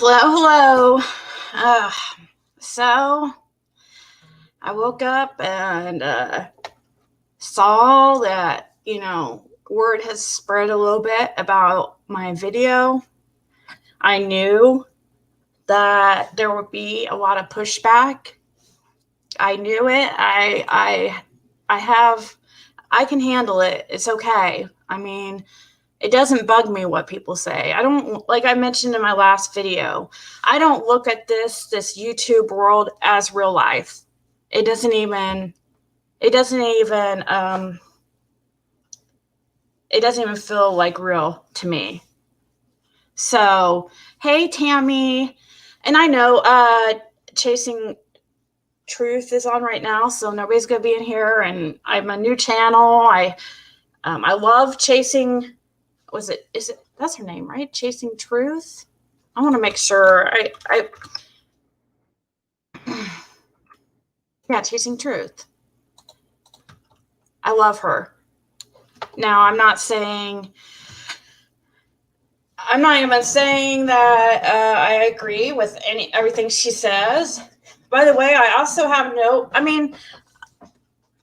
Hello. Uh, so I woke up and saw that, word has spread a little bit about my video. I knew that there would be a lot of pushback. I knew it. I can handle it. It's okay. I mean, it doesn't bug me what people say. I don't, like I mentioned in my last video, I don't look at this YouTube world as real life. It doesn't even feel like real to me. So, hey Tammy, and I know Chasing Truth is on right now, so nobody's gonna be in here, and I'm a new channel. I love Chasing. Is it that's her name, right? Chasing Truth. I want to make sure. Yeah, Chasing Truth. I love her. Now, I'm not even saying that I agree with everything she says. By the way, I also have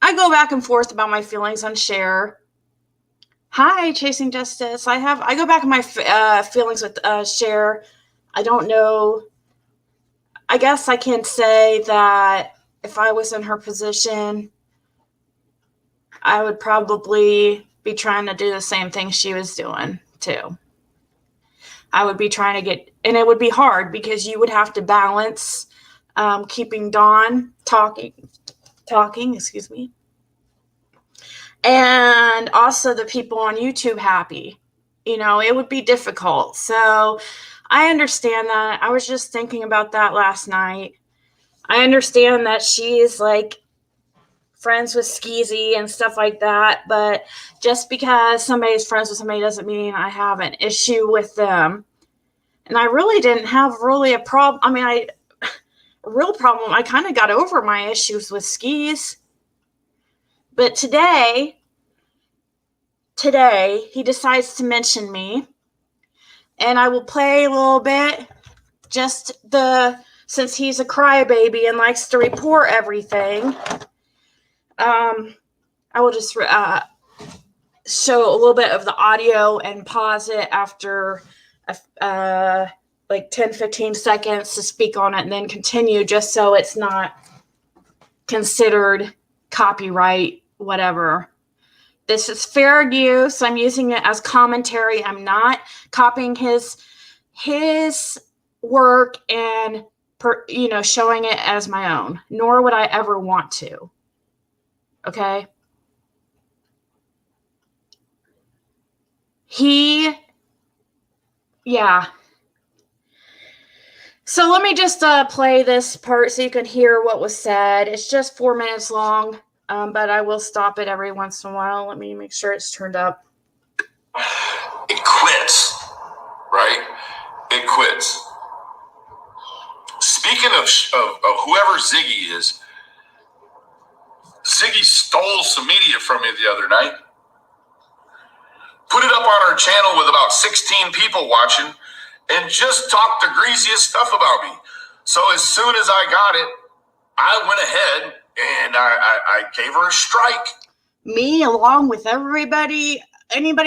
I go back and forth about my feelings on Cher. Hi, Chasing Justice. I go back in my feelings with Cher. I don't know. I guess I can say that if I was in her position, I would probably be trying to do the same thing she was doing too. I would be trying to and it would be hard because you would have to balance keeping Dawn talking, excuse me, and also the people on YouTube happy. It would be difficult. So I understand that. I was just thinking about that last night. I understand that she's like friends with Skeezy and stuff like that, but just because somebody's friends with somebody doesn't mean I have an issue with them. And I really didn't have a problem. A real problem. I kind of got over my issues with Skeez. But today he decides to mention me, and I will play a little bit since he's a crybaby and likes to report everything. I will just show a little bit of the audio and pause it after like 10-15 seconds to speak on it, and then continue, just so it's not considered copyright, whatever. This is fair use. I'm using it as commentary. I'm not copying his work and showing it as my own, nor would I ever want to. Okay? Yeah. So let me just play this part so you can hear what was said. It's just 4 minutes long, but I will stop it every once in a while. Let me make sure it's turned up. It quits, right? It quits. Speaking of whoever Ziggy is, Ziggy stole some media from me the other night. Put it up on our channel with about 16 people watching and just talked the greasiest stuff about me. So as soon as I got it, I went ahead and I gave her a strike. Me, along with anybody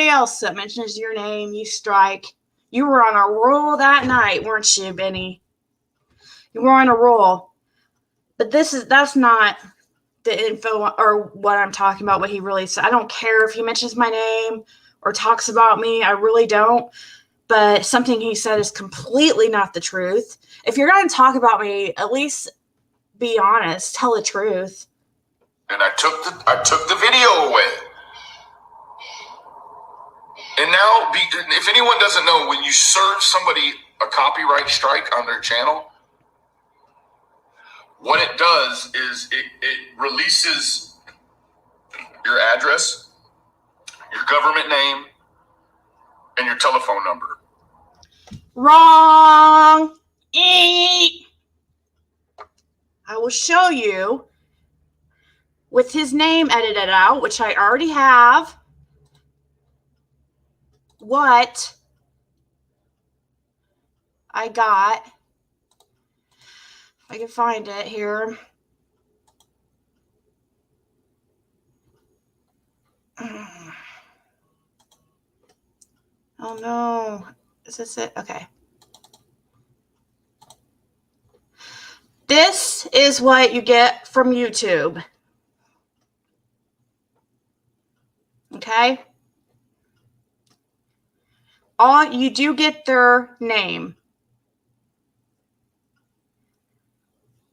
else that mentions your name, you strike. You were on a roll that night, weren't you, Benny? You were on a roll. But that's not the info or what I'm talking about, what he really said. I don't care if he mentions my name or talks about me. I really don't. But something he said is completely not the truth. If you're going to talk about me, at least be honest. Tell the truth. And I took the video away. And now, if anyone doesn't know, when you serve somebody a copyright strike on their channel, what it does is it releases your address, your government name, and your telephone number. Wrong. I will show you with his name edited out, which I already have, what I got, if I can find it here. Oh no, is this it? Okay. This is what you get from YouTube. Okay? You do get their name.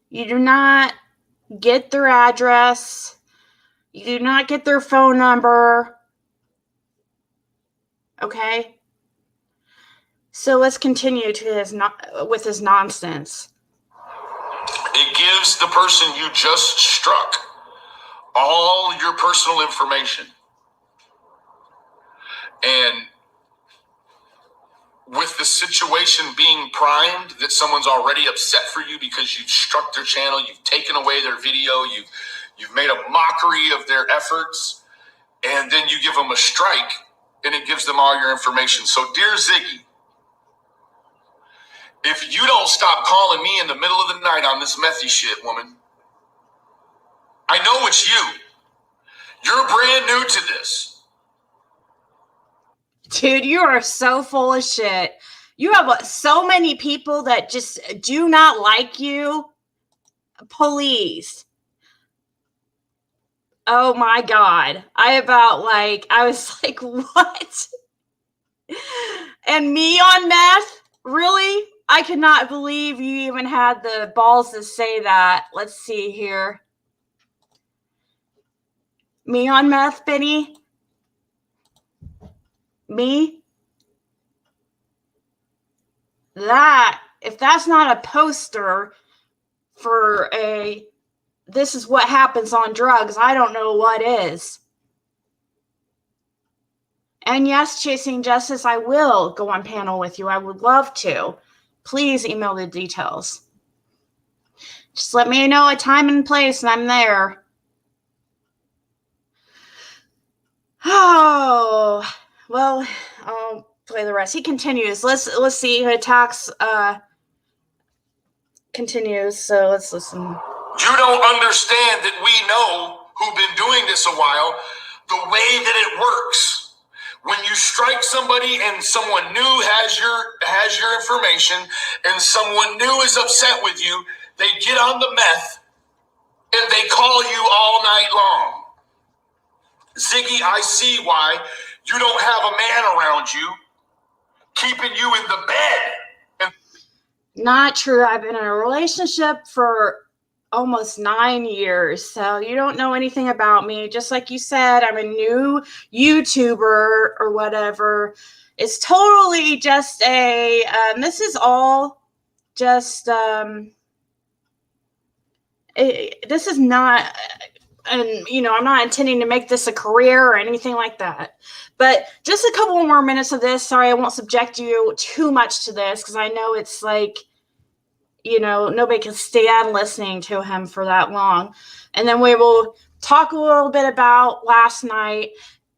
You do not get their address. You do not get their phone number. Okay? So let's continue with his nonsense. It gives the person you just struck all your personal information. And with the situation being primed that someone's already upset for you because you've struck their channel, you've taken away their video, you've made a mockery of their efforts, and then you give them a strike and it gives them all your information. So dear Ziggy, if you don't stop calling me in the middle of the night on this methy shit, woman, I know it's you. You're brand new to this. Dude, you are so full of shit. You have so many people that just do not like you. Please. Oh my God. I was like, what? And me on meth? Really? I could not believe you even had the balls to say that. Let's see here. Me on meth, Benny? Me? If that's not a poster for this is what happens on drugs, I don't know what is. And yes, Chasing Justice, I will go on panel with you. I would love to. Please email the details. Just let me know a time and place and I'm there. Oh, well, I'll play the rest. He continues. Let's see. He attacks continues. So let's listen. You don't understand that we know who've been doing this a while, the way that it works. When you strike somebody and someone new has your information and someone new is upset with you, they get on the meth and they call you all night long. Ziggy, I see why you don't have a man around you keeping you in the bed. Not true. I've been in a relationship for almost 9 years, so you don't know anything about me. Just like you said, I'm a new YouTuber or whatever. It's totally just this is all just this is not, and I'm not intending to make this a career or anything like that, but just a couple more minutes of this. Sorry, I won't subject you too much to this because I know it's like, nobody can stand listening to him for that long. And then we will talk a little bit about last night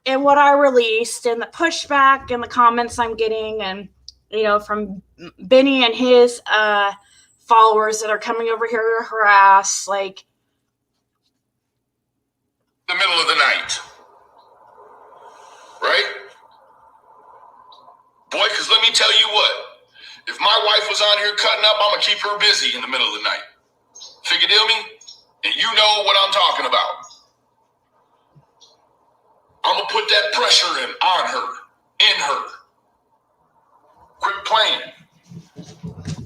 and what I released and the pushback and the comments I'm getting, and from Benny and his followers that are coming over here to harass, like, the middle of the night, right? Boy, because let me tell you what, if my wife was on here cutting up, I'm going to keep her busy in the middle of the night. Figure deal me? And you know what I'm talking about. I'm going to put that pressure on her. Quit playing.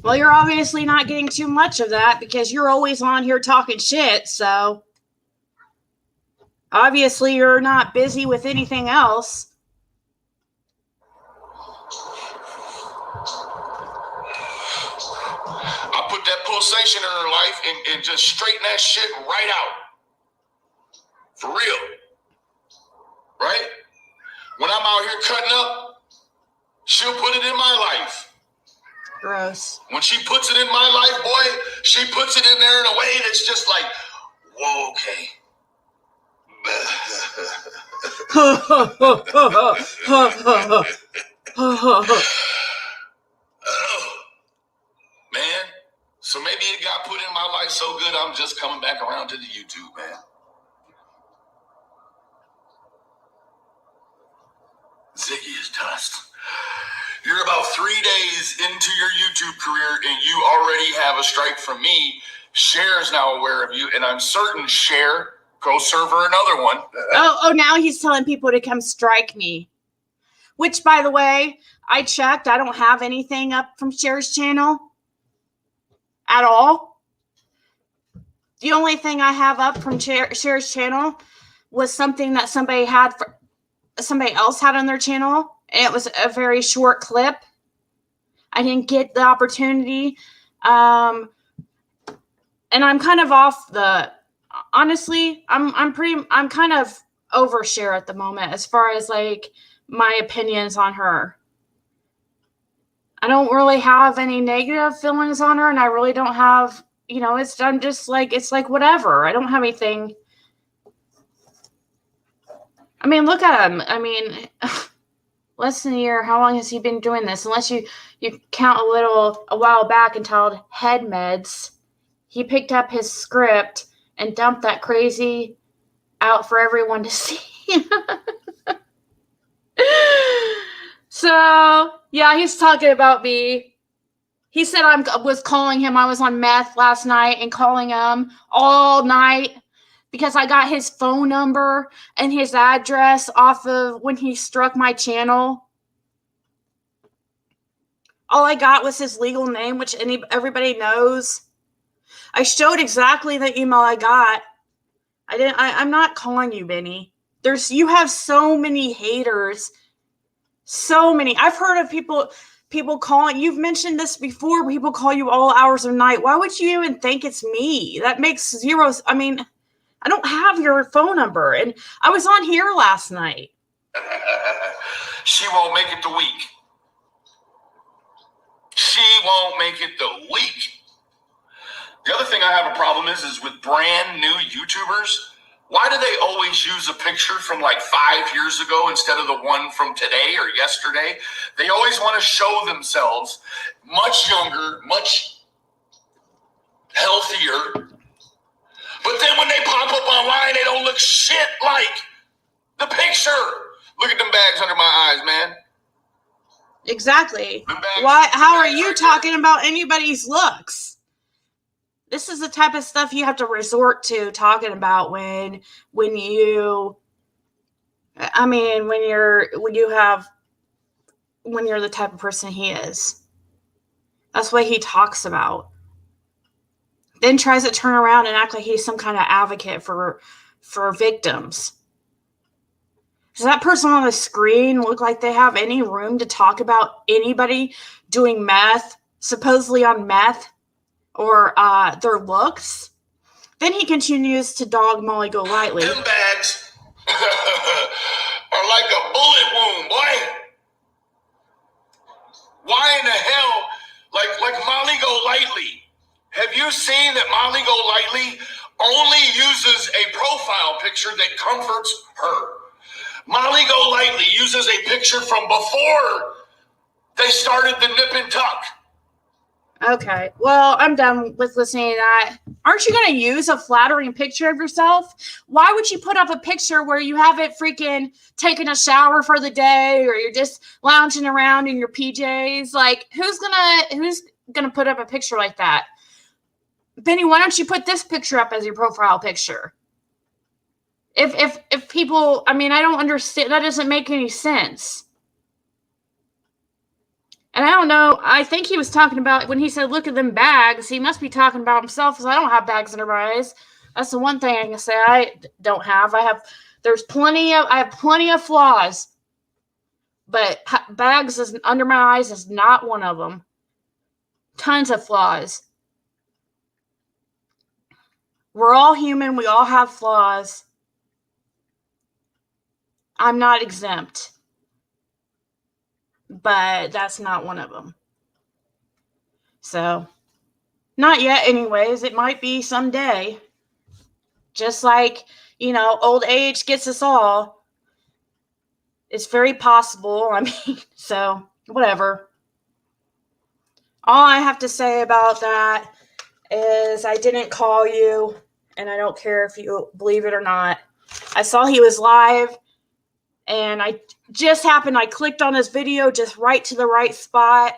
Well, you're obviously not getting too much of that because you're always on here talking shit, so obviously you're not busy with anything else. I put that pulsation in her life and just straighten that shit right out. For real. Right? When I'm out here cutting up, she'll put it in my life. Gross. When she puts it in my life, boy, she puts it in there in a way that's just like, whoa, okay. man. So maybe it got put in my life so good I'm just coming back around to the YouTube, man. Ziggy is dust. You're about 3 days into your YouTube career and you already have a strike from me. Cher is now aware of you, and I'm certain Cher, go serve her another one. Oh, now he's telling people to come strike me. Which, by the way, I checked. I don't have anything up from Cher's channel at all. The only thing I have up from Cher's channel was something that somebody else had on their channel, and it was a very short clip. I didn't get the opportunity, and I'm kind of off the. Honestly, I'm kind of over Cher at the moment as far as like my opinions on her. I don't really have any negative feelings on her, and I really don't have, I'm just like, it's like whatever. I don't have anything. I mean, look at him. I mean, less than a year. How long has he been doing this? Unless you count a while back entitled Head Meds, he picked up his script and dumped that crazy out for everyone to see. So, yeah, he's talking about me. He said I was calling him. I was on meth last night and calling him all night because I got his phone number and his address off of when he struck my channel. All I got was his legal name, which everybody knows. I showed exactly the email I got. I'm not calling you, Benny. You have so many haters. So many. I've heard of people calling. You've mentioned this before. People call you all hours of night. Why would you even think it's me? That makes zero. I mean, I don't have your phone number, and I was on here last night. She won't make it the week. She won't make it the week. The other thing I have a problem is with brand new YouTubers. Why do they always use a picture from like 5 years ago instead of the one from today or yesterday? They always want to show themselves much younger, much healthier. But then when they pop up online, they don't look shit like the picture. Look at them bags under my eyes, man. Exactly. How are you talking about anybody's looks? This is the type of stuff you have to resort to talking about when you're the type of person he is. That's what he talks about. Then tries to turn around and act like he's some kind of advocate for victims. Does that person on the screen look like they have any room to talk about anybody doing meth, supposedly on meth, or their looks? Then he continues to dog Molly Golightly. Them bags are like a bullet wound, boy. Why in the hell, like Molly Golightly? Have you seen that Molly Golightly only uses a profile picture that comforts her? Molly Golightly uses a picture from before they started the nip and tuck. Okay, well, I'm done with listening to that. Aren't you going to use a flattering picture of yourself? Why would you put up a picture where you haven't freaking taken a shower for the day, or you're just lounging around in your PJs? Like, who's gonna put up a picture like that? Benny, why don't you put this picture up as your profile picture? If people, I mean, I don't understand. That doesn't make any sense. And I don't know, I think he was talking about, when he said, look at them bags, he must be talking about himself, because I don't have bags under my eyes. That's the one thing I can say I don't have. I have plenty of flaws. But bags under my eyes is not one of them. Tons of flaws. We're all human. We all have flaws. I'm not exempt. But that's not one of them. So, not yet anyways. It might be someday. Just like, old age gets us all. It's very possible. I mean, so, whatever. All I have to say about that is I didn't call you, and I don't care if you believe it or not. I saw he was live, and I clicked on his video just right to the right spot,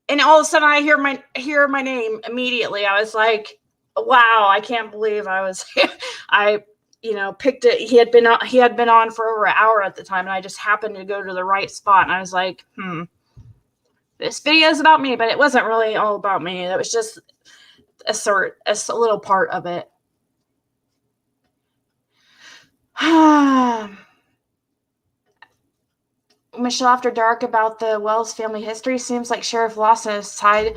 and all of a sudden I hear my name immediately. I was like, wow, I can't believe I was I picked it. He had been on for over an hour at the time, and I just happened to go to the right spot, and I was like, this video is about me, but it wasn't really all about me. It was just a little part of it. Michelle After Dark about the Wells family history. Seems like Sheriff Lawson is tied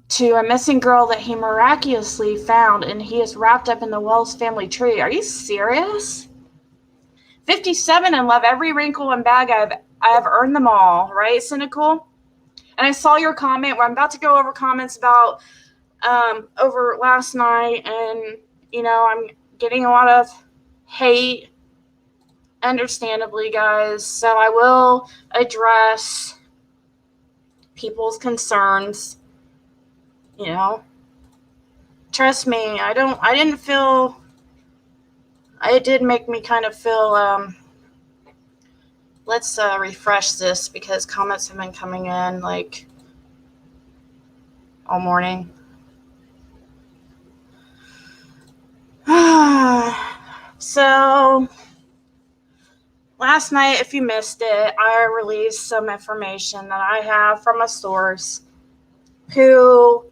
to a missing girl that he miraculously found, and he is wrapped up in the Wells family tree. Are you serious? 57 and love every wrinkle and bag I have earned them all, right, Cynical? And I saw your comment where I'm about to go over comments about over last night, and I'm getting a lot of hate, understandably, guys. So I will address people's concerns. Trust me, it did make me kind of feel, let's refresh this because comments have been coming in like all morning. So last night, if you missed it, I released some information that I have from a source who,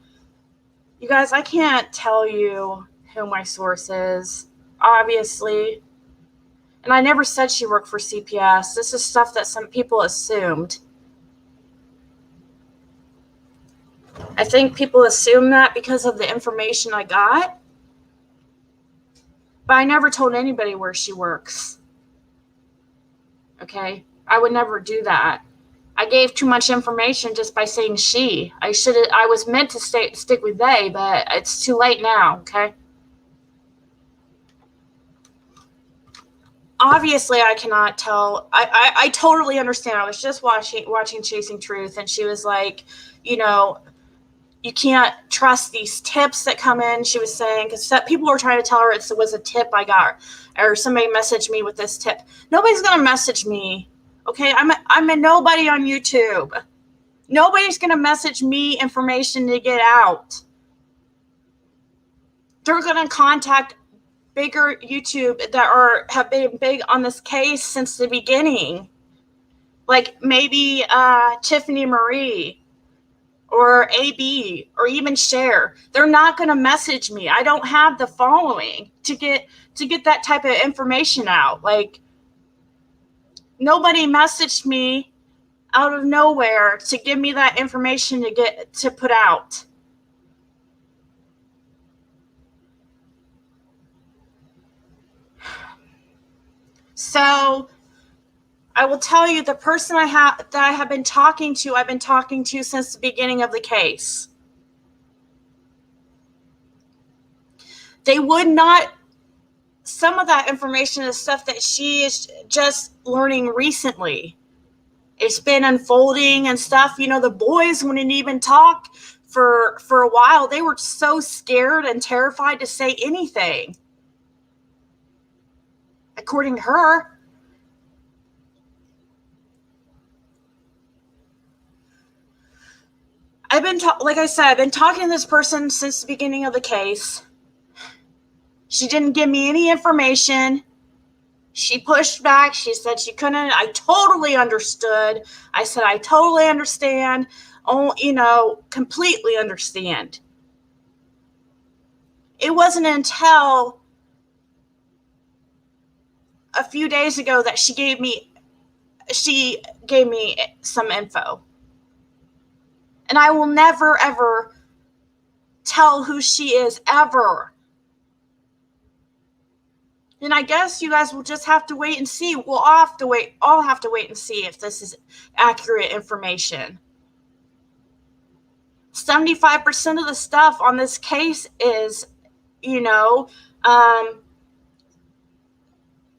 you guys, I can't tell you who my source is, obviously. And I never said she worked for CPS. This is stuff that some people assumed. I think people assume that because of the information I got. But I never told anybody where she works. Okay? I would never do that. I gave too much information just by saying she. I was meant to stick with they, but it's too late now, okay? Obviously, I cannot tell. I totally understand. I was just watching Chasing Truth, and she was like, you can't trust these tips that come in, she was saying, because people were trying to tell her it was a tip I got, or somebody messaged me with this tip. Nobody's going to message me, okay? I'm a nobody on YouTube. Nobody's going to message me information to get out. They're going to contact bigger YouTube that have been big on this case since the beginning. Like maybe Tiffany Marie or AB or even Cher. They're not going to message me. I don't have the following to get that type of information out. Like, nobody messaged me out of nowhere to give me that information to put out. So I will tell you, the person that I have been talking to, I've been talking to since the beginning of the case. They would not. Some of that information is stuff that she is just learning recently. It's been unfolding and stuff. The boys wouldn't even talk for a while. They were so scared and terrified to say anything, according to her. Like I said, I've been talking to this person since the beginning of the case. She didn't give me any information. She pushed back. She said she couldn't. I totally understood. I said, I totally understand. Oh, completely understand. It wasn't until a few days ago that she gave me some info. And I will never, ever tell who she is, ever. And I guess you guys will just have to wait and see. We'll all have to wait and see if this is accurate information. 75% of the stuff on this case is,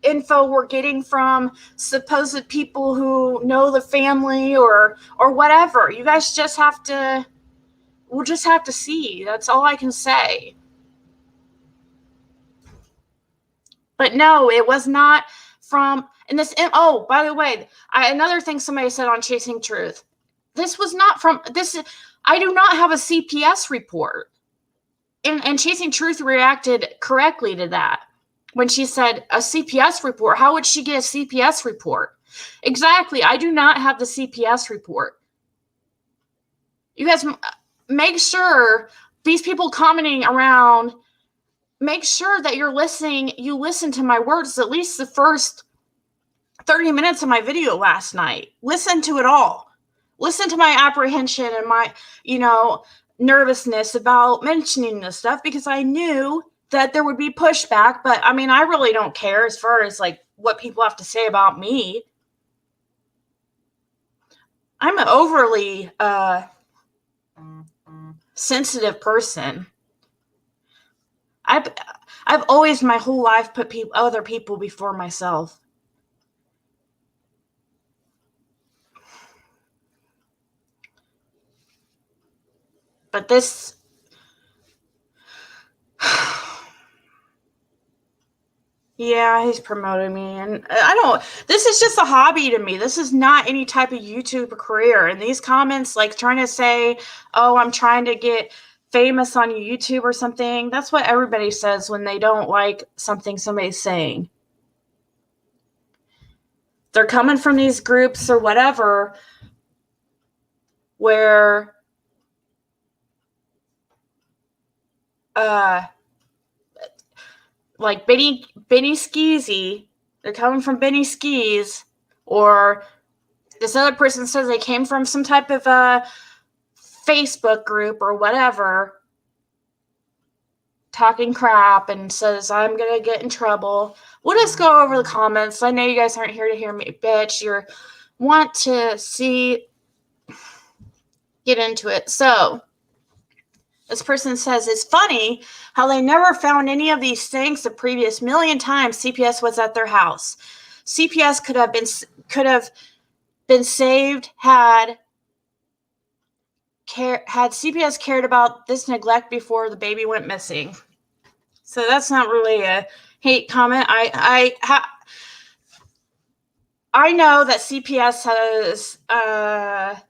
info we're getting from supposed people who know the family or whatever. You guys just have to we'll just have to see. That's all I can say. But no, it was not from, and this, oh, by the way, another thing somebody said on Chasing Truth, this was not from, I do not have a CPS report. And Chasing Truth reacted correctly to that. When she said a CPS report, how would she get a CPS report? Exactly, I do not have the CPS report. You guys make sure, these people commenting around, make sure that you're listening, you listen to my words, at least the first 30 minutes of my video last night. Listen to it all. Listen to my apprehension and my, nervousness about mentioning this stuff, because I knew that there would be pushback. But I mean, I really don't care as far as like what people have to say about me. I'm an overly sensitive person. I've always my whole life put other people before myself. But this, yeah, he's promoting me, and this is just a hobby to me. This is not any type of YouTube career. And these comments, like trying to say, oh, I'm trying to get famous on YouTube or something, that's what everybody says when they don't like something somebody's saying. They're coming from these groups or whatever where like Benny Skeezy, they're coming from Benny Skeez, or this other person says they came from some type of Facebook group or whatever, talking crap and says I'm gonna get in trouble. We'll just go over the comments. I know you guys aren't here to hear me bitch. You want to get into it. So this person says, it's funny how they never found any of these things the previous million times CPS was at their house. CPS could have been saved had CPS cared about this neglect before the baby went missing. So that's not really a hate comment. I know that CPS has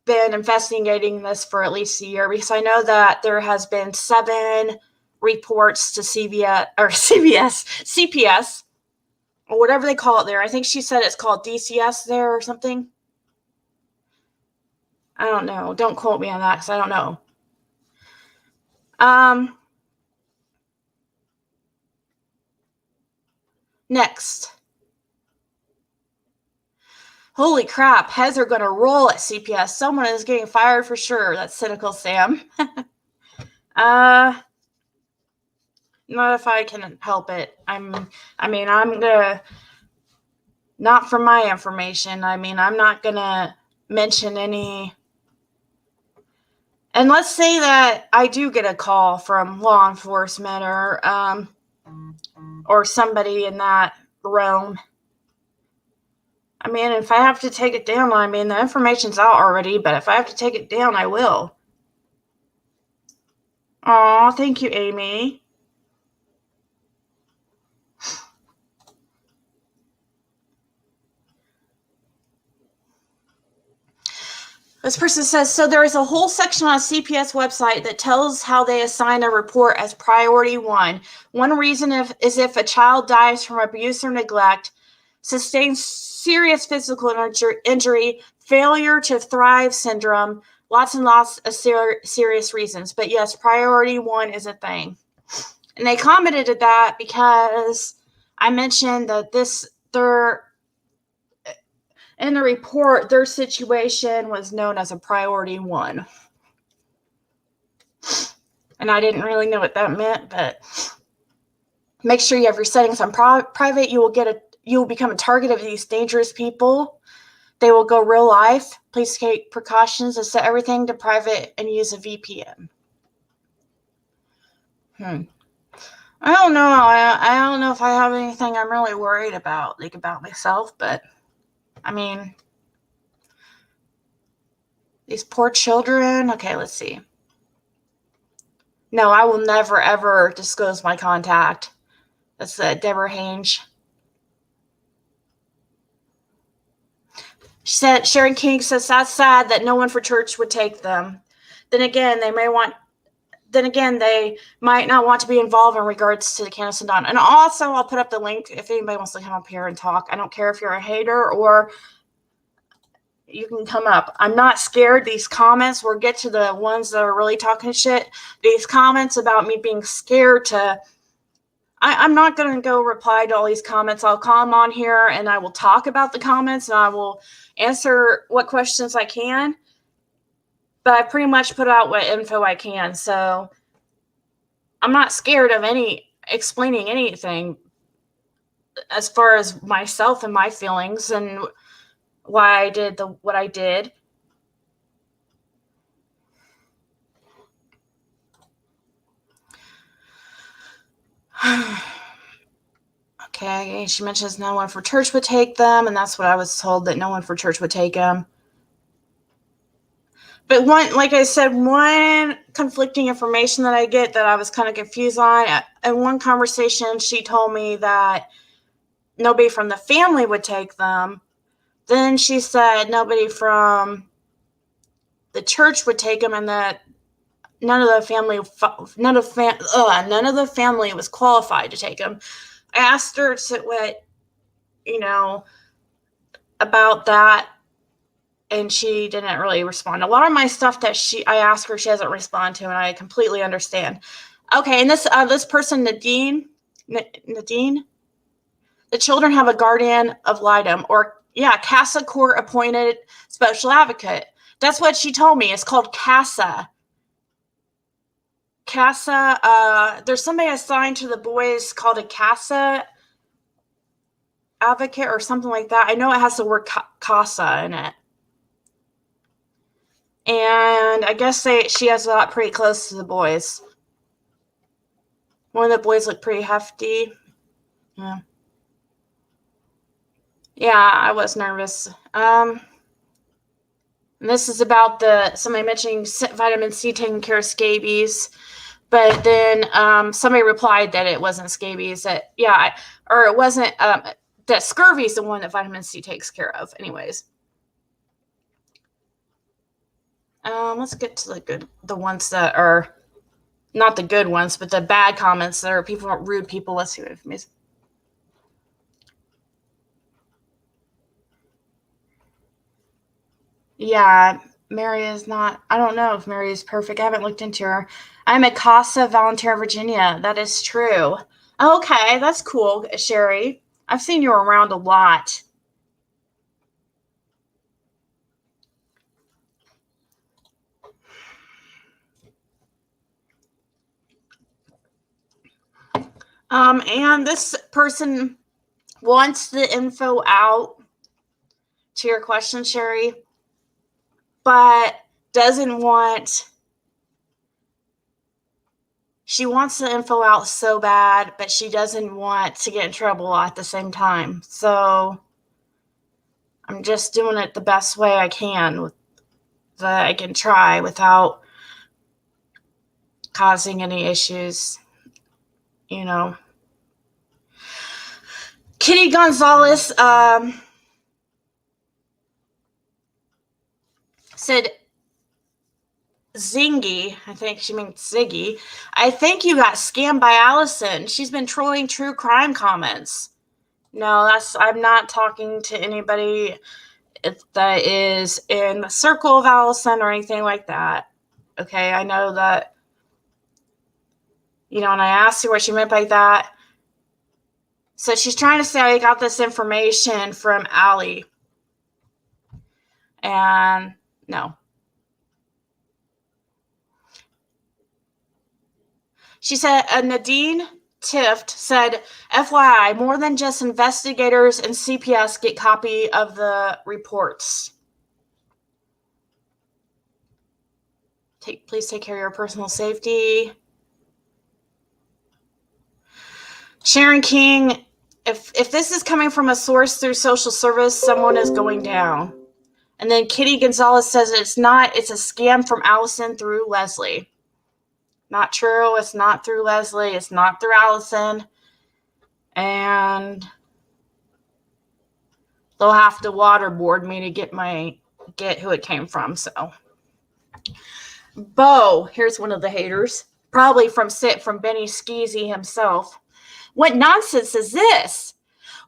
been investigating this for at least a year, because I know that there has been 7 reports to CPS, or whatever they call it there. I think she said it's called DCS there or something. I don't know. Don't quote me on that because I don't know. Next. Holy crap, heads are going to roll at CPS. Someone is getting fired for sure. That's cynical Sam. Not if I can help it. I'm gonna, not for my information. I'm not gonna mention any. And let's say that I do get a call from law enforcement or somebody in that realm. If I have to take it down, the information's out already, but if I have to take it down, I will. Aw, thank you, Amy. This person says, so there is a whole section on a CPS website that tells how they assign a report as priority 1. One reason is if a child dies from abuse or neglect, sustains serious physical injury, failure to thrive syndrome, lots and lots of serious reasons. But yes, priority 1 is a thing. And they commented at that because I mentioned that in the report, their situation was known as a priority 1. And I didn't really know what that meant, but make sure you have your settings on private. You will become a target of these dangerous people. They will go real life. Please take precautions and set everything to private and use a VPN. I don't know. I don't know if I have anything I'm really worried about, like about myself, but These poor children. Okay, let's see. No, I will never, ever disclose my contact. That's Deborah Hange. She said, Sharon King says, that's sad that no one for church would take them. Then again, they might not want to be involved in regards to the Candace and Dawn. And also, I'll put up the link if anybody wants to come up here and talk. I don't care if you're a hater or you can come up. I'm not scared. These comments, we'll get to the ones that are really talking shit. These comments about me being scared to... I'm not going to go reply to all these comments. I'll come on here and I will talk about the comments and I will answer what questions I can. But I pretty much put out what info I can. So I'm not scared of explaining anything as far as myself and my feelings and why I did what I did. Okay, she mentions no one for church would take them, and that's what I was told, that no one for church would take them. But like I said, one conflicting information that I get that I was kind of confused on, in one conversation, she told me that nobody from the family would take them. Then she said nobody from the church would take them, and that none of the family was qualified to take them. I asked her about that, and she didn't really respond. A lot of my stuff that I asked her, she hasn't responded to, and I completely understand. Okay, and this person, Nadine, the children have a guardian ad litem, or CASA court appointed special advocate. That's what she told me. It's called CASA. CASA, there's somebody assigned to the boys called a CASA advocate or something like that. I know it has the word CASA in it. And I guess she has got pretty close to the boys. One of the boys looked pretty hefty. Yeah, I was nervous. And this is about somebody mentioning vitamin C taking care of scabies. But then somebody replied that it wasn't scabies. Or it wasn't... that scurvy is the one that vitamin C takes care of. Anyways. Let's get to the ones that are not the good ones, but the bad comments that are rude people. Let's see what it is. Yeah, Mary is not... I don't know if Mary is perfect. I haven't looked into her. I'm a CASA volunteer in Virginia. That is true. Okay, that's cool, Sherry. I've seen you around a lot. And this person wants the info out to your question, Sherry, but doesn't want... She wants the info out so bad, but she doesn't want to get in trouble at the same time. So I'm just doing it the best way I can, that I can try without causing any issues, Kitty Gonzalez said, Zingy, I think she means Ziggy, I think you got scammed by Allison. She's been trolling true crime comments. No, I'm not talking to anybody that is in the circle of Allison or anything like that. Okay, I know that, and I asked her what she meant by that. So she's trying to say I got this information from Allie. And no. She said, Nadine Tift said, FYI, more than just investigators and CPS get copy of the reports. Please take care of your personal safety. Sharon King, if this is coming from a source through social service, someone is going down. And then Kitty Gonzalez says it's not, it's a scam from Allison through Leslie. Not true. It's not through Leslie. It's not through Allison. And they'll have to waterboard me to get who it came from. So, Bo, here's one of the haters, probably from Benny Skeezy himself. What nonsense is this?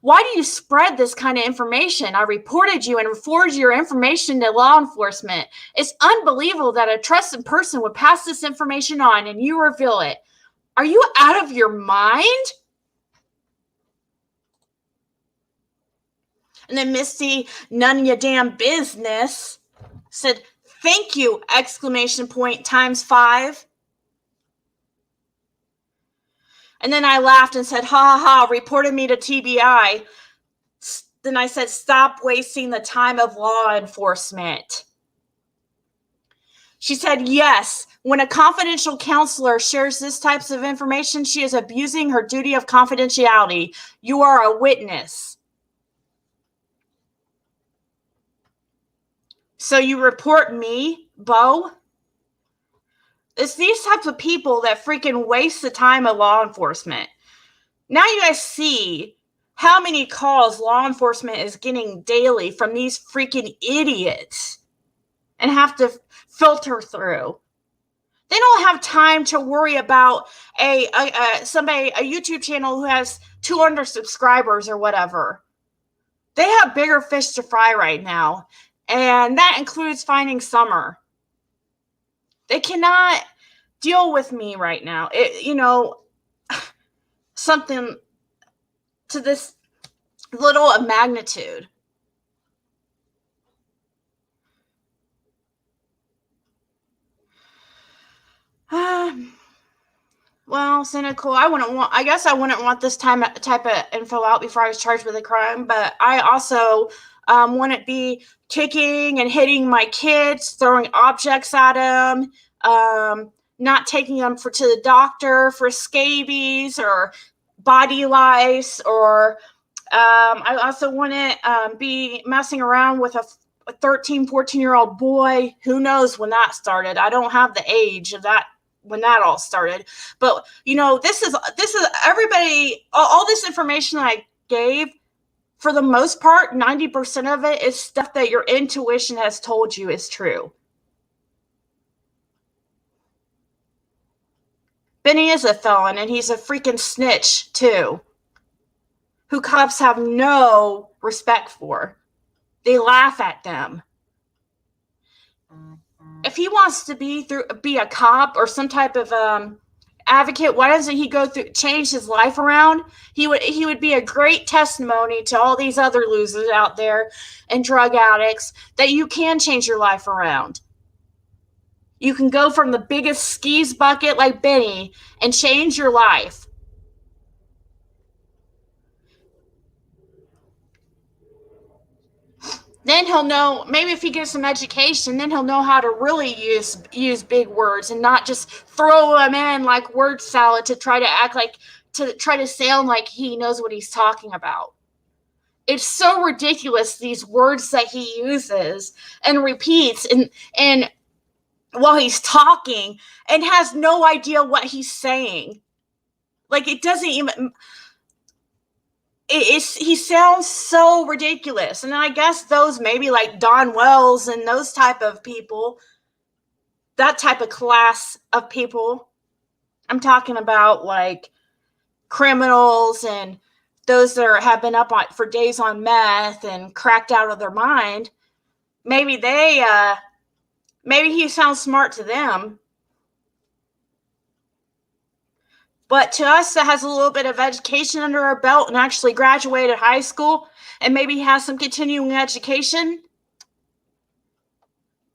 Why do you spread this kind of information? I reported you and forwarded your information to law enforcement. It's unbelievable that a trusted person would pass this information on and you reveal it. Are you out of your mind? And then Misty, none of your damn business, said, thank you, exclamation point times 5. And then I laughed and said, ha ha ha, reported me to TBI. Then I said, stop wasting the time of law enforcement. She said, yes, when a confidential counselor shares this types of information, she is abusing her duty of confidentiality. You are a witness. So you report me, Bo? It's these types of people that freaking waste the time of law enforcement. Now you guys see how many calls law enforcement is getting daily from these freaking idiots and have to filter through. They don't have time to worry about a YouTube channel who has 200 subscribers or whatever. They have bigger fish to fry right now, and that includes finding Summer. They cannot deal with me right now. Something to this little of magnitude. Well, cynical. I guess I wouldn't want this type of info out before I was charged with a crime, but I also wouldn't be kicking and hitting my kids, throwing objects at them, not taking them to the doctor for scabies or body lice, or I also wouldn't be messing around with a 13, 14-year-old boy. Who knows when that started? I don't have the age of that when that all started. But, this is everybody, all this information I gave, for the most part, 90% of it is stuff that your intuition has told you is true. Benny is a felon, and he's a freaking snitch, too, who cops have no respect for. They laugh at them. If he wants to be a cop or some type of advocate, why doesn't he change his life around? He would be a great testimony to all these other losers out there and drug addicts that you can change your life around. You can go from the biggest skis bucket like Benny and change your life. Then he'll know, maybe if he gets some education, then he'll know how to really use big words and not just throw them in like word salad to try to sound like he knows what he's talking about. It's so ridiculous, these words that he uses and repeats and while he's talking and has no idea what he's saying. Like, it doesn't even... he sounds so ridiculous. And I guess those maybe like Don Wells and those type of people, that type of class of people, I'm talking about like criminals and those that have been up for days on meth and cracked out of their mind. Maybe maybe he sounds smart to them. But to us that has a little bit of education under our belt and actually graduated high school and maybe has some continuing education,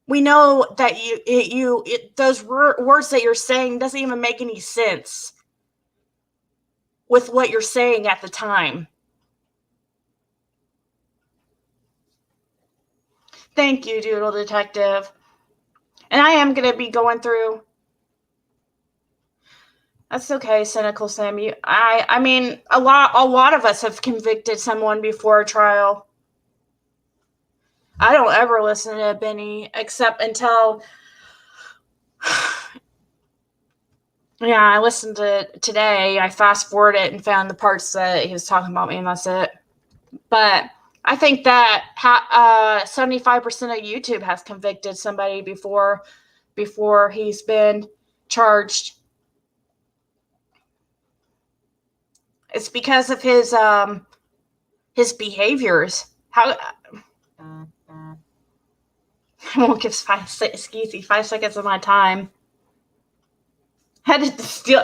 we know that those words that you're saying doesn't even make any sense with what you're saying at the time. Thank you, Doodle Detective. And I am going to be going through... That's okay, Cynical Sam. I mean, a lot of us have convicted someone before a trial. I don't ever listen to Benny except until yeah, I listened to it today. I fast forwarded it and found the parts that he was talking about me, and that's it. But I think that 75% of YouTube has convicted somebody before he's been charged. It's because of his behaviors. How I won't give Skeezy 5 seconds of my time. Had to steal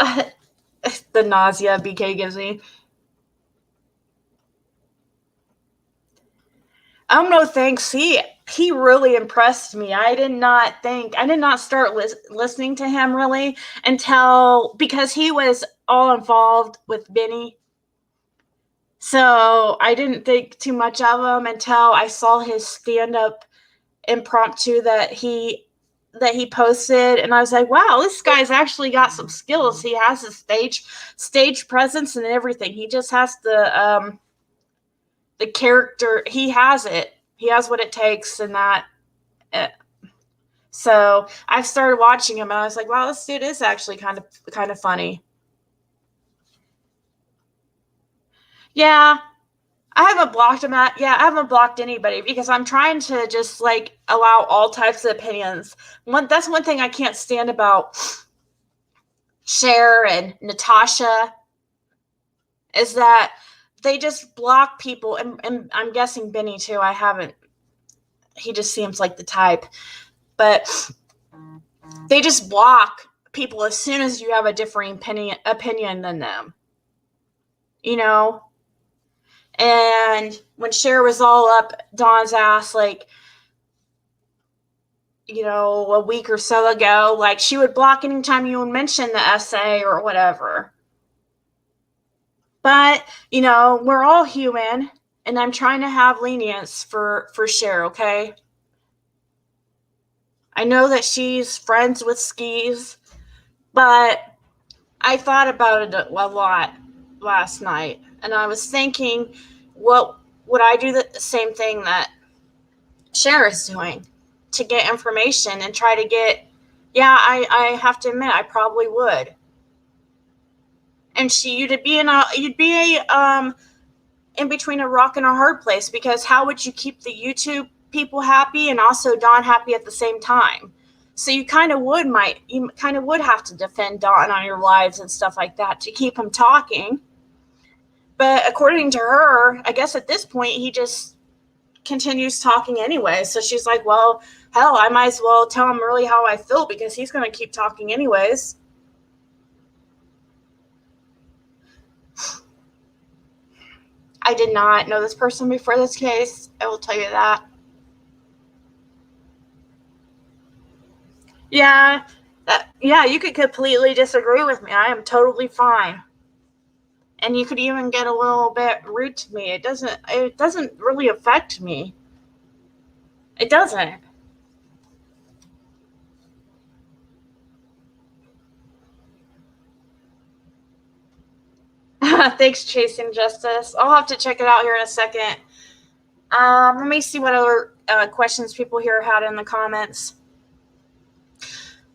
the nausea BK gives me. No thanks. He really impressed me. I did not start listening to him really until because he was all involved with Benny. So I didn't think too much of him until I saw his stand up impromptu that he posted, and I was like, wow, this guy's actually got some skills. He has a stage presence and everything. He just has the character. He has it. He has what it takes, and that. So I started watching him, and I was like, wow, this dude is actually kind of funny. Yeah, I haven't blocked him I haven't blocked anybody because I'm trying to just like allow all types of opinions. That's one thing I can't stand about Cher and Natasha is that they just block people, and I'm guessing Benny too. I haven't. He just seems like the type, but they just block people as soon as you have a differing opinion than them. You know, and when Cher was all up Dawn's ass, like, a week or so ago, like, she would block anytime you would mention the essay or whatever. But, we're all human, and I'm trying to have lenience for Cher, okay? I know that she's friends with Skeezy, but I thought about it a lot last night, and I was thinking, what would I do the same thing that Cher is doing to get information and try to get? Yeah, I have to admit, I probably would. And you'd be in between a rock and a hard place, because how would you keep the YouTube people happy and also Dawn happy at the same time? So you kind of would have to defend Dawn on your lives and stuff like that to keep him talking. But according to her, I guess at this point he just continues talking anyway. So she's like, well, hell, I might as well tell him really how I feel because he's going to keep talking anyways. I did not know this person before this case. I will tell you that. Yeah, you could completely disagree with me. I am totally fine. And you could even get a little bit rude to me. It doesn't really affect me. It doesn't. Thanks, Chasing Justice. I'll have to check it out here in a second. Let me see what other questions people here had in the comments.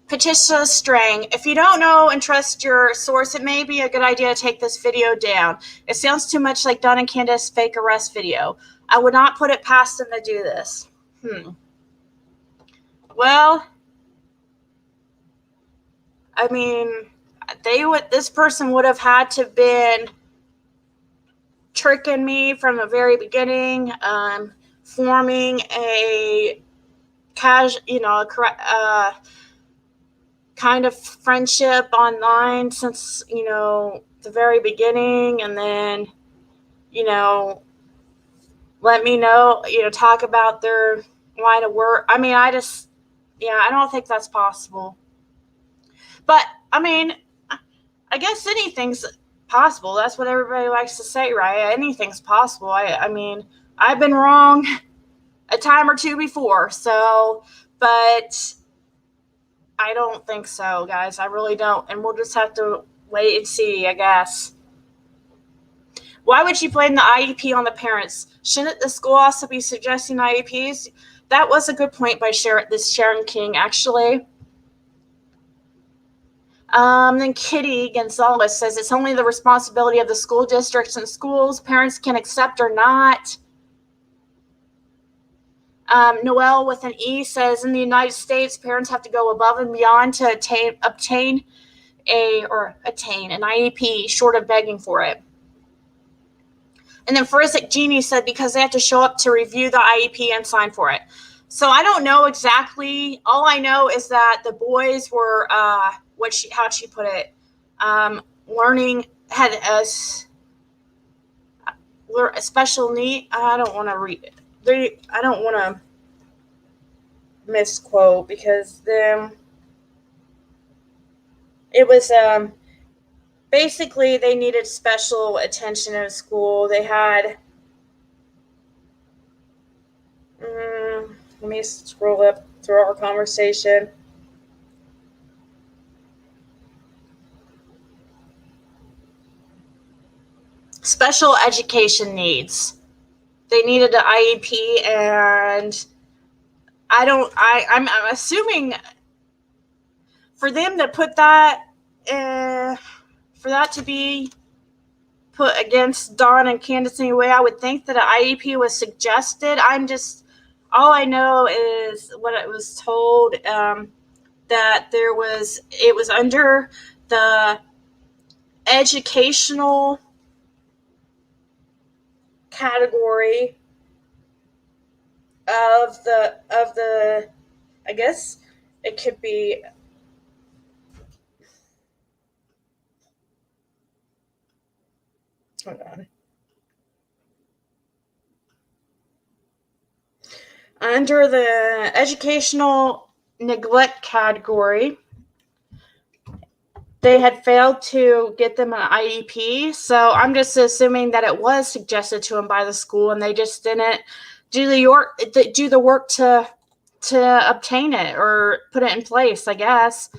Patricia Strang, if you don't know and trust your source, it may be a good idea to take this video down. It sounds too much like Don and Candace fake arrest video. I would not put it past them to do this. Well, I mean, this person would have had to have been tricking me from the very beginning, forming a kind of friendship online since, the very beginning, and then, let me know, talk about their line of work. I mean, I don't think that's possible. But, I mean, I guess anything's possible. That's what everybody likes to say, right? Anything's possible. I mean, I've been wrong a time or two before, but I don't think so, guys. I really don't. And we'll just have to wait and see, I guess. Why would you blame the IEP on the parents? Shouldn't the school also be suggesting IEPs? That was a good point by Sharon King, actually. Then Kitty Gonzalez says it's only the responsibility of the school districts and schools. Parents can accept or not. Noelle with an E says in the United States, parents have to go above and beyond to obtain an IEP short of begging for it. And then Forensic Genie said because they have to show up to review the IEP and sign for it. So I don't know exactly. All I know is that the boys were, how'd she put it? Learning, had a special need. I don't want to read it. I don't want to misquote because then it was basically they needed special attention in school. They had let me scroll up through our conversation. Special education needs. They needed an IEP, and I'm assuming for them to put that, for that to be put against Dawn and Candace anyway, I would think that an IEP was suggested. All I know is what it was told, that it was under the educational category of the I guess it could be hold on. Under the educational neglect category, they had failed to get them an IEP. So I'm just assuming that it was suggested to them by the school and they just didn't do the work to obtain it or put it in place, I guess.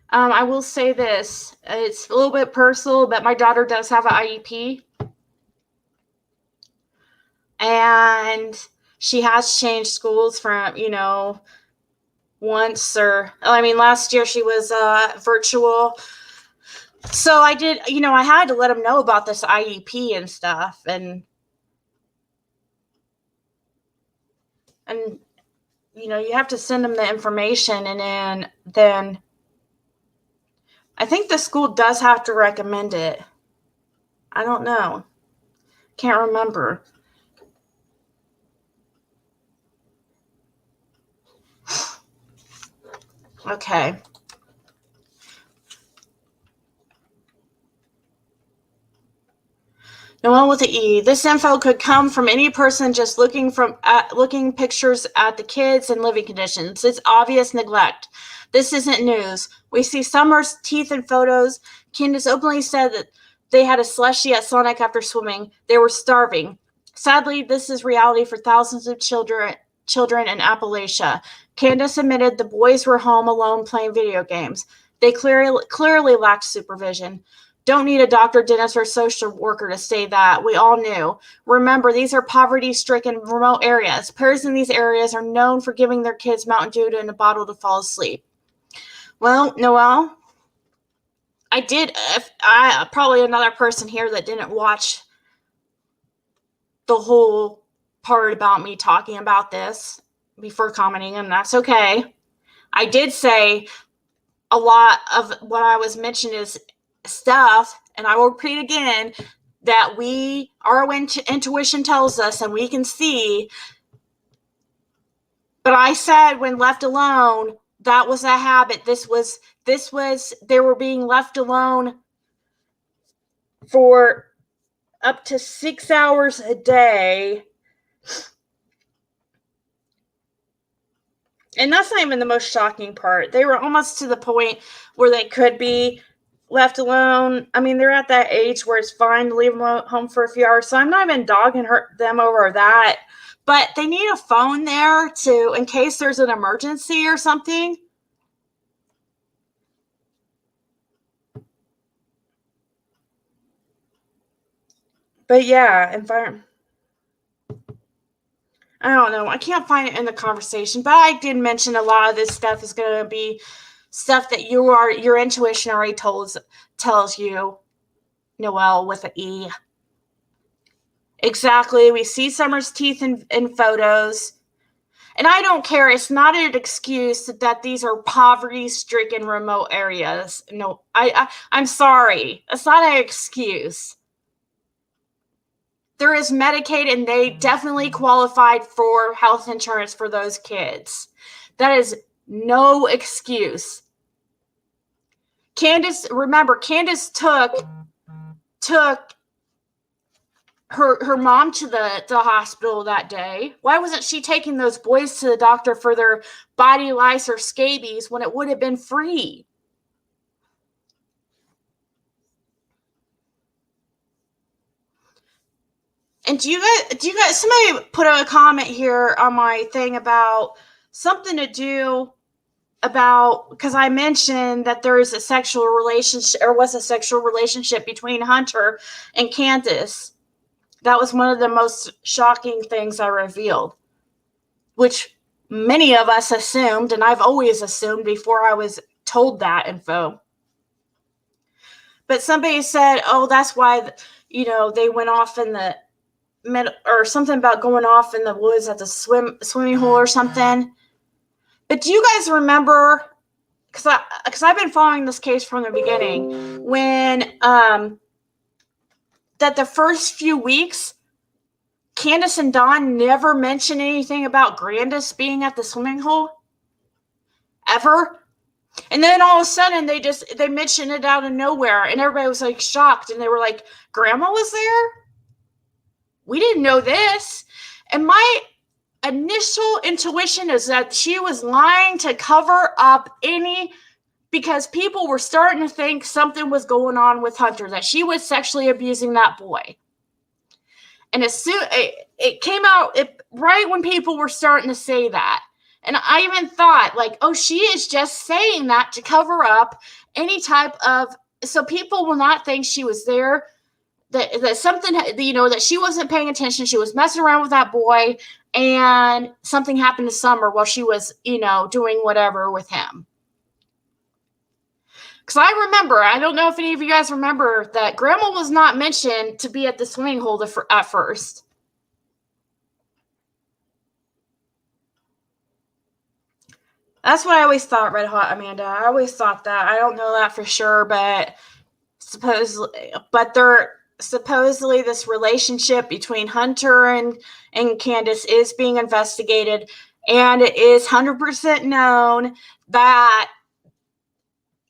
I will say this. It's a little bit personal, but my daughter does have an IEP. And she has changed schools from, once last year she was virtual. So I did, I had to let them know about this IEP and stuff. And you have to send them the information. And then I think the school does have to recommend it. I don't know. Can't remember. Okay. No one with an E. This info could come from any person just looking pictures at the kids and living conditions. It's obvious neglect. This isn't news. We see Summer's teeth in photos. Candace openly said that they had a slushie at Sonic after swimming. They were starving. Sadly, this is reality for thousands of children in Appalachia. Candace admitted the boys were home alone playing video games. They clearly lacked supervision. Don't need a doctor, dentist, or social worker to say that. We all knew. Remember, these are poverty-stricken remote areas. Parents in these areas are known for giving their kids Mountain Dew in a bottle to fall asleep. Well, Noelle, probably another person here that didn't watch the whole part about me talking about this before commenting, and that's okay. I did say a lot of what I was mentioning is stuff, and I will repeat again, that our intuition tells us and we can see. But I said when left alone, that was a habit. They were being left alone for up to 6 hours a day. And that's not even the most shocking part. They were almost to the point where they could be left alone. I mean, they're at that age where it's fine to leave them home for a few hours. So I'm not even dogging them over that. But they need a phone there in case there's an emergency or something. But yeah, I don't know. I can't find it in the conversation, but I did mention a lot of this stuff is going to be stuff that your intuition already tells you. Noelle with an E. Exactly. We see Summer's teeth in photos. And I don't care. It's not an excuse that these are poverty-stricken remote areas. No, I'm sorry. It's not an excuse. There is Medicaid, and they definitely qualified for health insurance for those kids. That is no excuse. Remember, Candace took her mom to the hospital that day. Why wasn't she taking those boys to the doctor for their body lice or scabies when it would have been free? And do you guys somebody put a comment here on my thing about something to do about, because I mentioned that there is a sexual relationship, or was a sexual relationship between Hunter and Candace. That was one of the most shocking things I revealed, which many of us assumed, and I've always assumed before I was told that info. But somebody said, oh, that's why, they went off in the middle, or something about going off in the woods at the swimming hole or something. But do you guys remember, because I've been following this case from the beginning, when that the first few weeks, Candace and Don never mentioned anything about Grandis being at the swimming hole ever. And then all of a sudden they mentioned it out of nowhere, and everybody was like shocked, and they were like, Grandma was there? We didn't know this. And my initial intuition is that she was lying to cover up because people were starting to think something was going on with Hunter, that she was sexually abusing that boy. And as soon it came out right when people were starting to say that. And I even thought, like, oh, she is just saying that to cover up any type of, so people will not think she was there, that something, that she wasn't paying attention. She was messing around with that boy, and something happened to Summer while she was, doing whatever with him. Because I remember, I don't know if any of you guys remember, that Grandma was not mentioned to be at the swimming hole at first. That's what I always thought, Red Hot Amanda. I always thought that. I don't know that for sure, but supposedly this relationship between Hunter and Candace is being investigated, and it is 100% known that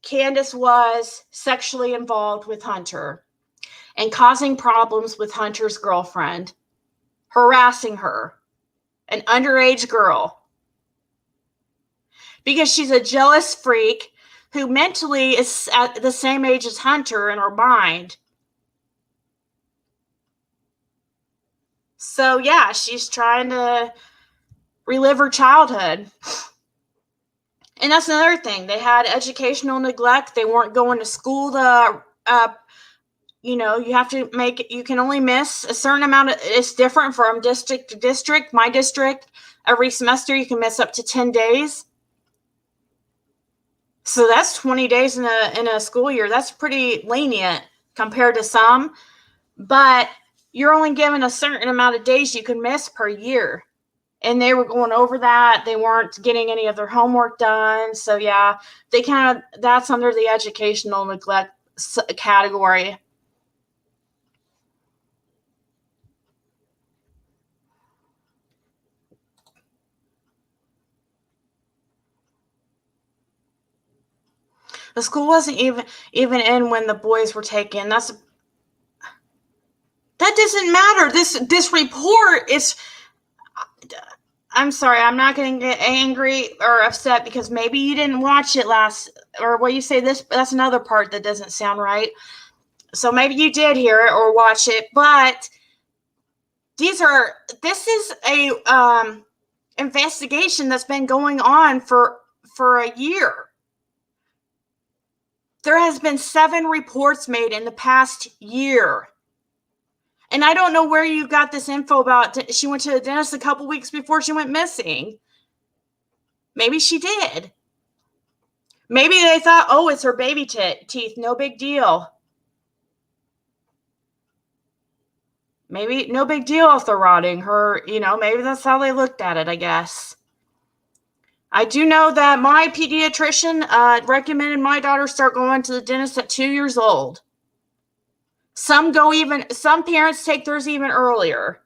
Candace was sexually involved with Hunter and causing problems with Hunter's girlfriend, harassing her, an underage girl, because she's a jealous freak who mentally is at the same age as Hunter in her mind. So yeah, she's trying to relive her childhood. And that's another thing. They had educational neglect. They weren't going to school you can only miss a certain amount it's different from district to district. My district, every semester you can miss up to 10 days. So that's 20 days in a school year. That's pretty lenient compared to some, but you're only given a certain amount of days you can miss per year. And they were going over that. They weren't getting any of their homework done. So yeah, that's under the educational neglect category. The school wasn't even in when the boys were taken. That doesn't matter. This report is, I'm sorry, I'm not going to get angry or upset because maybe you didn't watch it or what you say, that's another part that doesn't sound right. So maybe you did hear it or watch it, but this is a investigation that's been going on for a year. There has been 7 reports made in the past year. And I don't know where you got this info about she went to the dentist a couple weeks before she went missing. Maybe she did. Maybe they thought, oh, it's her baby teeth. No big deal. Maybe no big deal if they're rotting. Maybe that's how they looked at it, I guess. I do know that my pediatrician recommended my daughter start going to the dentist at 2 years old. Some parents take theirs even earlier.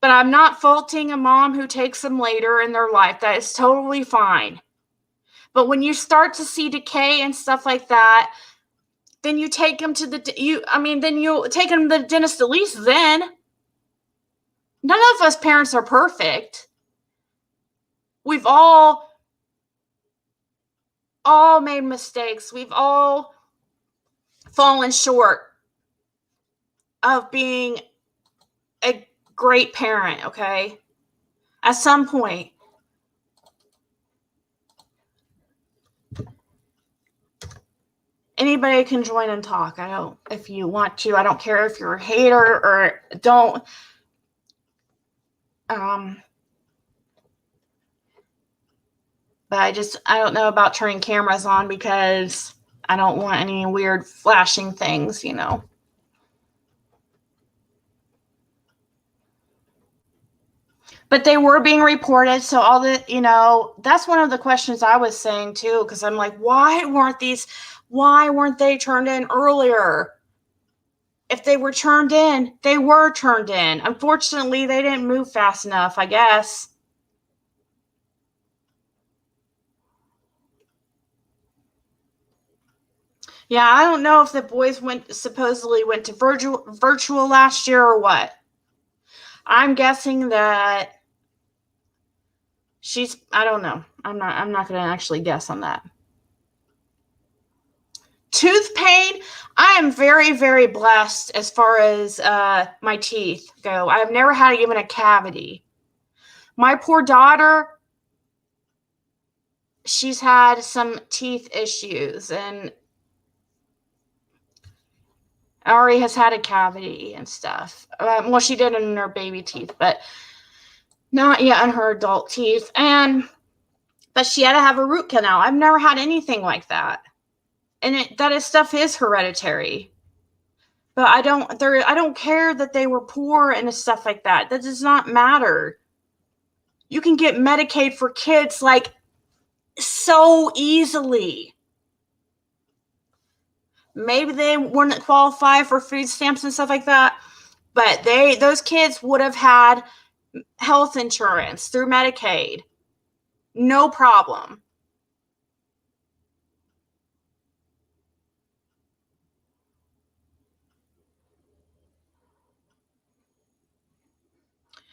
But I'm not faulting a mom who takes them later in their life. That is totally fine. But when you start to see decay and stuff like that, then you take them to then you take them to the dentist at least then. None of us parents are perfect. We've all made mistakes. We've all fallen short of being a great parent, okay? At some point. Anybody can join and talk. If you want to. I don't care if you're a hater or don't. But I don't know about turning cameras on because I don't want any weird flashing things, But they were being reported, so that's one of the questions I was saying too, because I'm like, why weren't they turned in earlier? If they were turned in, they were turned in. Unfortunately, they didn't move fast enough, I guess. Yeah, I don't know if the boys supposedly went to virtual last year or what. I'm guessing that I don't know. I'm not going to actually guess on that. Tooth pain, I am very, very blessed as far as my teeth go. I've never had even a cavity. My poor daughter, she's had some teeth issues, and Ari has had a cavity and stuff. Well, she did in her baby teeth, but not yet in her adult teeth. But she had to have a root canal. I've never had anything like that. And stuff is hereditary. But I don't care that they were poor and stuff like that. That does not matter. You can get Medicaid for kids like so easily. Maybe they wouldn't qualify for food stamps and stuff like that, but those kids would have had health insurance through Medicaid. No problem.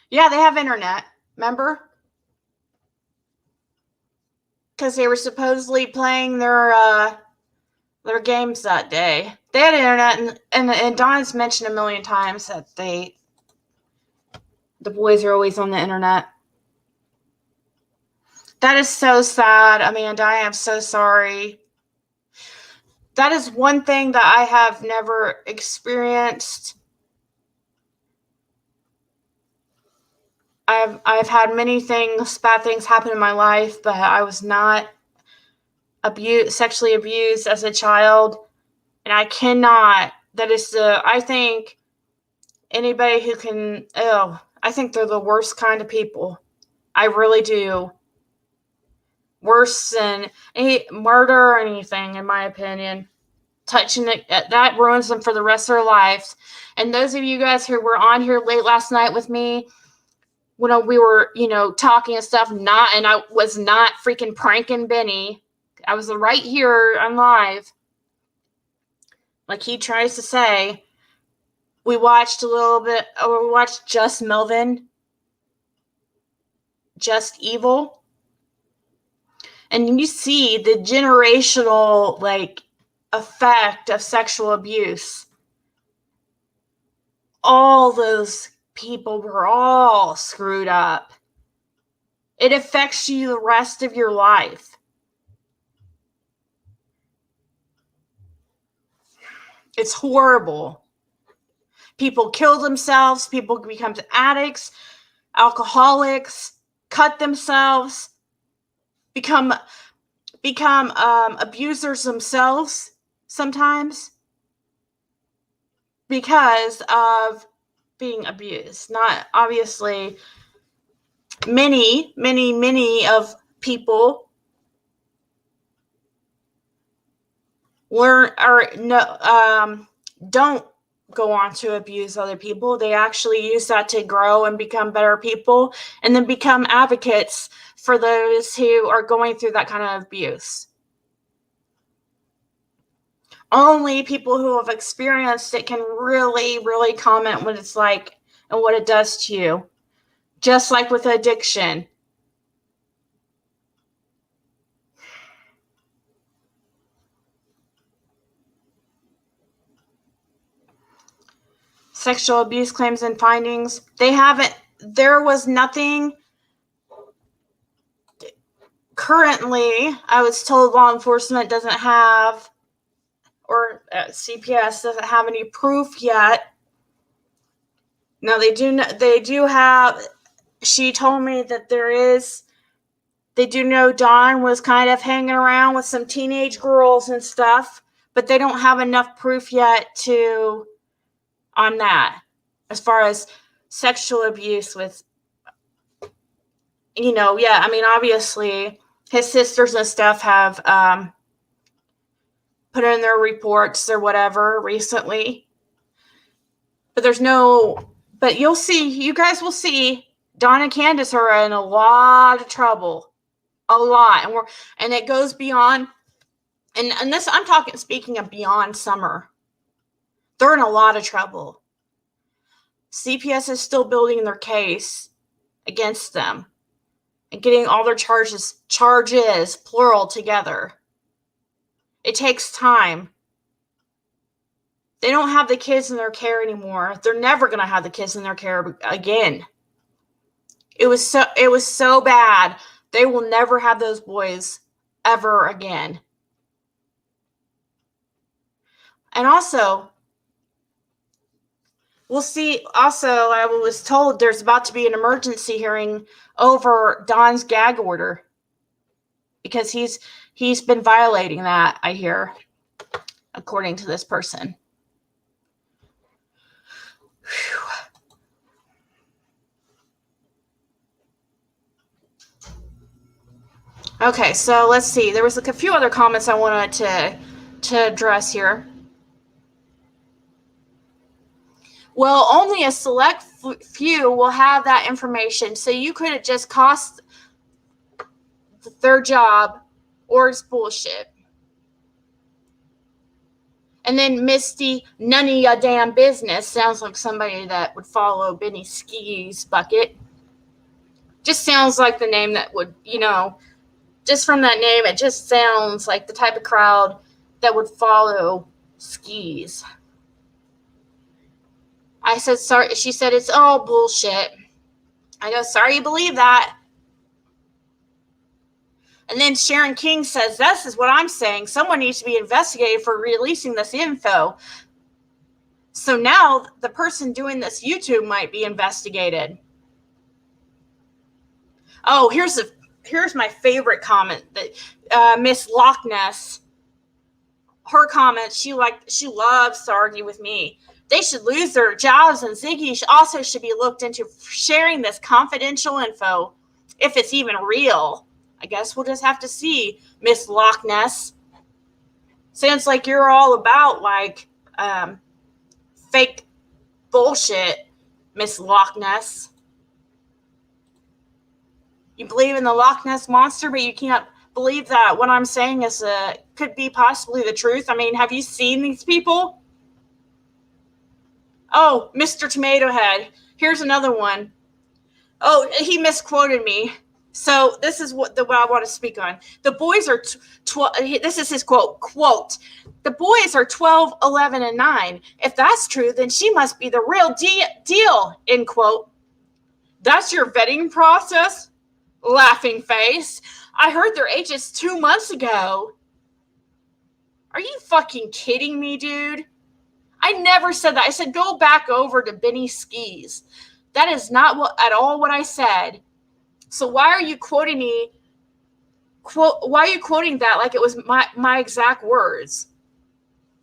Yeah, they have internet. Remember? Because they were supposedly playing their games that day. They had internet, and Don's mentioned a million times that the boys are always on the internet. That is so sad, Amanda. I am so sorry. That is one thing that I have never experienced. I've had many bad things happen in my life, but I was not sexually abused as a child, and I cannot. I think anybody who can, I think they're the worst kind of people. I really do. Worse than any murder or anything, in my opinion. Touching it, that ruins them for the rest of their lives. And those of you guys who were on here late last night with me, when we were, talking and stuff, and I was not freaking pranking Benny. I was right here on live. Like he tries to say. We watched a little bit, we watched Just Melvin, Just Evil. And you see the generational, effect of sexual abuse. All those people were all screwed up. It affects you the rest of your life. It's horrible. People kill themselves. People become addicts, alcoholics, cut themselves, become abusers themselves sometimes because of being abused. Not obviously many of people learn or no don't go on to abuse other people. They actually use that to grow and become better people, and then become advocates for those who are going through that kind of abuse. Only people who have experienced it can really comment what it's like and what it does to you. Just like with addiction. Sexual abuse claims and findings. There was nothing currently. I was told law enforcement doesn't have, or CPS doesn't have any proof yet. Now they do have, she told me that they do know Dawn was kind of hanging around with some teenage girls and stuff, but they don't have enough proof yet on that, as far as sexual abuse with, obviously his sisters and stuff have put in their reports or whatever recently. But you guys will see, Dawn and Candace are in a lot of trouble. A lot. And it goes beyond, and this, speaking of beyond summer. They're in a lot of trouble. CPS is still building their case against them and getting all their charges, plural, together. It takes time. They don't have the kids in their care anymore. They're never going to have the kids in their care again. It was so bad. They will never have those boys ever again. And also, we'll see. Also, I was told there's about to be an emergency hearing over Don's gag order because he's been violating that, I hear, according to this person. Whew. Okay, so let's see. There was a few other comments I wanted to address here. Well, only a select few will have that information, so you could have just cost their job, or it's bullshit. And then Misty, none of your damn business sounds like somebody that would follow Benny Skeezy's bucket. Just sounds like the name that would, just from that name, it just sounds like the type of crowd that would follow Skeez. I said, sorry. She said, it's all bullshit. I go, sorry you believe that. And then Sharon King says, this is what I'm saying. Someone needs to be investigated for releasing this info. So now the person doing this YouTube might be investigated. Oh, here's my favorite comment that Miss Loch Ness, her comment, she loves to argue with me. They should lose their jobs, and Ziggy also should be looked into sharing this confidential info, if it's even real. I guess we'll just have to see, Miss Loch Ness. Sounds like you're all about fake bullshit, Miss Loch Ness. You believe in the Loch Ness Monster, but you can't believe that what I'm saying could be possibly the truth. I mean, have you seen these people? Oh, Mr. Tomato Head. Here's another one. Oh, he misquoted me. So this is what I want to speak on. The boys are 12. This is his quote. The boys are 12, 11, and 9. If that's true, then she must be the real deal, end quote. That's your vetting process? Laughing face. I heard their ages 2 months ago. Are you fucking kidding me, dude? I never said that. I said go back over to Benny Skeezy. That is not at all what I said. So why are you quoting me? Why are you quoting that like it was my exact words?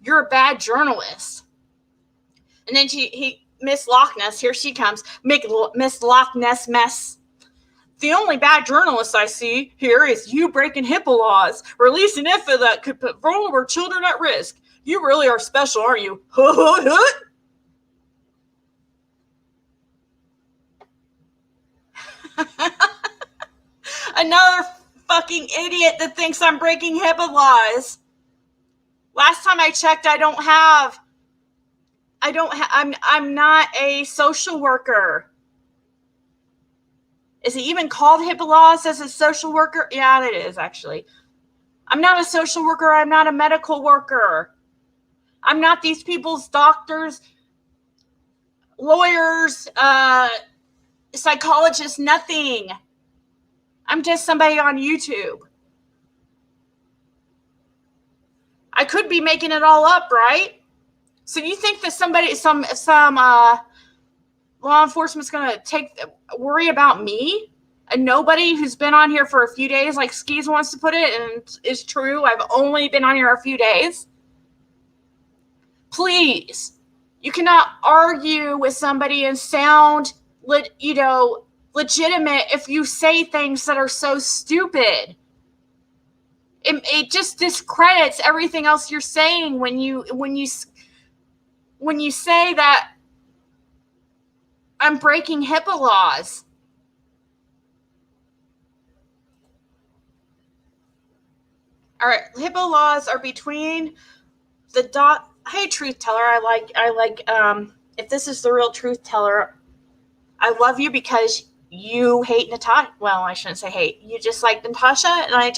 You're a bad journalist. And then Miss Loch Ness, here she comes. Miss Loch Ness mess. The only bad journalist I see here is you breaking HIPAA laws, releasing info that could put vulnerable children at risk. You really are special, aren't you? Another fucking idiot that thinks I'm breaking HIPAA laws. Last time I checked, I'm not a social worker. Is it even called HIPAA laws as a social worker? Yeah, it is actually. I'm not a social worker. I'm not a medical worker. I'm not these people's doctors, lawyers, psychologists, nothing. I'm just somebody on YouTube. I could be making it all up, right? So you think that some law enforcement's gonna worry about me? And nobody who's been on here for a few days, like Skeezy wants to put it, and it's true, I've only been on here a few days. Please, you cannot argue with somebody and sound, legitimate if you say things that are so stupid. It just discredits everything else you're saying when you say that I'm breaking HIPAA laws. All right, HIPAA laws are between the Hey, truth teller, I like. If this is the real truth teller, I love you because you hate Natasha. Well, I shouldn't say hate. You just like Natasha, and I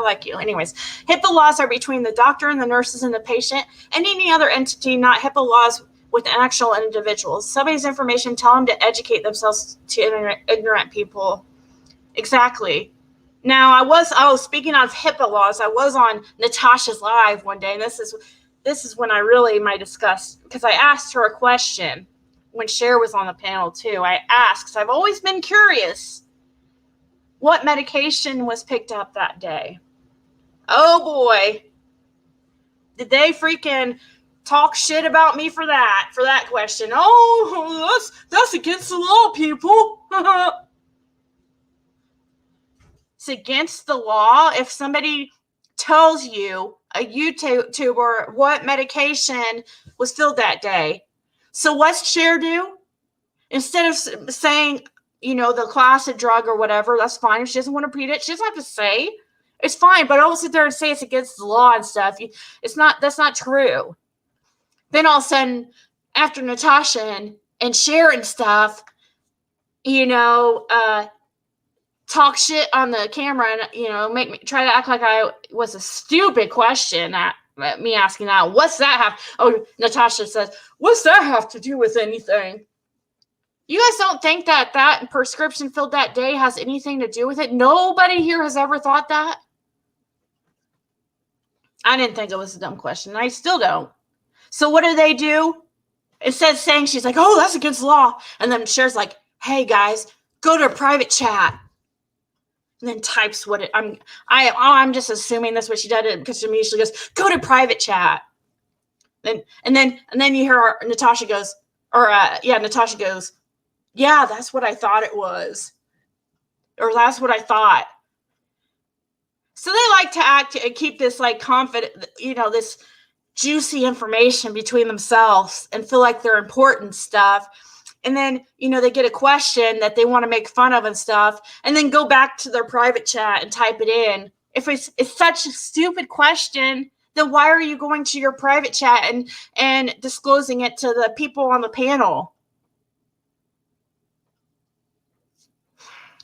like you. Anyways, HIPAA laws are between the doctor and the nurses and the patient and any other entity, not HIPAA laws with actual individuals. Somebody's information, tell them to educate themselves to ignorant people. Exactly. Now, I was speaking of HIPAA laws. I was on Natasha's live one day, and this is when I really might discuss, because I asked her a question when Cher was on the panel too. I asked, because I've always been curious, what medication was picked up that day. Oh boy, did they freaking talk shit about me for that question. Oh, that's against the law, people. It's against the law if somebody tells you, a YouTuber, what medication was filled that day. So what's Cher do? Instead of saying, the class of drug or whatever, that's fine. If she doesn't want to read it, she doesn't have to say. It's fine, but don't sit there and say it's against the law and stuff. That's not true. Then all of a sudden, after Natasha and Cher and stuff, talk shit on the camera and, make me try to act like I was a stupid question at me asking that. What's that have? Oh, Natasha says, what's that have to do with anything? You guys don't think that prescription filled that day has anything to do with it? Nobody here has ever thought that? I didn't think it was a dumb question. I still don't. So what do? Instead of saying, she's like, oh, that's against the law. And then Cher's like, hey, guys, go to a private chat. And then types what it, I'm just assuming that's what she did, because she immediately goes, go to private chat. And then you hear Natasha goes, Natasha goes, yeah, that's what I thought it was. Or that's what I thought. So they like to keep this like confident, this juicy information between themselves and feel like they're important stuff. And then, they get a question that they want to make fun of and stuff, and then go back to their private chat and type it in. If it's such a stupid question, then why are you going to your private chat and disclosing it to the people on the panel?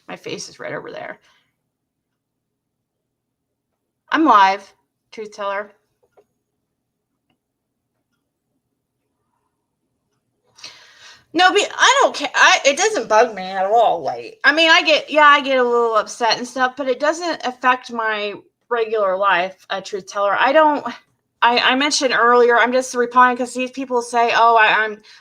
My face is right over there. I'm live, truth teller. No, but I don't care. It doesn't bug me at all. Like, I mean, I get a little upset and stuff, but it doesn't affect my regular life. A truth teller. I don't. I mentioned earlier, I'm just replying because these people say, "Oh,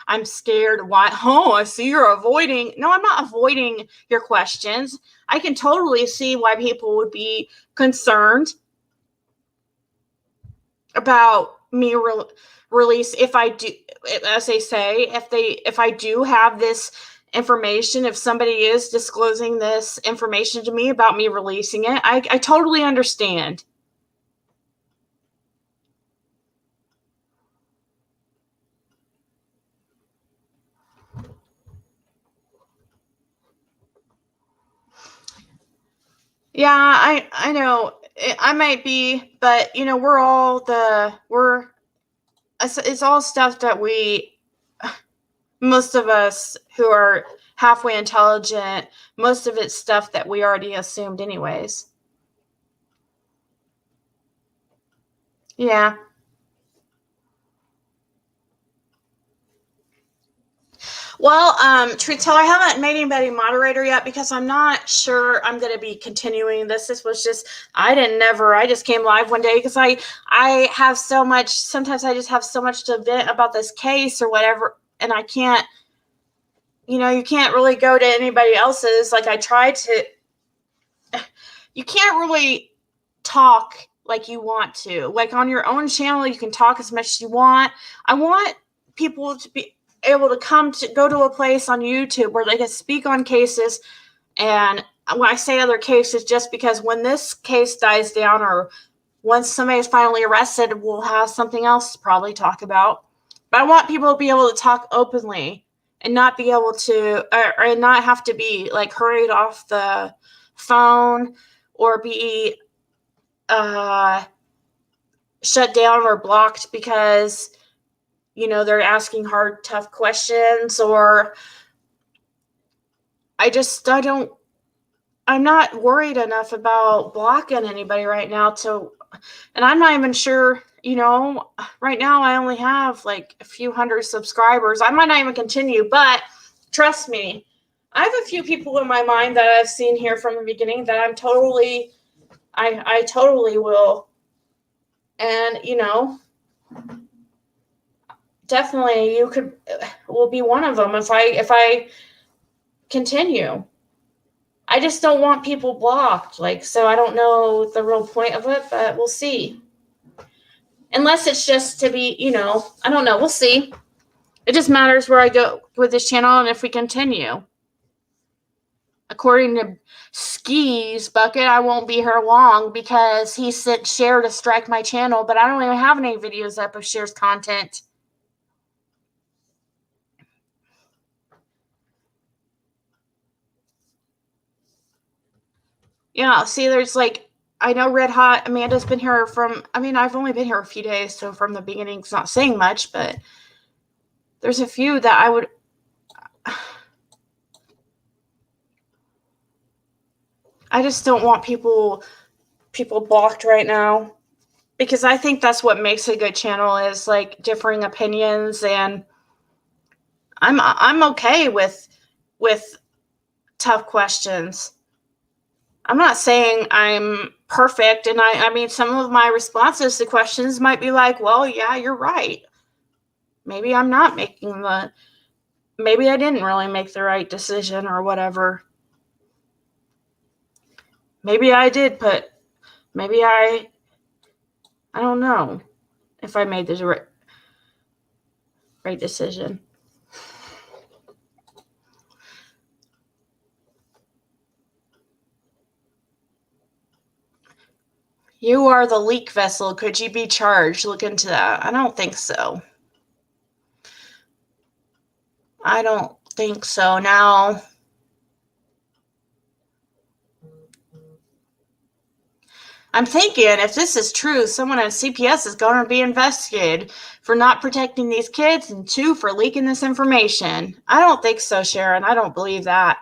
I'm scared." Why? Oh, I see you're avoiding. No, I'm not avoiding your questions. I can totally see why people would be concerned about me release if I do, as they say, if I do have this information, if somebody is disclosing this information to me about me releasing it, I totally understand. Yeah, I know I might be, but it's all stuff that most of us who are halfway intelligent, most of it's stuff that we already assumed anyways. Yeah. Well, truth tell, I haven't made anybody moderator yet because I'm not sure I'm going to be continuing this. This was just, I just came live one day because I have so much, sometimes I just have so much to vent about this case or whatever. And I can't, you can't really go to anybody else's. Like I tried to, you can't really talk like you want to. Like on your own channel, you can talk as much as you want. I want people to be able to go to a place on YouTube where they can speak on cases. And when I say other cases, just because when this case dies down or once somebody is finally arrested, we'll have something else to probably talk about. But I want people to be able to talk openly and not be able to, or not have to be like hurried off the phone or be shut down or blocked because they're asking hard, tough questions, or I don't. I'm not worried enough about blocking anybody right now and I'm not even sure. Right now I only have like a few hundred subscribers. I might not even continue, but trust me, I have a few people in my mind that I've seen here from the beginning that I totally will. And definitely you will be one of them if I continue. I just don't want people blocked, so I don't know the real point of it, but we'll see. Unless it's just to be, I don't know, we'll see. It just matters where I go with this channel and if we continue. According to Skeezy Bucket, I won't be here long because he sent Share to strike my channel, but I don't even have any videos up of Share's content. Yeah, see, there's I know Red Hot Amanda's been here I've only been here a few days, so from the beginning, it's not saying much, but there's a few that I just don't want people blocked right now because I think that's what makes a good channel is like differing opinions, and I'm okay with tough questions. I'm not saying I'm perfect, and I mean some of my responses to questions might be like, well, yeah, you're right. Maybe I'm not maybe I didn't really make the right decision or whatever. Maybe I did maybe I don't know if I made the right decision. You are the leak vessel. Could you be charged? Look into that. I don't think so. I don't think so. Now, I'm thinking if this is true, someone at CPS is going to be investigated for not protecting these kids and 2, for leaking this information. I don't think so, Sharon. I don't believe that.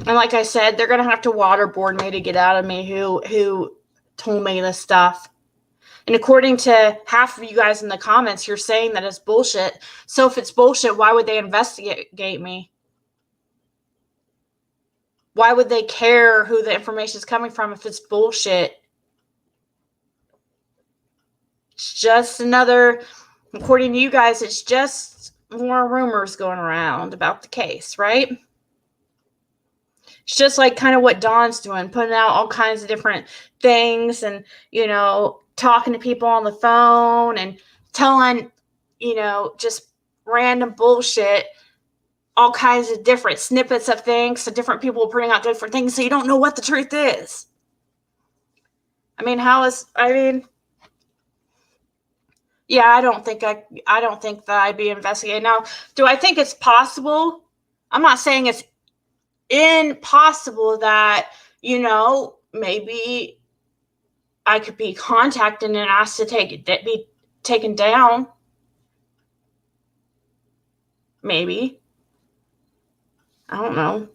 And like I said, they're going to have to waterboard me to get out of me who told me this stuff. And according to half of you guys in the comments, you're saying that it's bullshit. So if it's bullshit, why would they investigate me? Why would they care who the information is coming from if it's bullshit? It's just another, according to you guys, it's just more rumors going around about the case, right? It's just like kind of what Dawn's doing, putting out all kinds of different things and, talking to people on the phone and telling, just random bullshit, all kinds of different snippets of things. So different people putting out different things. So you don't know what the truth is. Yeah, I don't think that I'd be investigating. Now, do I think it's possible? I'm not saying it's impossible that, maybe I could be contacted and asked to be taken down. Maybe. I don't know.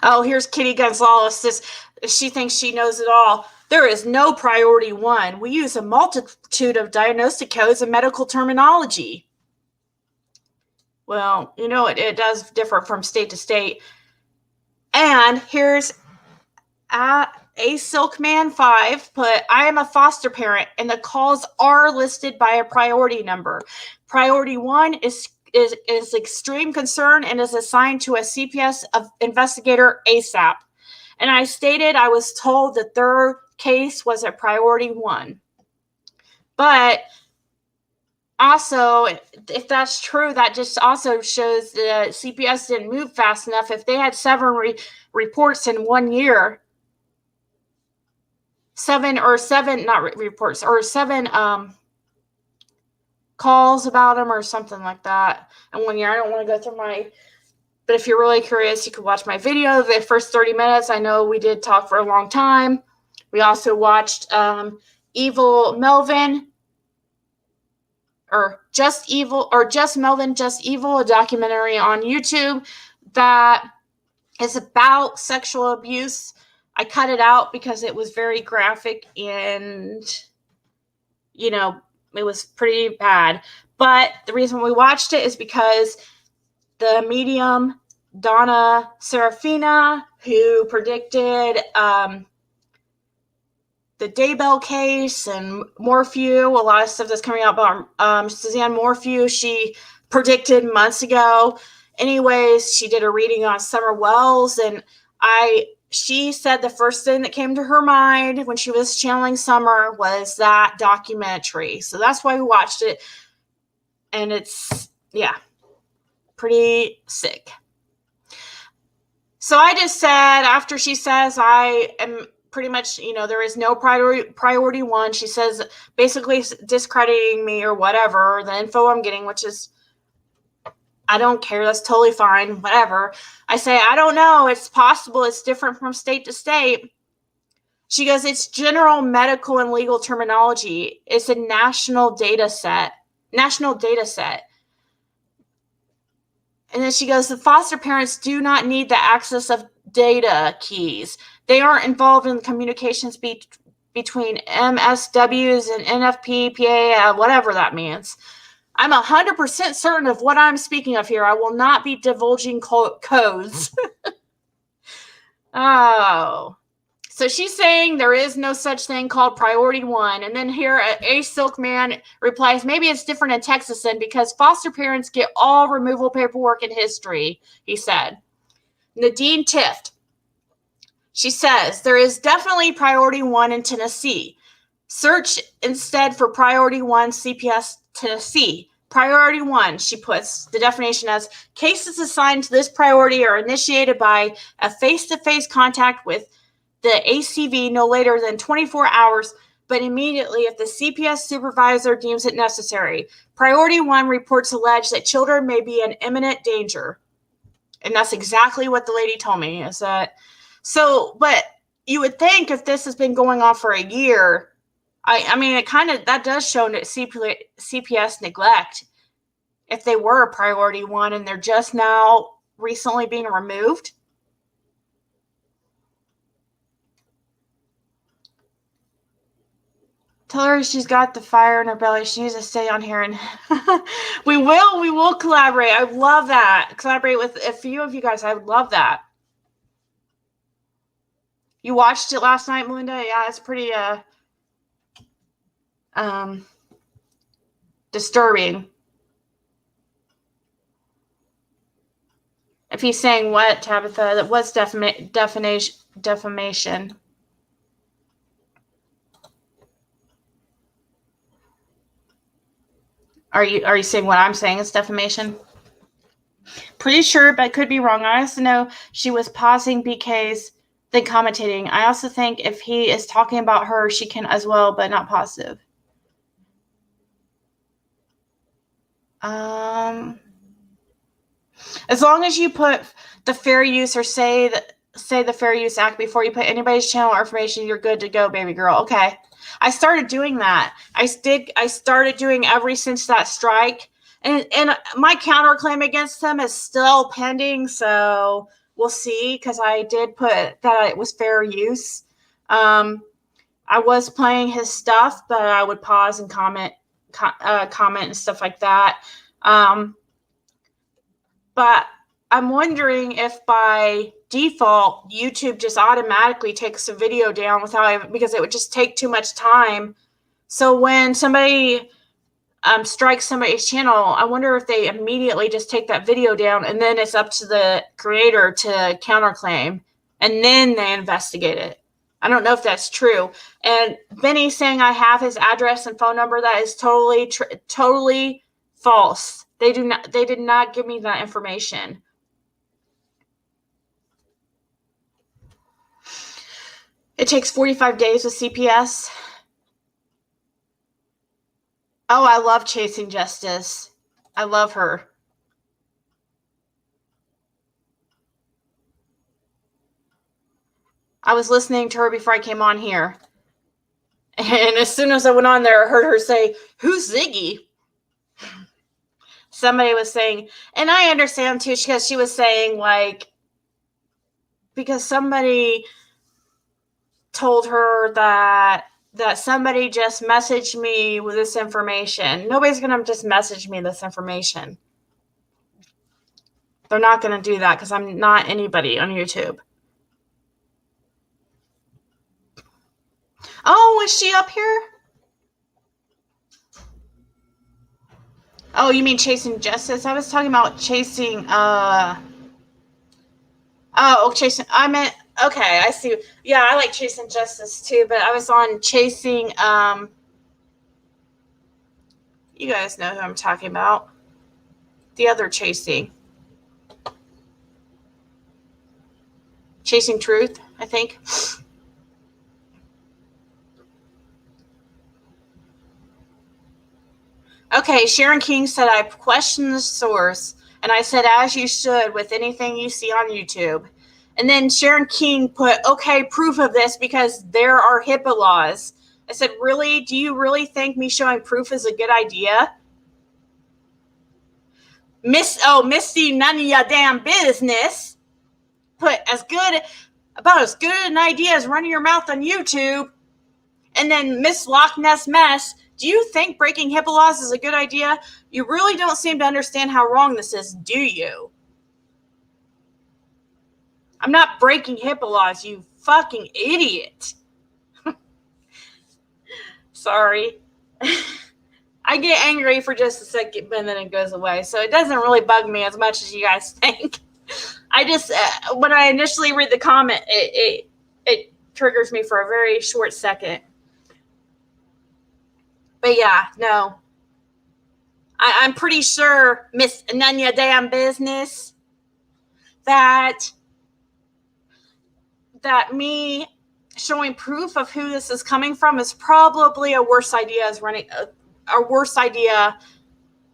Oh, here's Kitty Gonzalez. She thinks she knows it all. There is no priority one. We use a multitude of diagnostic codes and medical terminology. Well, it does differ from state to state. And here's a Silkman 5 put, I am a foster parent and the calls are listed by a priority number. Priority 1 is extreme concern and is assigned to a CPS investigator ASAP. And I stated I was told that their case was a priority 1. But also, if that's true, that just also shows the CPS didn't move fast enough. If they had 7 reports in 1 year, 7 not reports, or 7 calls about them or something like that in 1 year. I don't want to go through but if you're really curious, you can watch my video, the first 30 minutes. I know we did talk for a long time. We also watched Evil Melvin, or Just Melvin, Just Evil, a documentary on YouTube that is about sexual abuse. I cut it out because it was very graphic and, it was pretty bad. But the reason we watched it is because the medium Donna Serafina, who predicted the Daybell case and Morphew, a lot of stuff that's coming out about Suzanne Morphew, she predicted months ago. Anyways, she did a reading on Summer Wells, and she said the first thing that came to her mind when she was channeling Summer was that documentary. So that's why we watched it. And it's, pretty sick. So I just said, after she says I am pretty much, there is no priority 1, she says basically discrediting me or whatever, the info I'm getting, which is, I don't care, that's totally fine, whatever. I say, I don't know, it's possible, it's different from state to state. She goes, it's general medical and legal terminology. It's a national data set. And then she goes, the foster parents do not need the access of data keys. They aren't involved in the communications between MSWs and NFP, PA, whatever that means. I'm 100% certain of what I'm speaking of here. I will not be divulging codes. Oh. So she's saying there is no such thing called priority 1. And then here a Silkman replies, maybe it's different in Texas then because foster parents get all removal paperwork in history, he said. Nadine Tift. She says, there is definitely priority 1 in Tennessee. Search instead for priority 1 CPS Tennessee. Priority 1, she puts the definition as cases assigned to this priority are initiated by a face-to-face contact with the ACV no later than 24 hours, but immediately if the CPS supervisor deems it necessary. Priority 1 reports allege that children may be in imminent danger. And that's exactly what the lady told me, is that, but you would think if this has been going on for a year, that does show CPS neglect. If they were a priority 1 and they're just now recently being removed. Tell her she's got the fire in her belly. She needs to stay on here, and we will collaborate. I would love that. Collaborate with a few of you guys. I would love that. You watched it last night, Melinda? Yeah, it's pretty disturbing. If he's saying what, Tabitha, that was defamation. Are you saying what I'm saying is defamation? Pretty sure, but could be wrong. I also know she was pausing BK's, then commentating. I also think if he is talking about her, she can as well, but not positive. As long as you put the fair use or say the Fair Use Act before you put anybody's channel or information, you're good to go, baby girl. Okay. I started doing that. I started doing ever since that strike. And my counterclaim against him is still pending, so we'll see, because I did put that it was fair use. I was playing his stuff, but I would pause and comment and stuff like that. But I'm wondering if by default, YouTube just automatically takes a video down because it would just take too much time. So when somebody strikes somebody's channel, I wonder if they immediately just take that video down, and then it's up to the creator to counterclaim, and then they investigate it. I don't know if that's true. And Benny saying I have his address and phone number, that is totally false. They did not give me that information. It takes 45 days with CPS. Oh, I love Chasing Justice. I love her. I was listening to her before I came on here. And as soon as I went on there, I heard her say, "Who's Ziggy?" Somebody was saying, and I understand too, because she was saying, like, because somebody told her that somebody just messaged me with this information. Nobody's going to just message me this information. They're not going to do that because I'm not anybody on YouTube. Oh, is she up here? Oh, you mean Chasing Justice? I was talking about chasing, chasing, I meant, okay, I see. Yeah, I like Chasing Justice too, but I was on chasing, you guys know who I'm talking about. The other Chasing. Chasing Truth, I think. Okay, Sharon King said, I questioned the source, and I said, as you should with anything you see on YouTube. And then Sharon King put, okay, proof of this because there are HIPAA laws. I said, really? Do you really think me showing proof is a good idea? Misty, none of your damn business. Put about as good an idea as running your mouth on YouTube. And then Miss Loch Ness Mess, do you think breaking HIPAA laws is a good idea? You really don't seem to understand how wrong this is, do you? I'm not breaking HIPAA laws, you fucking idiot. Sorry. I get angry for just a second, but then it goes away. So it doesn't really bug me as much as you guys think. I just, when I initially read the comment, it triggers me for a very short second. But yeah, no. I'm pretty sure, Miss None of your damn business, that me showing proof of who this is coming from is probably a worse idea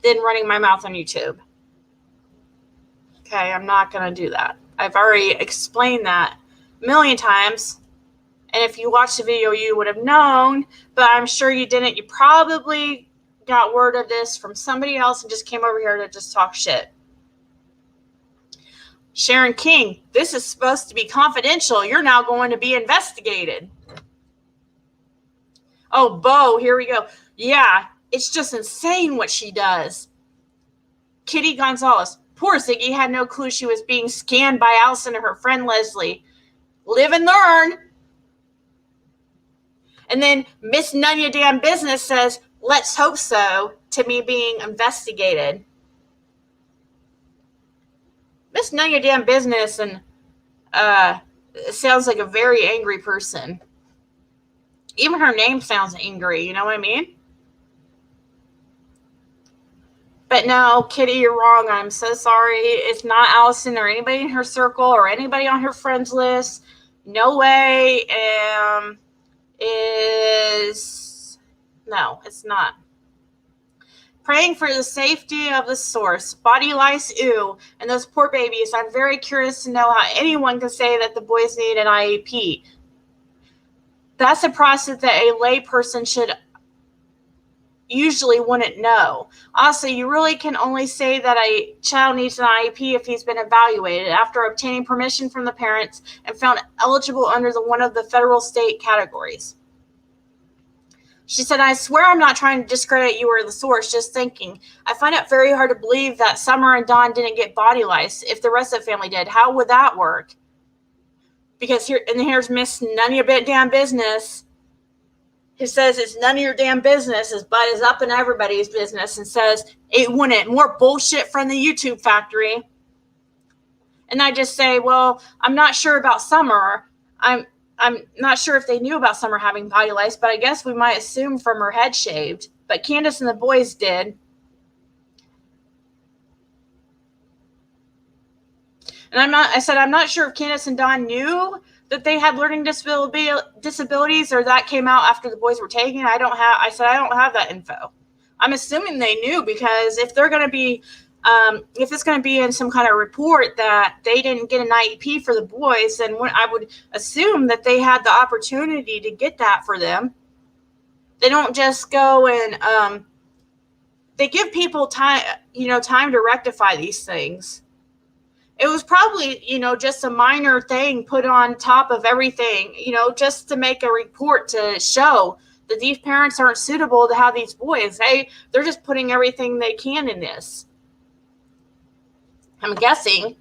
than running my mouth on YouTube. Okay, I'm not going to do that. I've already explained that a million times. And if you watched the video, you would have known, but I'm sure you didn't. You probably got word of this from somebody else and just came over here to just talk shit. Sharon King, this is supposed to be confidential. You're now going to be investigated. Oh, Bo, here we go. Yeah, it's just insane what she does. Kitty Gonzalez, poor Ziggy had no clue she was being scanned by Allison and her friend Leslie. Live and learn. And then Miss None Your Damn Business says, let's hope so, to me being investigated. Miss None Your Damn Business and sounds like a very angry person. Even her name sounds angry, you know what I mean? But no, Kitty, you're wrong. I'm so sorry. It's not Allison or anybody in her circle or anybody on her friends list. No way. No, it's not. Praying for the safety of the source. Body lice, ew. And those poor babies. I'm very curious to know how anyone can say that the boys need an IEP. That's a process that a lay person should usually wouldn't know. Also, you really can only say that a child needs an IEP if he's been evaluated after obtaining permission from the parents and found eligible under one of the federal state categories. She said, I swear I'm not trying to discredit you or the source, just thinking. I find it very hard to believe that Summer and Dawn didn't get body lice if the rest of the family did. How would that work? Because here's Miss None of Your Damn Business, who says it's none of your damn business. His butt is up in everybody's business and says it wouldn't. More bullshit from the YouTube factory. And I just say, well, I'm not sure about Summer. I'm not sure if they knew about Summer having body lice, but I guess we might assume from her head shaved. But Candace and the boys did. And I'm not sure if Candace and Dawn knew that they had learning disabilities, or that came out after the boys were taken. I don't have that info. I'm assuming they knew, because if they're going to be, if it's going to be in some kind of report that they didn't get an IEP for the boys, then I would assume that they had the opportunity to get that for them. They don't just go and they give people time to rectify these things. It was probably, just a minor thing put on top of everything, just to make a report to show that these parents aren't suitable to have these boys. They're just putting everything they can in this. I'm guessing.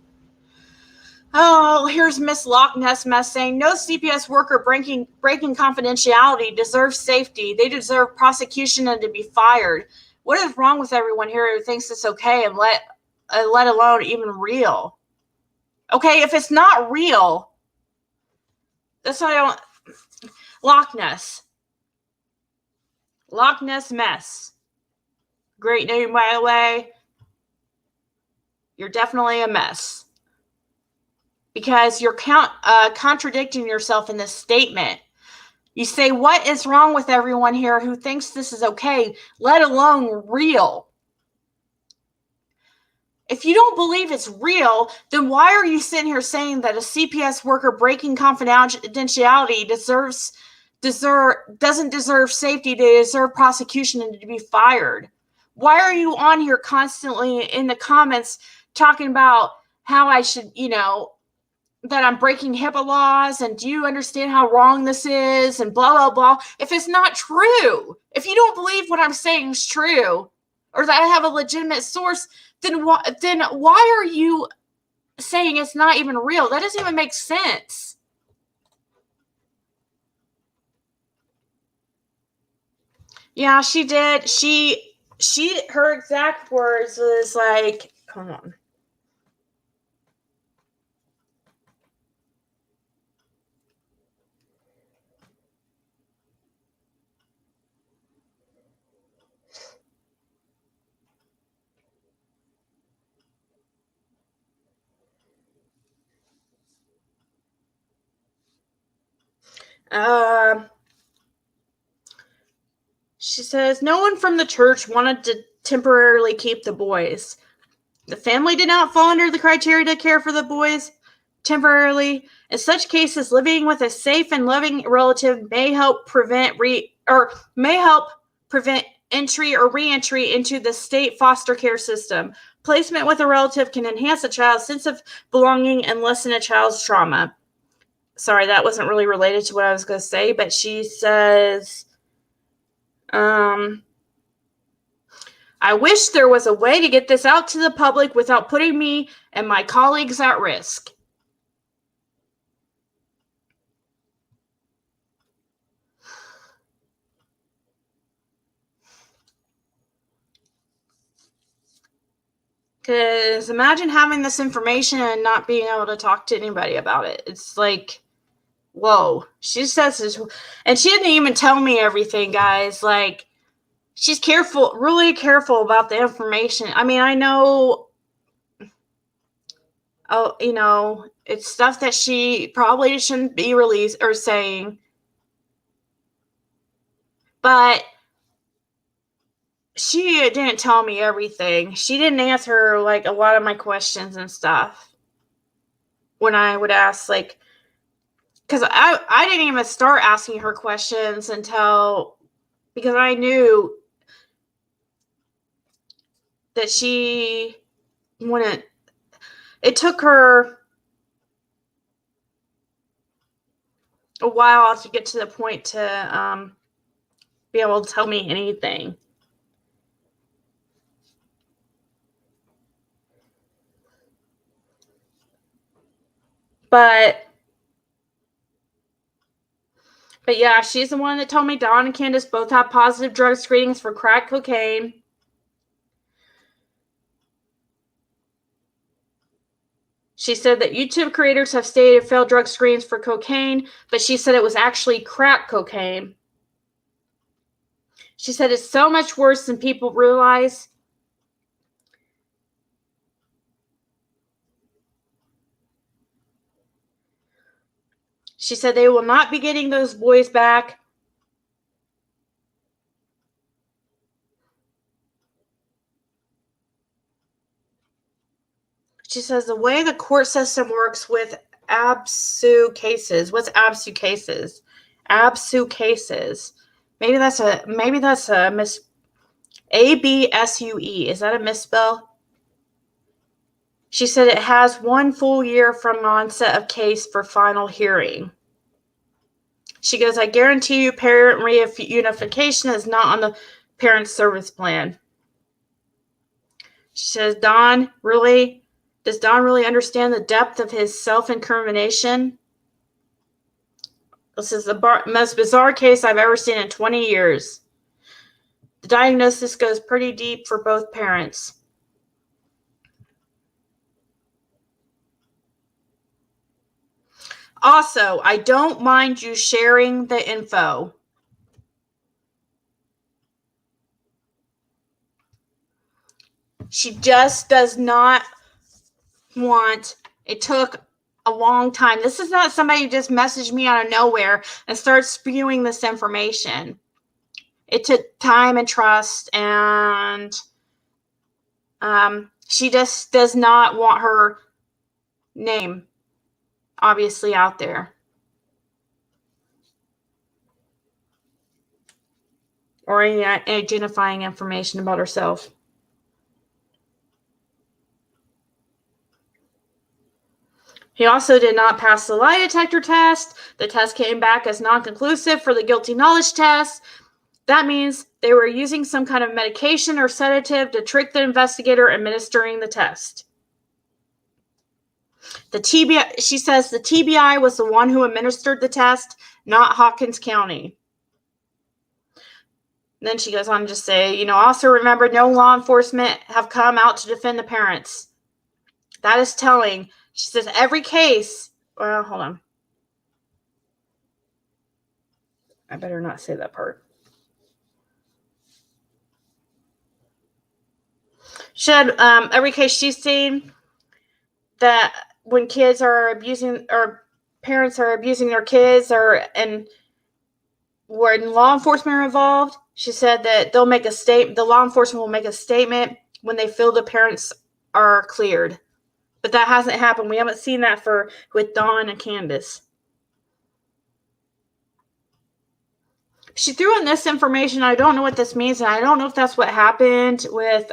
Oh, here's Miss Loch Ness Mess saying, no CPS worker breaking confidentiality deserves safety. They deserve prosecution and to be fired. What is wrong with everyone here who thinks it's okay and let alone even real? Okay, if it's not real, that's why I don't. Loch Ness Mess. Great name, by the way. You're definitely a mess. Because you're contradicting yourself in this statement. You say, what is wrong with everyone here who thinks this is okay, let alone real? If you don't believe it's real, then why are you sitting here saying that a CPS worker breaking confidentiality doesn't deserve safety, they deserve prosecution and to be fired? Why are you on here constantly in the comments talking about how I should, that I'm breaking HIPAA laws, and do you understand how wrong this is, and blah, blah, blah. If it's not true, if you don't believe what I'm saying is true, or that I have a legitimate source, then why are you saying it's not even real? That doesn't even make sense. Yeah, she did. Her exact words was like, come on. She says, no one from the church wanted to temporarily keep the boys. The family did not fall under the criteria to care for the boys temporarily. In such cases, living with a safe and loving relative may help prevent entry or re-entry into the state foster care system. Placement with a relative can enhance a child's sense of belonging and lessen a child's trauma. Sorry, that wasn't really related to what I was going to say, but she says, I wish there was a way to get this out to the public without putting me and my colleagues at risk. Because imagine having this information and not being able to talk to anybody about it. It's like, whoa. She says this, and she didn't even tell me everything, guys. Like, she's careful, really careful about the information. I mean, I know, it's stuff that she probably shouldn't be released or saying. But she didn't tell me everything. She didn't answer, like, a lot of my questions and stuff. When I would ask, like, because I didn't even start asking her questions until, because I knew that she wouldn't, it took her a while to get to the point to be able to tell me anything. But yeah, she's the one that told me Dawn and Candace both have positive drug screenings for crack cocaine. She said that YouTube creators have stated failed drug screens for cocaine, but she said it was actually crack cocaine. She said it's so much worse than people realize. She said they will not be getting those boys back. She says the way the court system works with ABSU cases. What's ABSU cases? ABSU cases. Maybe that's a miss. ABSUE. Is that a misspell? She said it has 1 full year from onset of case for final hearing. She goes, I guarantee you parent reunification is not on the parent service plan. She says, does Don really understand the depth of his self-incrimination? This is the most bizarre case I've ever seen in 20 years. The diagnosis goes pretty deep for both parents. Also, I don't mind you sharing the info. She just does not want, it took a long time. This is not somebody who just messaged me out of nowhere and started spewing this information. It took time and trust, and she just does not want her name obviously out there, or any identifying information about herself. He also did not pass the lie detector test. The test came back as non-conclusive for the guilty knowledge test. That means they were using some kind of medication or sedative to trick the investigator administering the test. She says the TBI was the one who administered the test, not Hawkins County. And then she goes on to say, also remember, no law enforcement have come out to defend the parents. That is telling. She says every case, well, hold on. I better not say that part. She said every case she's seen, that when kids are abusing, or parents are abusing their kids, and when law enforcement are involved, she said that they'll make a statement. The law enforcement will make a statement when they feel the parents are cleared. But that hasn't happened. We haven't seen that with Dawn and Candace. She threw in this information. I don't know what this means, and I don't know if that's what happened with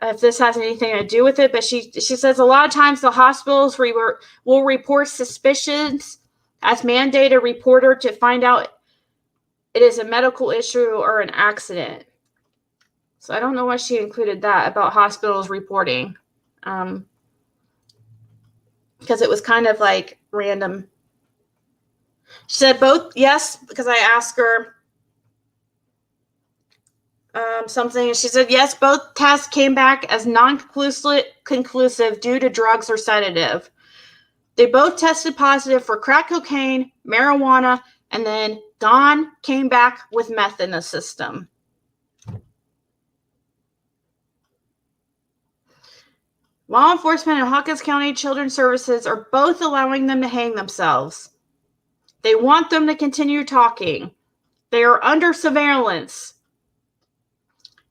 if this has anything to do with it. But she says a lot of times the hospitals will report suspicions as mandated reporter to find out it is a medical issue or an accident. So I don't know why she included that about hospitals reporting. Because it was kind of like random. She said both, yes, because I asked her something. She said, yes, both tests came back as non-conclusive due to drugs or sedative. They both tested positive for crack cocaine, marijuana, and then Don came back with meth in the system. Law enforcement and Hawkins County Children's Services are both allowing them to hang themselves. They want them to continue talking. They are under surveillance.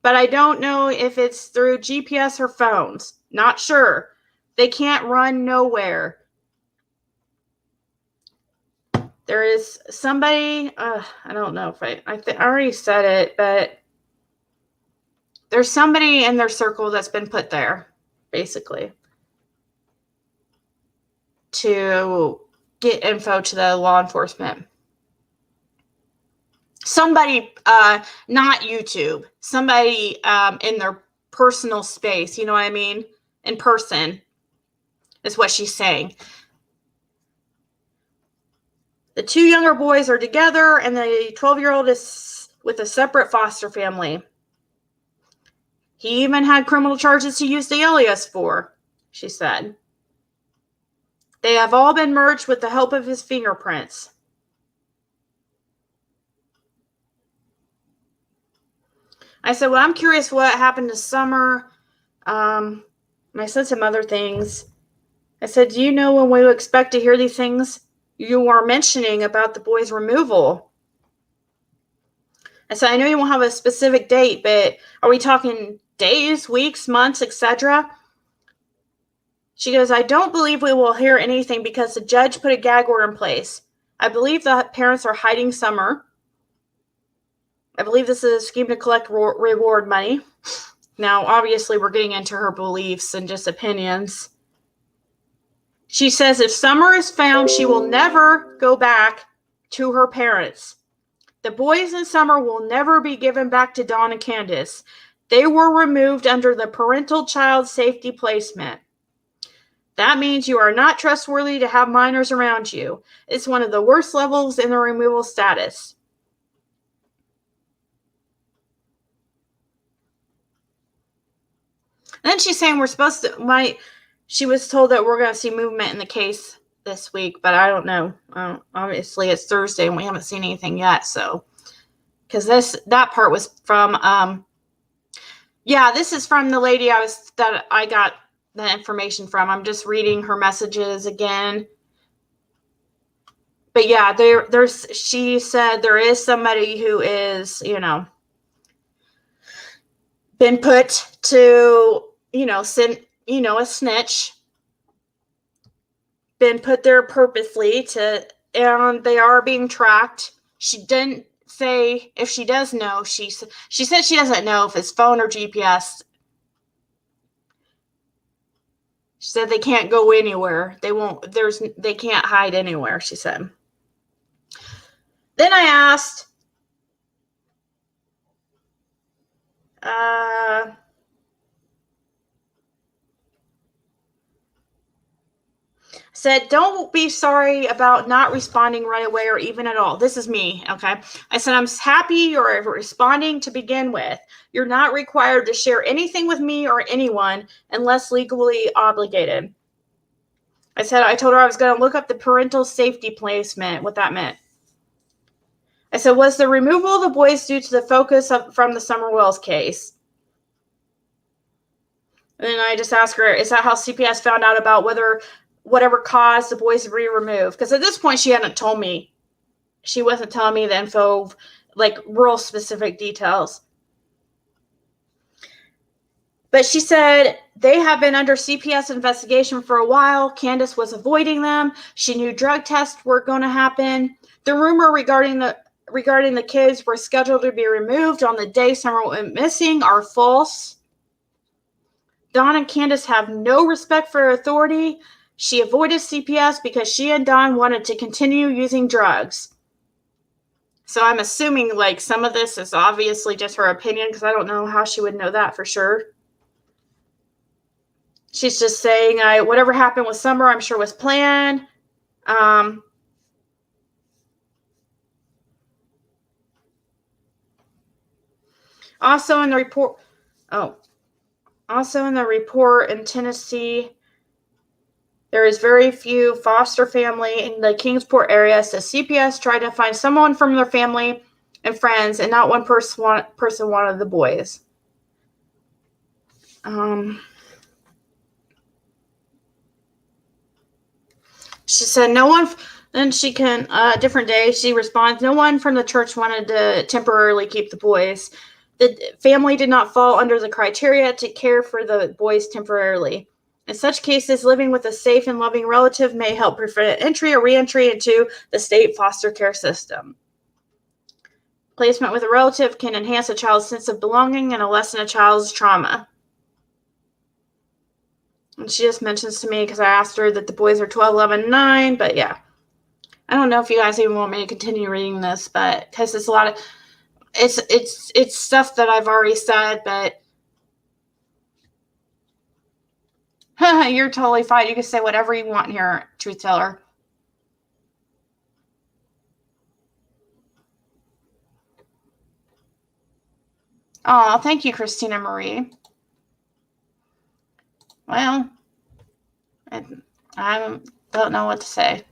But I don't know if it's through GPS or phones. Not sure. They can't run nowhere. There is somebody, I don't know if I already said it, but there's somebody in their circle that's been put there, basically, to get info to the law enforcement. Somebody, not YouTube, somebody in their personal space, you know what I mean? In person, is what she's saying. The two younger boys are together, and the 12-year-old is with a separate foster family. He even had criminal charges he used the alias for, she said. They have all been merged with the help of his fingerprints. I said, well, I'm curious what happened to Summer. And I said some other things. I said, do you know when we expect to hear these things you were mentioning about the boys' removal? I said, I know you won't have a specific date, but are we talking days, weeks, months, etc.? She goes, I don't believe we will hear anything because the judge put a gag order in place. I believe the parents are hiding Summer. I believe this is a scheme to collect reward money. Now, obviously, we're getting into her beliefs and just opinions. She says if Summer is found, she will never go back to her parents. The boys in Summer will never be given back to Dawn and Candace. They were removed under the parental child safety placement. That means you are not trustworthy to have minors around you. It's one of the worst levels in the removal status. And then she's saying she was told that we're going to see movement in the case this week, but I don't know. Obviously, it's Thursday and we haven't seen anything yet. So, because that part was from, this is from the lady that I got the information from. I'm just reading her messages again. But yeah, she said there is somebody who is, been put to, a snitch, been put there purposely and they are being tracked. She didn't say if she does know. She said she doesn't know if it's phone or GPS. She said they can't go anywhere. They can't hide anywhere, she said. Then I asked, said, don't be sorry about not responding right away or even at all. This is me, okay? I said, I'm happy you're responding to begin with. You're not required to share anything with me or anyone unless legally obligated. I told her I was going to look up the parental safety placement, what that meant. I said, was the removal of the boys due to the focus from the Summer Wells case? And then I just asked her, is that how CPS found out about whatever caused the boys to be removed? Because at this point, she hadn't told me. She wasn't telling me the info, like real specific details. But she said they have been under CPS investigation for a while. Candace was avoiding them. She knew drug tests were going to happen. The rumor regarding the kids were scheduled to be removed on the day Summer went missing are false. Dawn and Candace have no respect for authority. She avoided CPS because she and Dawn wanted to continue using drugs. So I'm assuming like some of this is obviously just her opinion because I don't know how she would know that for sure. She's just saying, whatever happened with Summer, I'm sure was planned. Also in the report in Tennessee, there is very few foster family in the Kingsport area, so CPS tried to find someone from their family and friends, and not one person wanted the boys. She said no one. Then she can a different day. She responds, no one from the church wanted to temporarily keep the boys. The family did not fall under the criteria to care for the boys temporarily. In such cases, living with a safe and loving relative may help prevent entry or reentry into the state foster care system. Placement with a relative can enhance a child's sense of belonging and lessen a child's trauma. And she just mentions to me, because I asked her, that the boys are 12, 11, and 9, but yeah. I don't know if you guys even want me to continue reading this, but because it's a lot of it's stuff that I've already said, but you're totally fine. You can say whatever you want here, truth teller. Oh, thank you, Christina Marie. Well, I don't know what to say.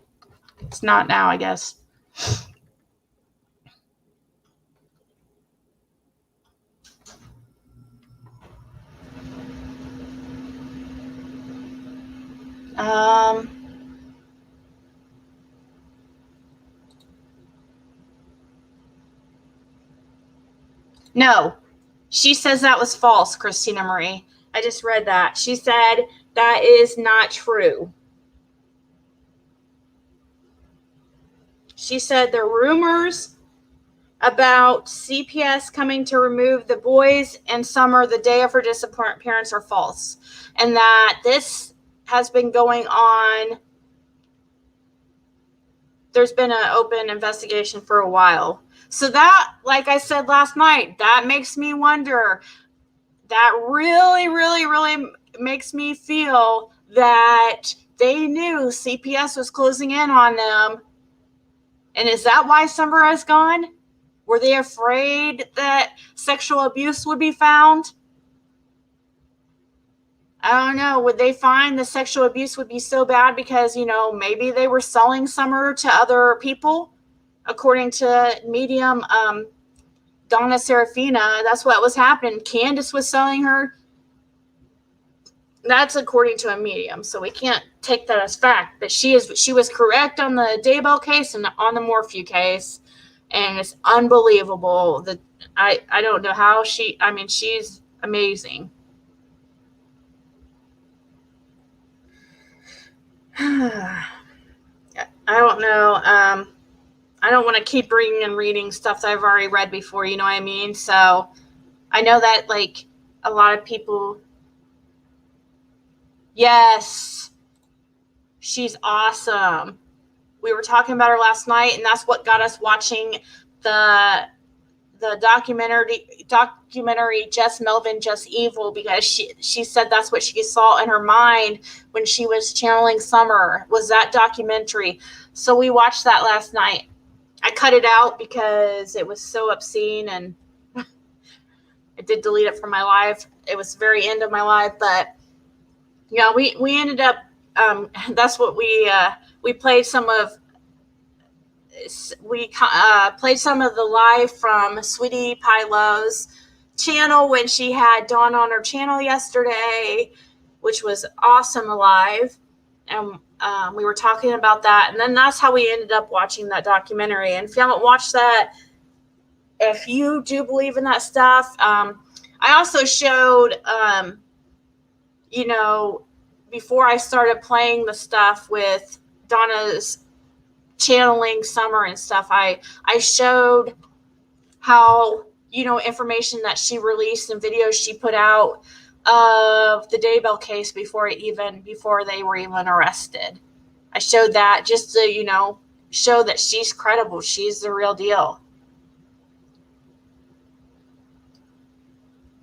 It's not now, I guess. No, she says that was false, Christina Marie. I just read that. She said that is not true. She said the rumors about CPS coming to remove the boys in Summer the day of her disappearance are false, and that this has been going on. There's been an open investigation for a while. So that, like I said last night, that makes me wonder. That really, really, really makes me feel that they knew CPS was closing in on them. And is that why Summer has gone? Were they afraid that sexual abuse would be found? I don't know. Would they find the sexual abuse would be so bad because, maybe they were selling Summer to other people? According to medium Donna Serafina, that's what was happening. Candace was selling her. That's according to a medium, so we can't take that as fact. But she was correct on the Daybell case and on the Morphew case, and it's unbelievable that I don't know how she's amazing. I don't know. I don't want to keep reading and reading stuff that I've already read before, you know what I mean? So I know that, like, a lot of people. Yes, she's awesome. We were talking about her last night, and that's what got us watching the documentary Just Melvin, Just Evil, because she said that's what she saw in her mind when she was channeling Summer, was that documentary. So we watched that last night. I cut it out because it was so obscene, and I did delete it from my live. It was the very end of my live, but yeah, we ended up. That's what we played some of. We played some of the live from Sweetie Pie Love's channel when she had Dawn on her channel yesterday, which was awesome live. And we were talking about that. And then that's how we ended up watching that documentary. And if you haven't watched that, if you do believe in that stuff, I also showed, before I started playing the stuff with Donna's channeling Summer and stuff, I showed how, information that she released and videos she put out of the Daybell case before they were even arrested. I showed that just to, show that she's credible. She's the real deal.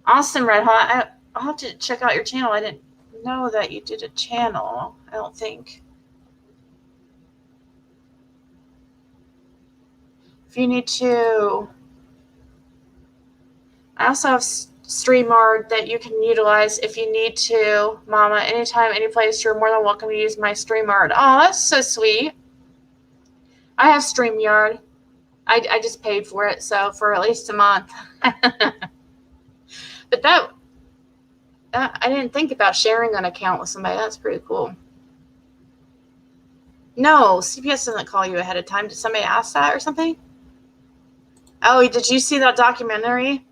Awesome, Red Hot. I'll have to check out your channel. I didn't know that you did a channel, I don't think. If you need to I also have StreamYard that you can utilize if you need to, Mama. Anytime, any place, you're more than welcome to use my StreamYard. Oh, that's so sweet. I have StreamYard. I just paid for it, so for at least a month. But that I didn't think about sharing an account with somebody. That's pretty cool. No, CPS doesn't call you ahead of time. Did somebody ask that or something? Oh, did you see that documentary?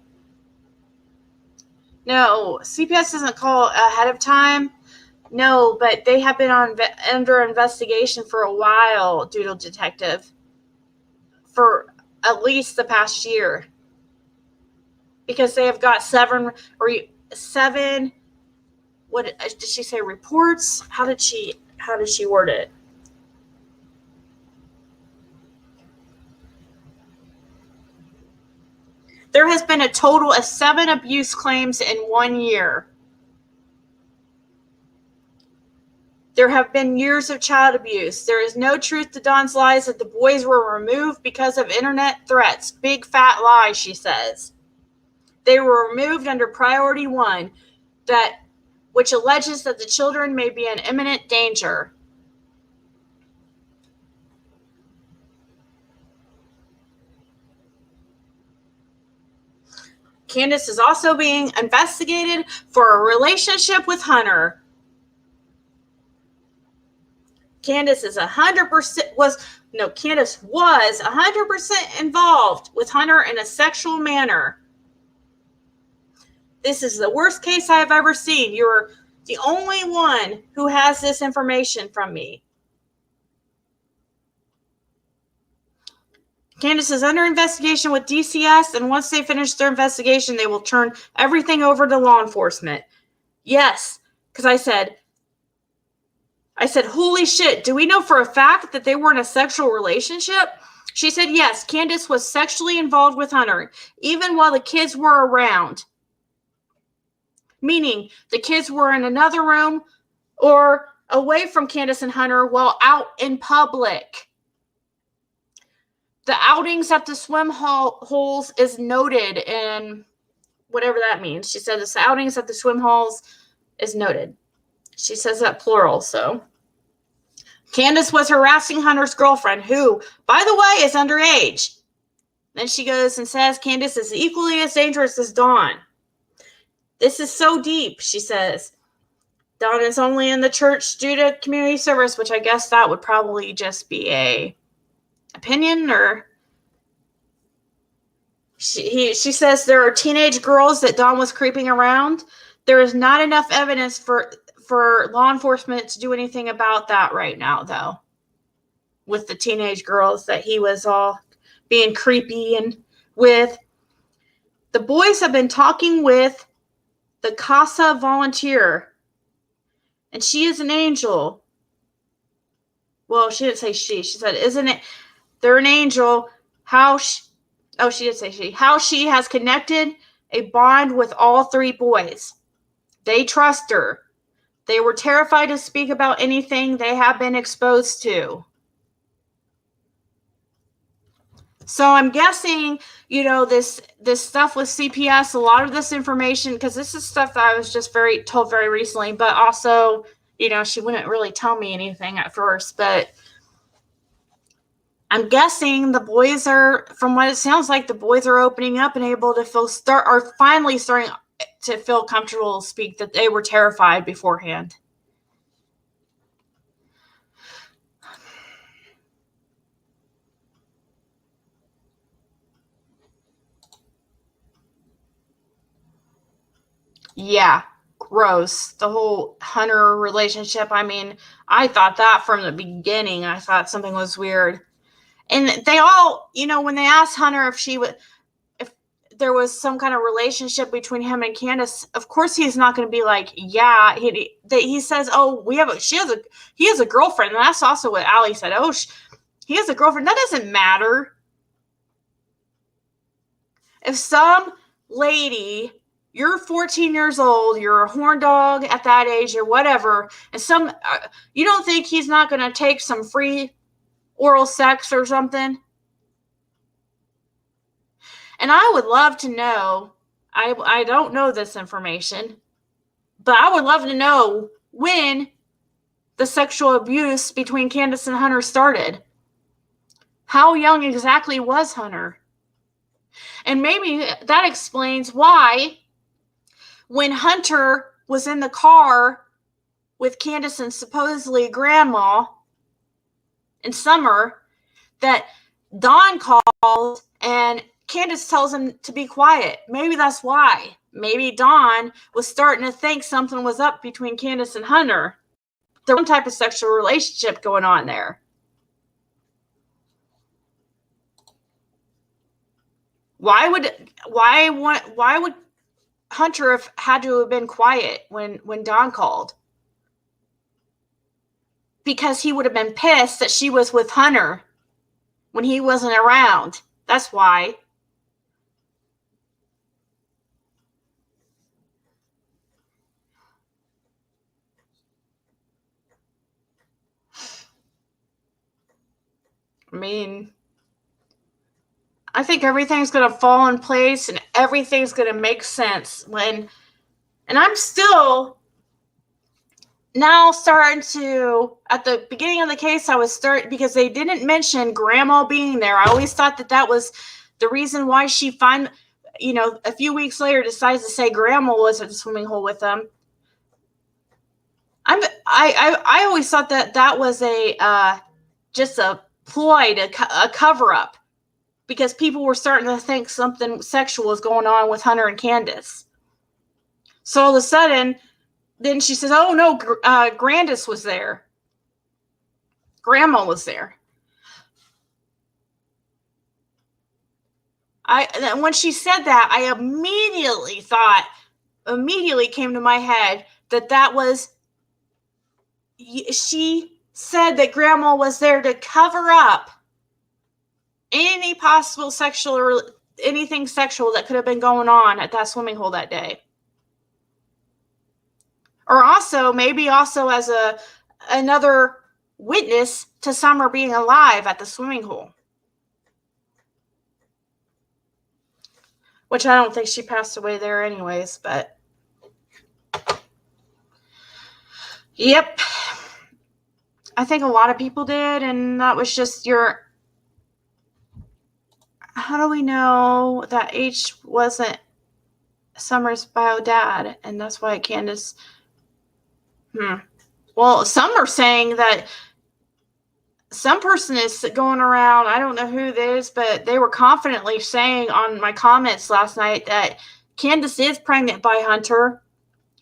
No, CPS doesn't call ahead of time. No, but they have been under investigation for a while, Doodle Detective, for at least the past year, because they have got seven. What did she say? Reports? How did she word it? There has been a total of 7 abuse claims in 1 year. There have been years of child abuse. There is no truth to Dawn's lies that the boys were removed because of internet threats. Big fat lie, she says. They were removed under Priority 1, which alleges that the children may be in imminent danger. Candace is also being investigated for a relationship with Hunter. Candace was 100% involved with Hunter in a sexual manner. This is the worst case I have ever seen. You're the only one who has this information from me. Candace is under investigation with DCS, and once they finish their investigation, they will turn everything over to law enforcement. Yes, because I said, holy shit, do we know for a fact that they were in a sexual relationship? She said, yes, Candace was sexually involved with Hunter, even while the kids were around. Meaning, the kids were in another room or away from Candace and Hunter while out in public. The outings at the swim holes is noted in whatever that means. She said the outings at the swim holes is noted. She says that plural, so. Candace was harassing Hunter's girlfriend, who, by the way, is underage. Then she goes and says Candace is equally as dangerous as Dawn. This is so deep, she says. Dawn is only in the church due to community service, which I guess that would probably just be a opinion, or she says there are teenage girls that Dawn was creeping around. There is not enough evidence for law enforcement to do anything about that right now, though, with the teenage girls that he was all being creepy and with. The boys have been talking with the Casa volunteer, and she is an angel. Well, she didn't say she. She said, isn't it? They're an angel. She did say she. How she has connected a bond with all 3 boys. They trust her. They were terrified to speak about anything they have been exposed to. So I'm guessing, this stuff with CPS, a lot of this information, because this is stuff that I was just told very recently, but also, she wouldn't really tell me anything at first, but I'm guessing the boys are, from what it sounds like, the boys are opening up and able to are finally starting to feel comfortable to speak, that they were terrified beforehand. Yeah, gross. The whole Hunter relationship. I mean, I thought that from the beginning. I thought something was weird. And they all, when they asked Hunter if there was some kind of relationship between him and Candace, of course he's not going to be like, yeah. He says, oh, he has a girlfriend. And that's also what Allie said. Oh, he has a girlfriend. That doesn't matter. If some lady, you're 14 years old, you're a horn dog at that age or whatever, and you don't think he's not going to take some free oral sex or something? And I would love to know, I don't know this information, but I would love to know when the sexual abuse between Candace and Hunter started. How young exactly was Hunter? And maybe that explains why when Hunter was in the car with Candace and supposedly grandma in summer, that Dawn calls and Candace tells him to be quiet. Maybe that's why. Maybe Dawn was starting to think something was up between Candace and Hunter. There was some type of sexual relationship going on there. Why would Hunter have had to have been quiet when Dawn called? Because he would have been pissed that she was with Hunter when he wasn't around. That's why. I mean, I think everything's going to fall in place and everything's going to make sense and I'm still now starting to, at the beginning of the case, because they didn't mention grandma being there. I always thought that was the reason why she a few weeks later decides to say grandma was at the swimming hole with them. I always thought that was just a ploy, a cover up, because people were starting to think something sexual was going on with Hunter and Candace. So all of a sudden, then she says, "Oh no, Grandis was there. Grandma was there." When she said that, I immediately came to my head that was, she said that grandma was there to cover up any possible anything sexual that could have been going on at that swimming hole that day. Or maybe as another witness to Summer being alive at the swimming hole. Which I don't think she passed away there anyways, but yep. I think a lot of people did, and that was just how do we know that H wasn't Summer's bio dad, and that's why Candace... Well, some are saying that some person is going around, I don't know who it is, but they were confidently saying on my comments last night that Candace is pregnant by Hunter,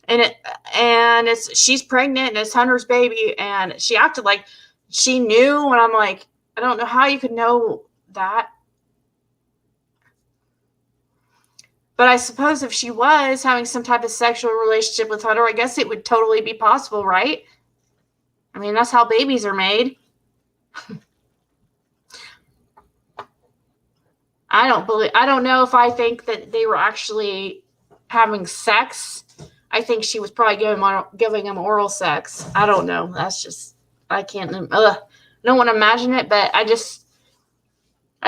and she's pregnant and it's Hunter's baby, and she acted like she knew, and I'm like, I don't know how you could know that. But I suppose if she was having some type of sexual relationship with Hunter, I guess it would totally be possible, right? I mean, that's how babies are made. I don't know if I think that they were actually having sex. I think she was probably giving him oral sex. I don't know. That's just, I don't want to imagine it, but I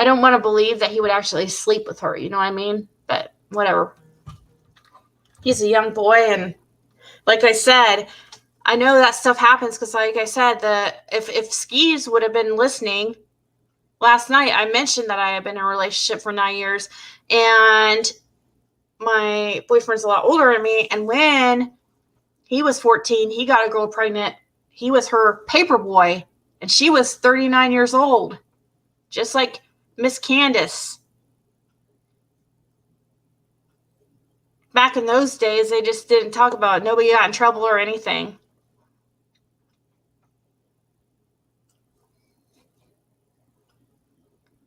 don't want to believe that he would actually sleep with her. You know what I mean? But whatever. He's a young boy, and like I said, I know that stuff happens because, like I said, if Skeezy would have been listening last night, I mentioned that I had been in a relationship for 9 years, and my boyfriend's a lot older than me, and when he was 14, he got a girl pregnant. He was her paper boy, and she was 39 years old, just like Miss Candace. Back in those days, they just didn't talk about it. Nobody got in trouble or anything.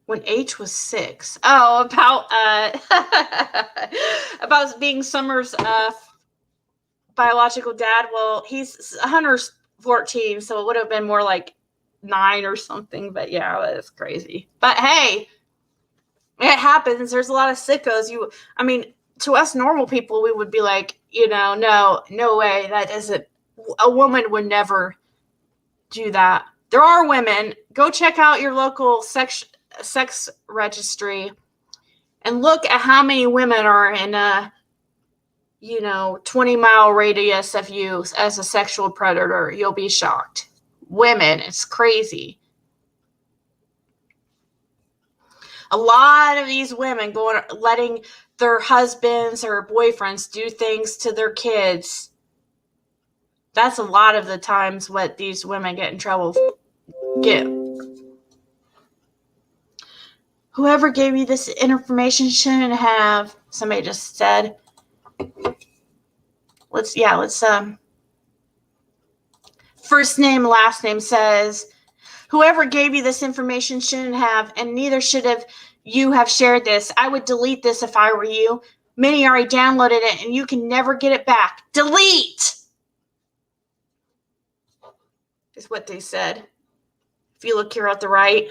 When H was 6. Oh, about being Summer's biological dad. Well, Hunter's 14, so it would have been more like 9 or something. But yeah, that's crazy. But hey, it happens. There's a lot of sickos. To us normal people, we would be like, no way. That isn't, a woman would never do that. There are women. Go check out your local sex registry and look at how many women are in 20-mile radius of you as a sexual predator. You'll be shocked. Women, it's crazy. A lot of these women letting their husbands or boyfriends do things to their kids. That's a lot of the times what these women get in trouble get. Whoever gave you this information shouldn't have, somebody just said. Let's first name, last name says, whoever gave you this information shouldn't have, and neither should have you have shared this. I would delete this if I were you. Many already downloaded it, and you can never get it back. Delete! Is what they said. If you look here at the right.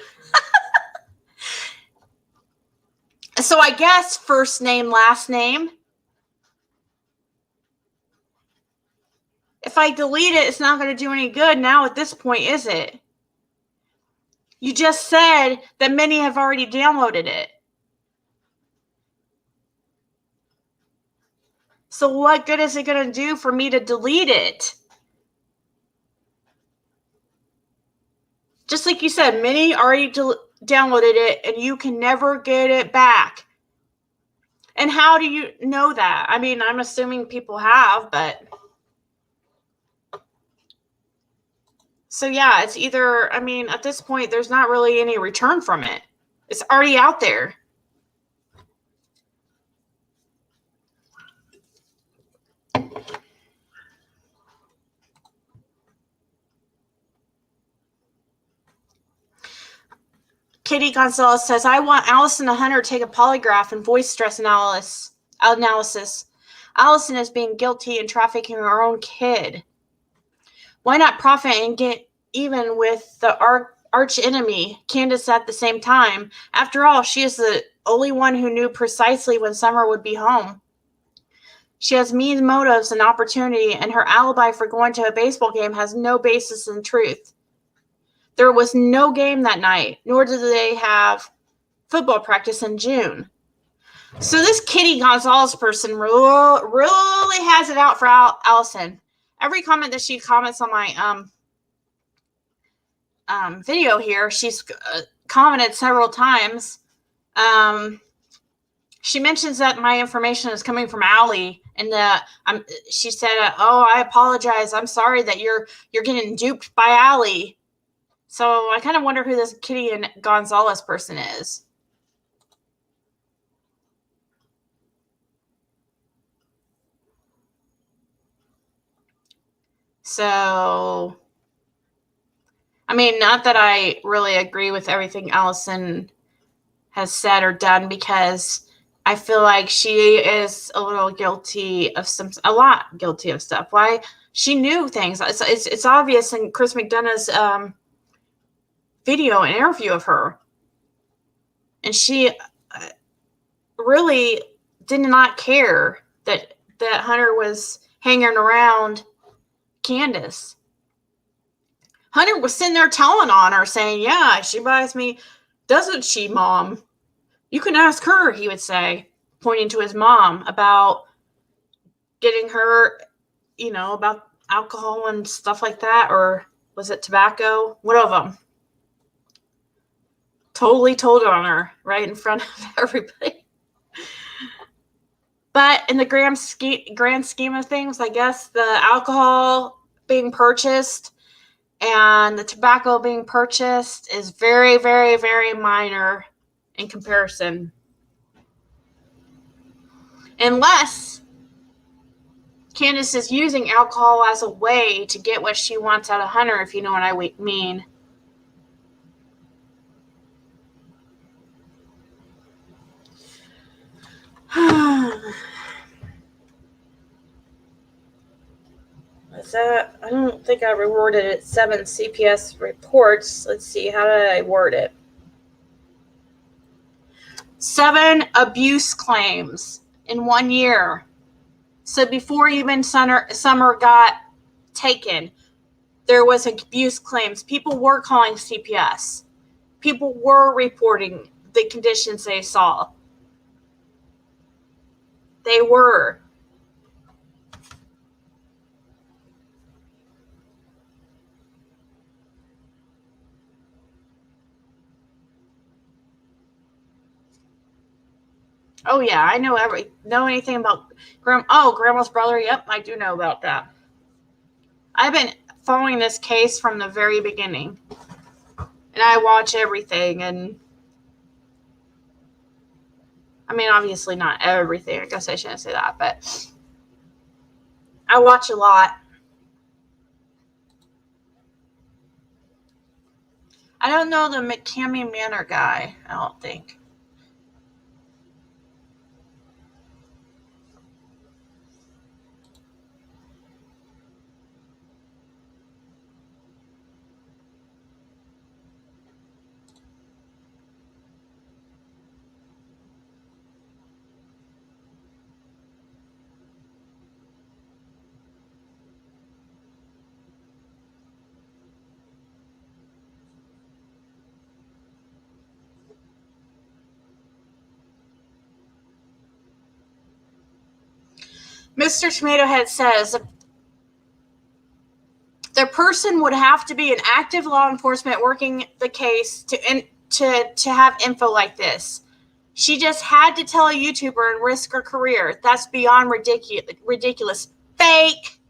So I guess first name, last name. If I delete it, it's not going to do any good now at this point, is it? You just said that many have already downloaded it. So what good is it going to do for me to delete it? Just like you said, many already downloaded it, and you can never get it back. And how do you know that? I mean, I'm assuming people have, but... So yeah, it's either, I mean, at this point, there's not really any return from it. It's already out there. Katie Gonzalez says, I want Allison and Hunter to take a polygraph and voice stress analysis. Allison is being guilty in trafficking her own kid. Why not profit and get even with the arch enemy, Candace, at the same time? After all, she is the only one who knew precisely when Summer would be home. She has mean motives and opportunity, and her alibi for going to a baseball game has no basis in truth. There was no game that night, nor did they have football practice in June. So this Kitty Gonzalez person really has it out for Allison. Every comment that she comments on my video here, she's commented several times. She mentions that my information is coming from Allie, and she said, "Oh, I apologize. I'm sorry that you're getting duped by Allie." So I kind of wonder who this Kitty and Gonzalez person is. So, I mean, not that I really agree with everything Allison has said or done, because I feel like she is a lot guilty of stuff. Why? She knew things. It's obvious in Chris McDonough's video and interview of her. And she really did not care that Hunter was hanging around Candace. Hunter was sitting there telling on her, saying, yeah, she buys me, doesn't she, Mom? You can ask her, he would say, pointing to his mom, about getting her, about alcohol and stuff like that, or was it tobacco? One of them. Totally told on her right in front of everybody. But in the grand scheme of things, I guess the alcohol being purchased and the tobacco being purchased is very, very, very minor in comparison. Unless Candace is using alcohol as a way to get what she wants out of Hunter, if you know what I mean. I don't think I reworded it. 7 CPS reports. Let's see, how did I word it? 7 abuse claims in 1 year. So before even Summer got taken, there was abuse claims. People were calling CPS. People were reporting the conditions they saw. They were. Oh yeah, I know anything about Grandma's brother. Yep, I do know about that. I've been following this case from the very beginning, and I watch everything. And I mean, obviously not everything. I guess I shouldn't say that, but I watch a lot. I don't know the McCamey Manor guy. I don't think. Mr. Tomato Head says the person would have to be an active law enforcement working the case to have info like this. She just had to tell a YouTuber and risk her career. That's beyond ridiculous. Fake.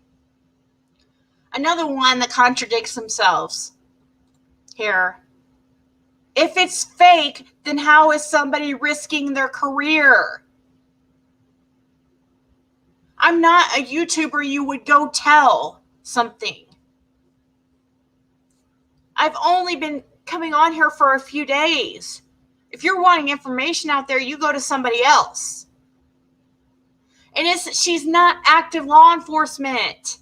Another one that contradicts themselves here. If it's fake, then how is somebody risking their career? I'm not a YouTuber you would go tell something. I've only been coming on here for a few days. If you're wanting information out there, you go to somebody else. And she's not active law enforcement.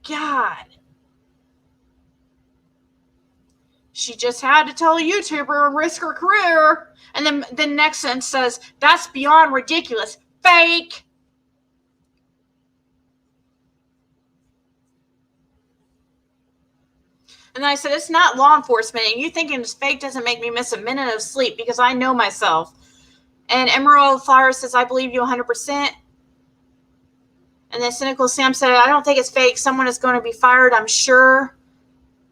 God. She just had to tell a YouTuber and risk her career. And then the next sentence says, that's beyond ridiculous. Fake. And I said, it's not law enforcement. And you thinking it's fake doesn't make me miss a minute of sleep because I know myself. And Emerald Flower says, I believe you 100%. And then Cynical Sam said, I don't think it's fake. Someone is going to be fired, I'm sure.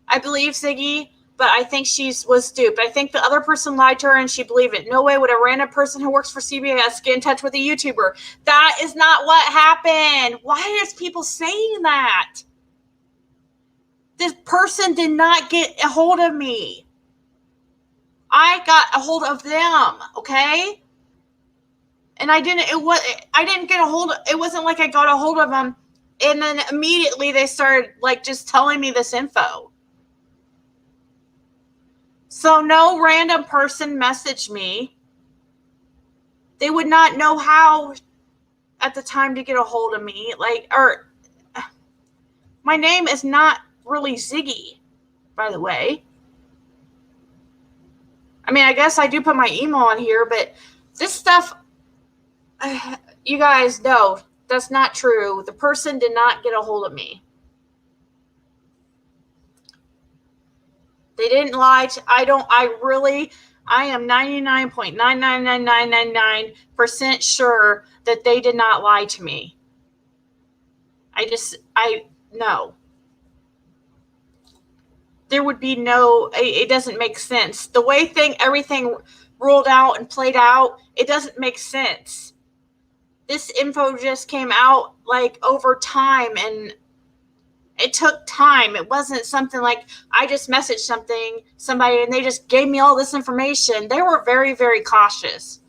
I believe Ziggy, but I think she was duped. I think the other person lied to her and she believed it. No way would a random person who works for CBS get in touch with a YouTuber. That is not what happened. Why is people saying that? This person did not get a hold of me. I got a hold of them, okay? And I didn't get a hold of, it wasn't like I got a hold of them and then immediately they started like just telling me this info. So no random person messaged me. They would not know how at the time to get a hold of me. My name is not really Ziggy, by the way. I mean, I guess I do put my email on here, but this stuff, you guys know, that's not true. The person did not get a hold of me. They didn't lie to, I am 99.99999% sure that they did not lie to me. No. There would be it doesn't make sense. The way everything rolled out and played out, it doesn't make sense. This info just came out like over time and it took time. It wasn't something like I just messaged somebody and they just gave me all this information. They were very, very cautious.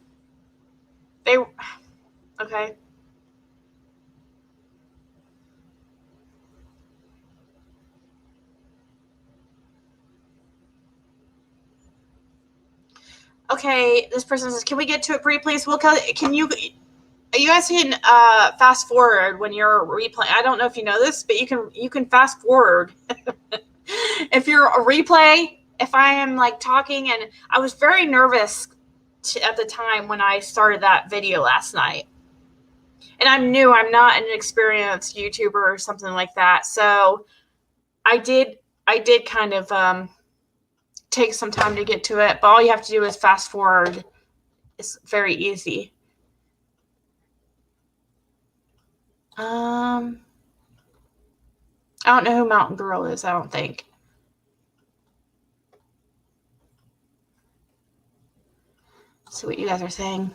Okay. Okay, this person says, can we get to it pretty please? You guys can fast forward when you're replaying. I don't know if you know this, but you can fast forward. If you're a replay, if I am like talking, and I was very nervous at the time when I started that video last night. And I'm new, I'm not an experienced YouTuber or something like that. So I did kind of take some time to get to it, but all you have to do is fast forward. It's very easy. I don't know who Mountain Girl is, I don't think. see what you guys are saying.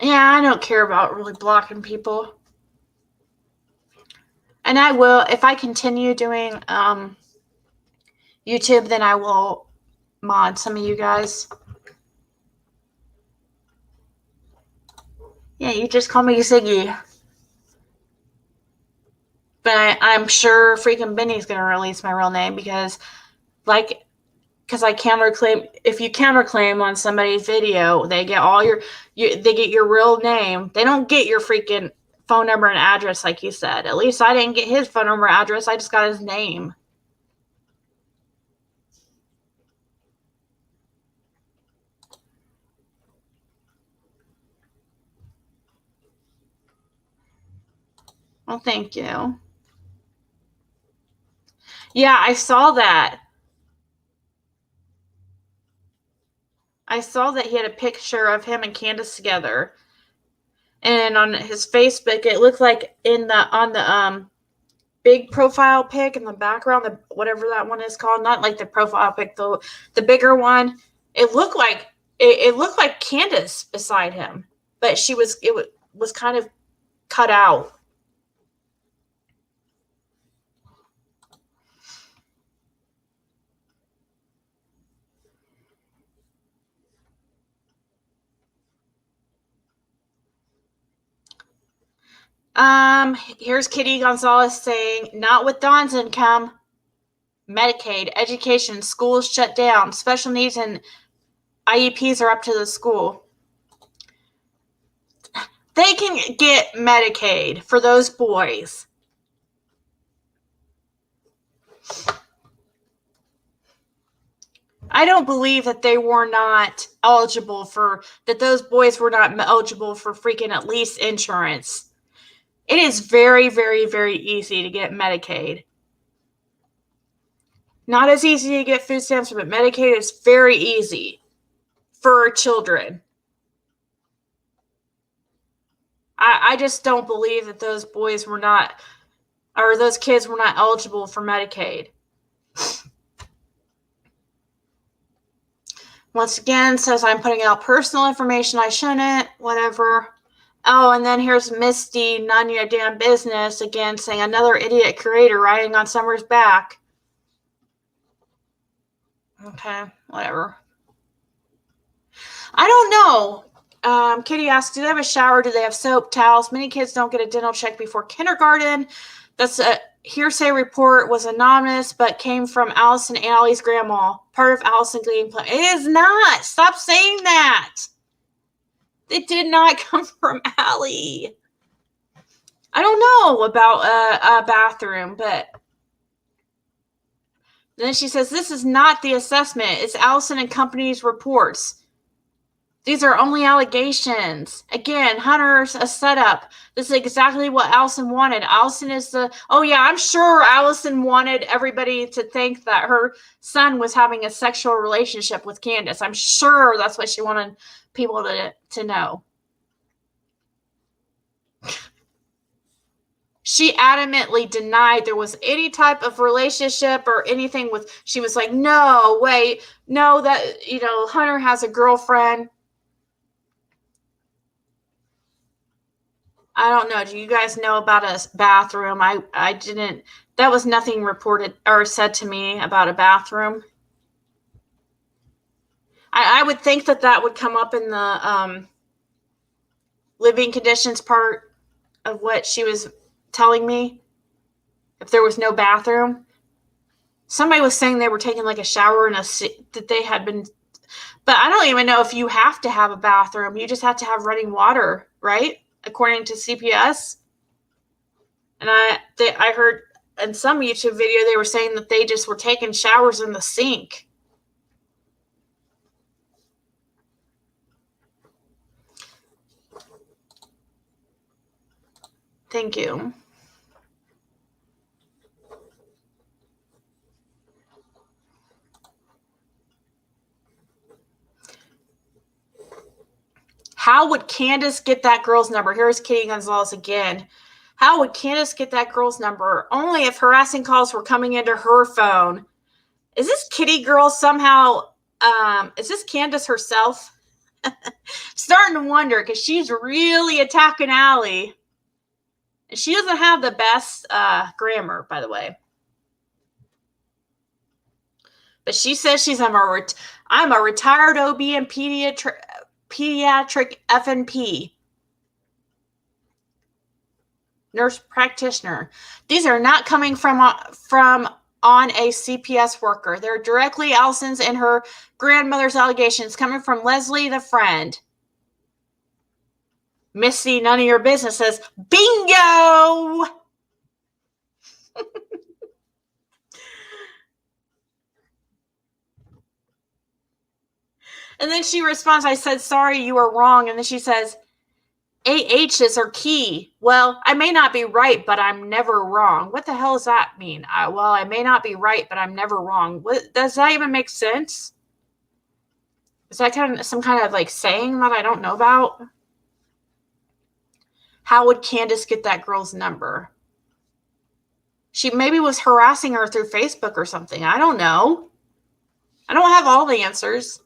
Yeah, I don't care about really blocking people. And I will, if I continue doing YouTube, then I will mod some of you guys. Yeah, you just call me Ziggy. But I'm sure freaking Benny's going to release my real name because I counterclaim. If you counterclaim on somebody's video, they get they get your real name. They don't get your freaking phone number and address like you said. At least I didn't get his phone number and address. I just got his name. Well, thank you. Yeah, I saw that. I saw that he had a picture of him and Candace together. And on his Facebook, it looked like on the big profile pic in the background, whatever that one is called, not like the profile pic, the bigger one. It looked like Candace beside him, but it was kind of cut out. Here's Kitty Gonzalez saying, not with Dawn's income. Medicaid, education, schools shut down, special needs and IEPs are up to the school. They can get Medicaid for those boys. I don't believe that they were not eligible that those boys were not eligible for freaking at least insurance. It is very, very, very easy to get Medicaid. Not as easy to get food stamps, but Medicaid is very easy for children. I just don't believe that those boys were not, or those kids were not eligible for Medicaid. Once again, says I'm putting out personal information I shouldn't, whatever. Oh, and then here's Misty, none of your damn business, again saying another idiot creator riding on Summer's back. Okay, whatever. I don't know. Kitty asks, do they have a shower? Do they have soap, towels? Many kids don't get a dental check before kindergarten. That's a hearsay report, was anonymous, but came from Allison and Allie's grandma. Part of Allison's gameplay. It is not. Stop saying that. It did not come from Allie. I don't know about a bathroom, but then she says, this is not the assessment. It's Allison and Company's reports. These are only allegations. Again, Hunter's a setup. This is exactly what Allison wanted. Allison is I'm sure Allison wanted everybody to think that her son was having a sexual relationship with Candace. I'm sure that's what she wanted people to know. She adamantly denied there was any type of relationship or anything she was like, no, wait, no, that, Hunter has a girlfriend. I don't know. Do you guys know about a bathroom? I didn't. That was nothing reported or said to me about a bathroom. I would think that would come up in the living conditions part of what she was telling me. If there was no bathroom. Somebody was saying they were taking like a shower that they had been. But I don't even know if you have to have a bathroom. You just have to have running water, right? According to CPS. And I heard in some YouTube video they were saying that they just were taking showers in the sink. Thank you. How would Candace get that girl's number? Here's Kitty Gonzalez again. How would Candace get that girl's number? Only if harassing calls were coming into her phone. Is this Kitty girl somehow, is this Candace herself? Starting to wonder, because she's really attacking Allie. And she doesn't have the best grammar, by the way. But she says I'm a retired OB and pediatric FNP. Nurse practitioner. These are not coming from on a CPS worker. They're directly Allison's and her grandmother's allegations coming from Leslie, the friend. Missy, none of your business says, bingo! And then she responds, I said, sorry, you were wrong. And then she says, AHs are key. Well, I may not be right, but I'm never wrong. What the hell does that mean? I may not be right, but I'm never wrong. Does that even make sense? Is that some kind of like saying that I don't know about? How would Candace get that girl's number? She maybe was harassing her through Facebook or something. I don't know. I don't have all the answers.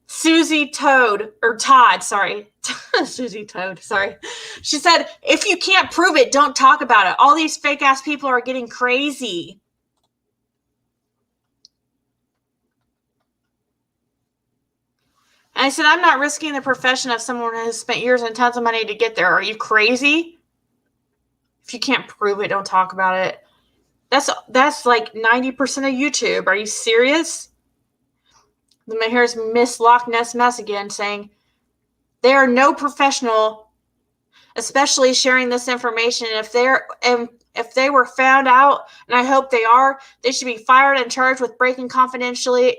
Susie Todd. Susie Toad, sorry. She said, if you can't prove it, don't talk about it. All these fake ass people are getting crazy. And I said, I'm not risking the profession of someone who has spent years and tons of money to get there. Are you crazy? If you can't prove it, don't talk about it. That's like 90% of YouTube. Are you serious? Then here's Miss Loch Ness Mess again saying, they are no professional, especially sharing this information. If they were found out, and I hope they are, they should be fired and charged with breaking confidentiality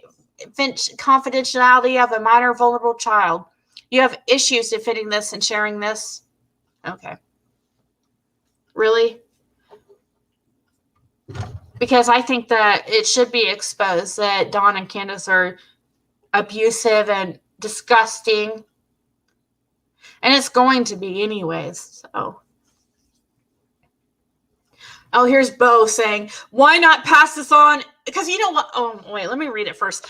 of a minor vulnerable child. You have issues defending this and sharing this? Okay. Really? Because I think that it should be exposed that Dawn and Candace are abusive and disgusting. And it's going to be anyways. So. Oh, here's Bo saying, why not pass this on? Because you know what? Oh, wait, let me read it first.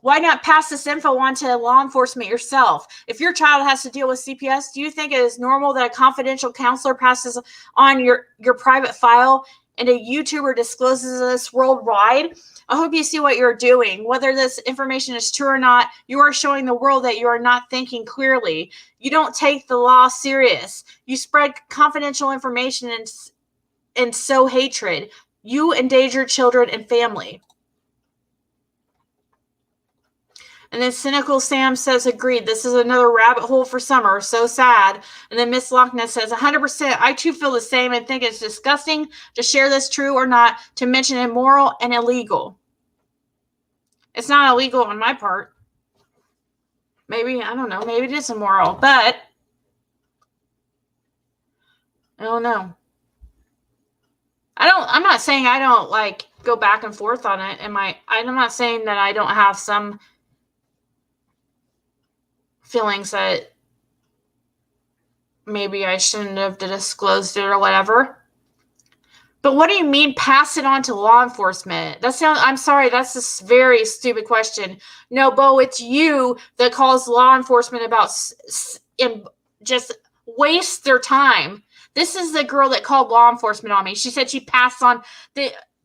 Why not pass this info on to law enforcement yourself? If your child has to deal with CPS, do you think it is normal that a confidential counselor passes on your private file and a YouTuber discloses this worldwide? I hope you see what you're doing. Whether this information is true or not, you are showing the world that you are not thinking clearly. You don't take the law serious. You spread confidential information and sow hatred. You endanger children and family. And then Cynical Sam says, agreed. This is another rabbit hole for summer. So sad. And then Miss Loch Ness says, 100%. I too feel the same and think it's disgusting to share this, true or not, to mention immoral and illegal. It's not illegal on my part. Maybe, I don't know. Maybe it is immoral. But I don't know. I'm not saying I don't like go back and forth on it. I'm not saying that I don't have some feelings that maybe I shouldn't have disclosed it or whatever. But what do you mean pass it on to law enforcement? I'm sorry, that's a very stupid question. No, Bo, it's you that calls law enforcement about and just waste their time. This is the girl that called law enforcement on me. She said she passed on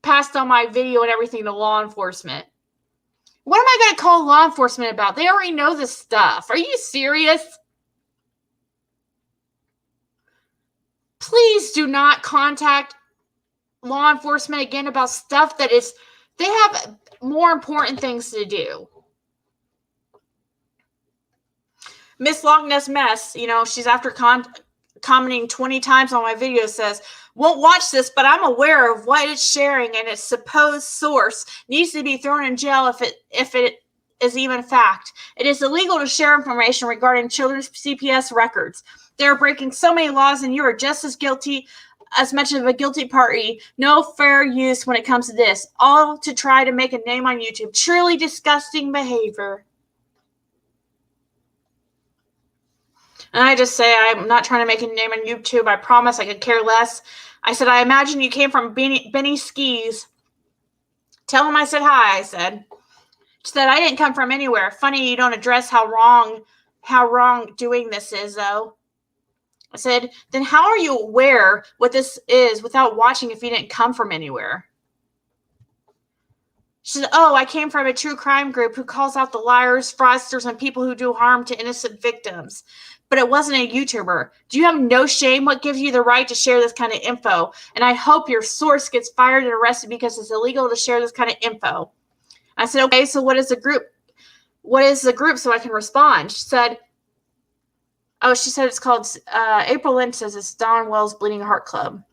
my video and everything to law enforcement. What am I going to call law enforcement about? They already know this stuff. Are you serious? Please do not contact law enforcement again about stuff that they have more important things to do. Miss Loch Ness Mess, she's after commenting 20 times on my video, says, won't watch this, but I'm aware of what it's sharing and its supposed source needs to be thrown in jail if it is even fact. It is illegal to share information regarding children's CPS records. They're breaking so many laws and you are just as guilty, as much of a guilty party. No fair use when it comes to this. All to try to make a name on YouTube. Truly disgusting behavior. And I just say, I'm not trying to make a name on YouTube. I promise I could care less. I said, I imagine you came from Benny Skeezy. Tell him I said hi, I said. She said, I didn't come from anywhere. Funny you don't address how wrong doing this is, though. I said, then how are you aware what this is without watching if you didn't come from anywhere? She said, oh, I came from a true crime group who calls out the liars, fraudsters, and people who do harm to innocent victims. But it wasn't a YouTuber. Do you have no shame? What gives you the right to share this kind of info? And I hope your source gets fired and arrested because it's illegal to share this kind of info. I said, okay, so what is the group? What is the group so I can respond? She said, it's called, April Lynn says it's Don Wells Bleeding Heart Club.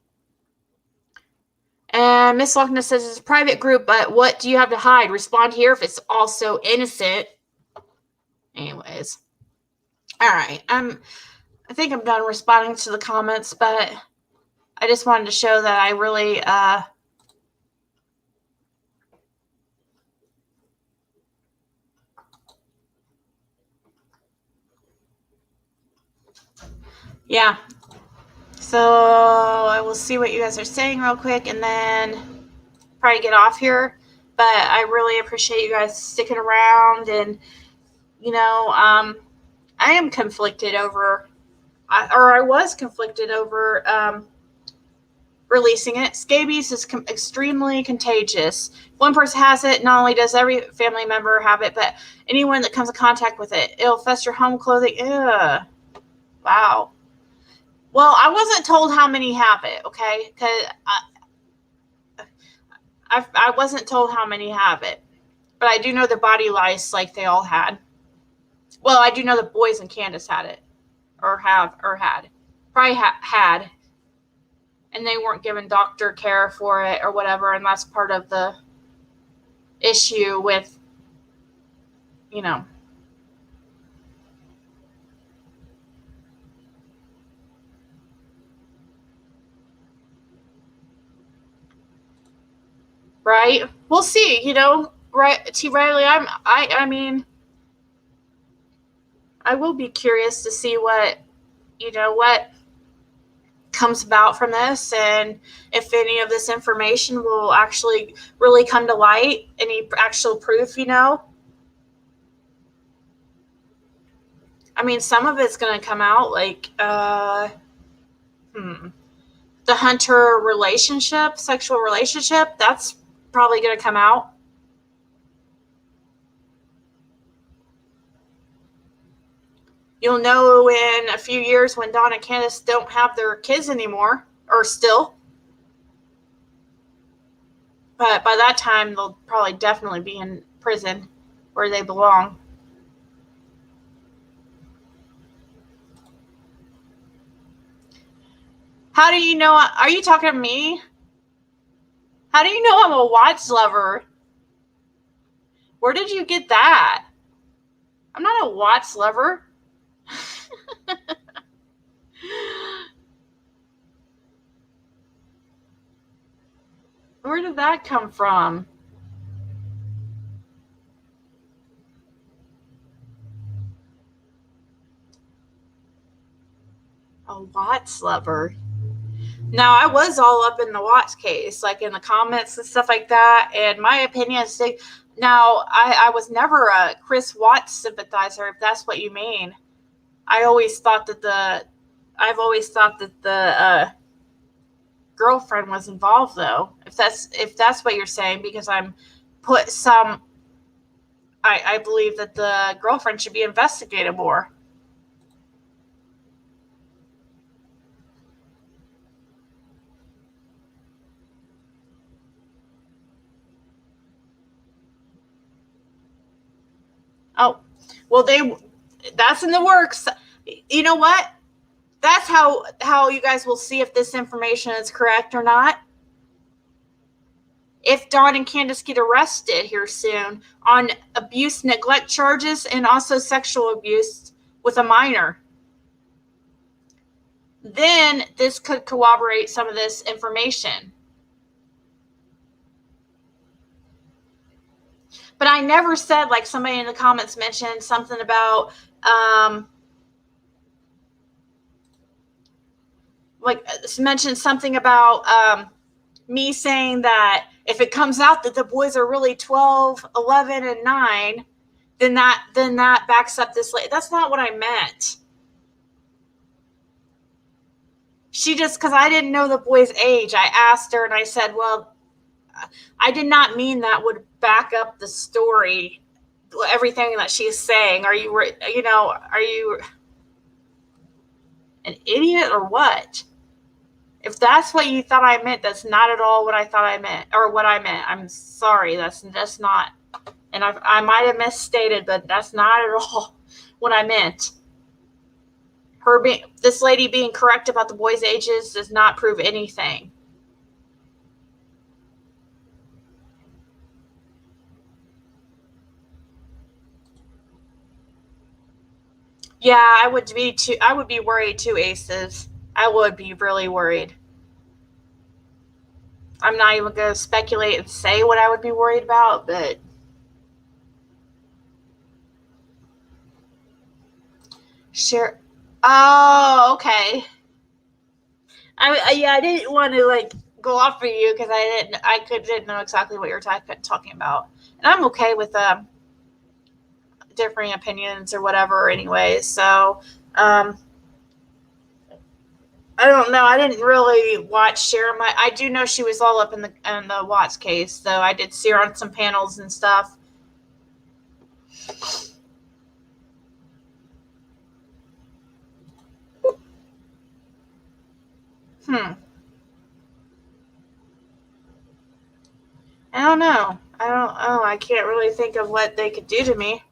And Miss Lochner says it's a private group, but what do you have to hide? Respond here if it's also innocent. Anyways. All right. I think I'm done responding to the comments, but I just wanted to show that I really yeah. So I will see what you guys are saying real quick and then probably get off here. But I really appreciate you guys sticking around, and I am conflicted over, I was conflicted over releasing it. Scabies is extremely contagious. If one person has it, not only does every family member have it, but anyone that comes in contact with it. It'll infest your home, clothing. Ugh. Wow. Well, I wasn't told how many have it, okay? Because I wasn't told how many have it. But I do know the body lice like they all had. Well, I do know the boys and Candace had it. Or had. Probably had. And they weren't given doctor care for it or whatever, and that's part of the issue with, right? We'll see, right, T. Riley, I mean, I will be curious to see what comes about from this, and if any of this information will actually really come to light, any actual proof, I mean, some of it's going to come out, like, the hunter relationship, sexual relationship, that's probably going to come out. You'll know in a few years when Don and Candace don't have their kids anymore, or still. But by that time, they'll probably definitely be in prison where they belong. How do you know? Are you talking to me? How do you know I'm a watch lover? Where did you get that? I'm not a watch lover. Where did that come from? A watch lover. Now, I was all up in the Watts case, like in the comments and stuff like that. And my opinion is, now, I was never a Chris Watts sympathizer, if that's what you mean. I've always thought that the girlfriend was involved, though. If that's what you're saying, because I believe that the girlfriend should be investigated more. Oh, well, that's in the works. You know what? That's how you guys will see if this information is correct or not. If Dawn and Candace get arrested here soon on abuse, neglect charges, and also sexual abuse with a minor, then this could corroborate some of this information. But I never said, like somebody in the comments mentioned something about like mentioned something about me saying that if it comes out that the boys are really 12, 11, and 9, then that backs up this lady. That's not what I meant. She just, because I didn't know the boy's age, I asked her and I said, well, I did not mean that would back up the story, everything that she's saying. Are you an idiot or what? If that's what you thought I meant, that's not at all what I thought I meant, or what I meant. I'm sorry. That's not, and I might have misstated, but that's not at all what I meant. This lady being correct about the boys' ages does not prove anything. Yeah, I would be too. I would be worried too, Aces. I would be really worried. I'm not even going to speculate and say what I would be worried about, but sure. Oh, okay. I didn't want to like go off for you because didn't know exactly what you're talking about, and I'm okay with differing opinions or whatever. Anyway, so I don't know. I didn't really watch Sharon. I do know she was all up in the Watts case, so I did see her on some panels and stuff. I don't know. I don't. Oh, I can't really think of what they could do to me.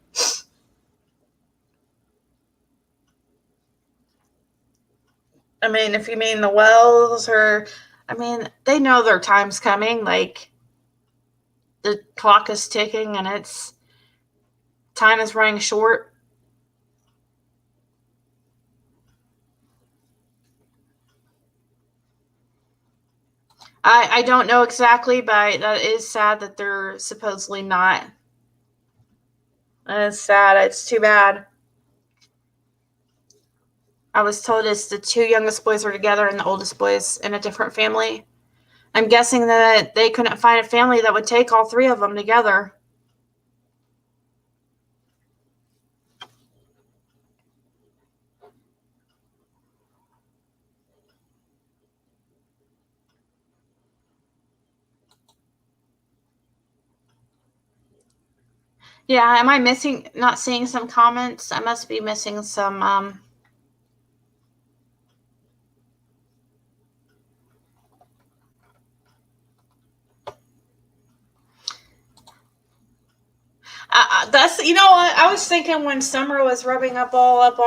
I mean, if you mean the Wells, or I mean, they know their time's coming. Like the clock is ticking, and it's time is running short. I don't know exactly, but that is sad that they're supposedly not. It's sad. It's too bad. I was told it's the two youngest boys are together and the oldest boys in a different family. I'm guessing that they couldn't find a family that would take all three of them together. Yeah, am I not seeing some comments? I must be missing some. That's, you know what, I was thinking when Summer was rubbing up all up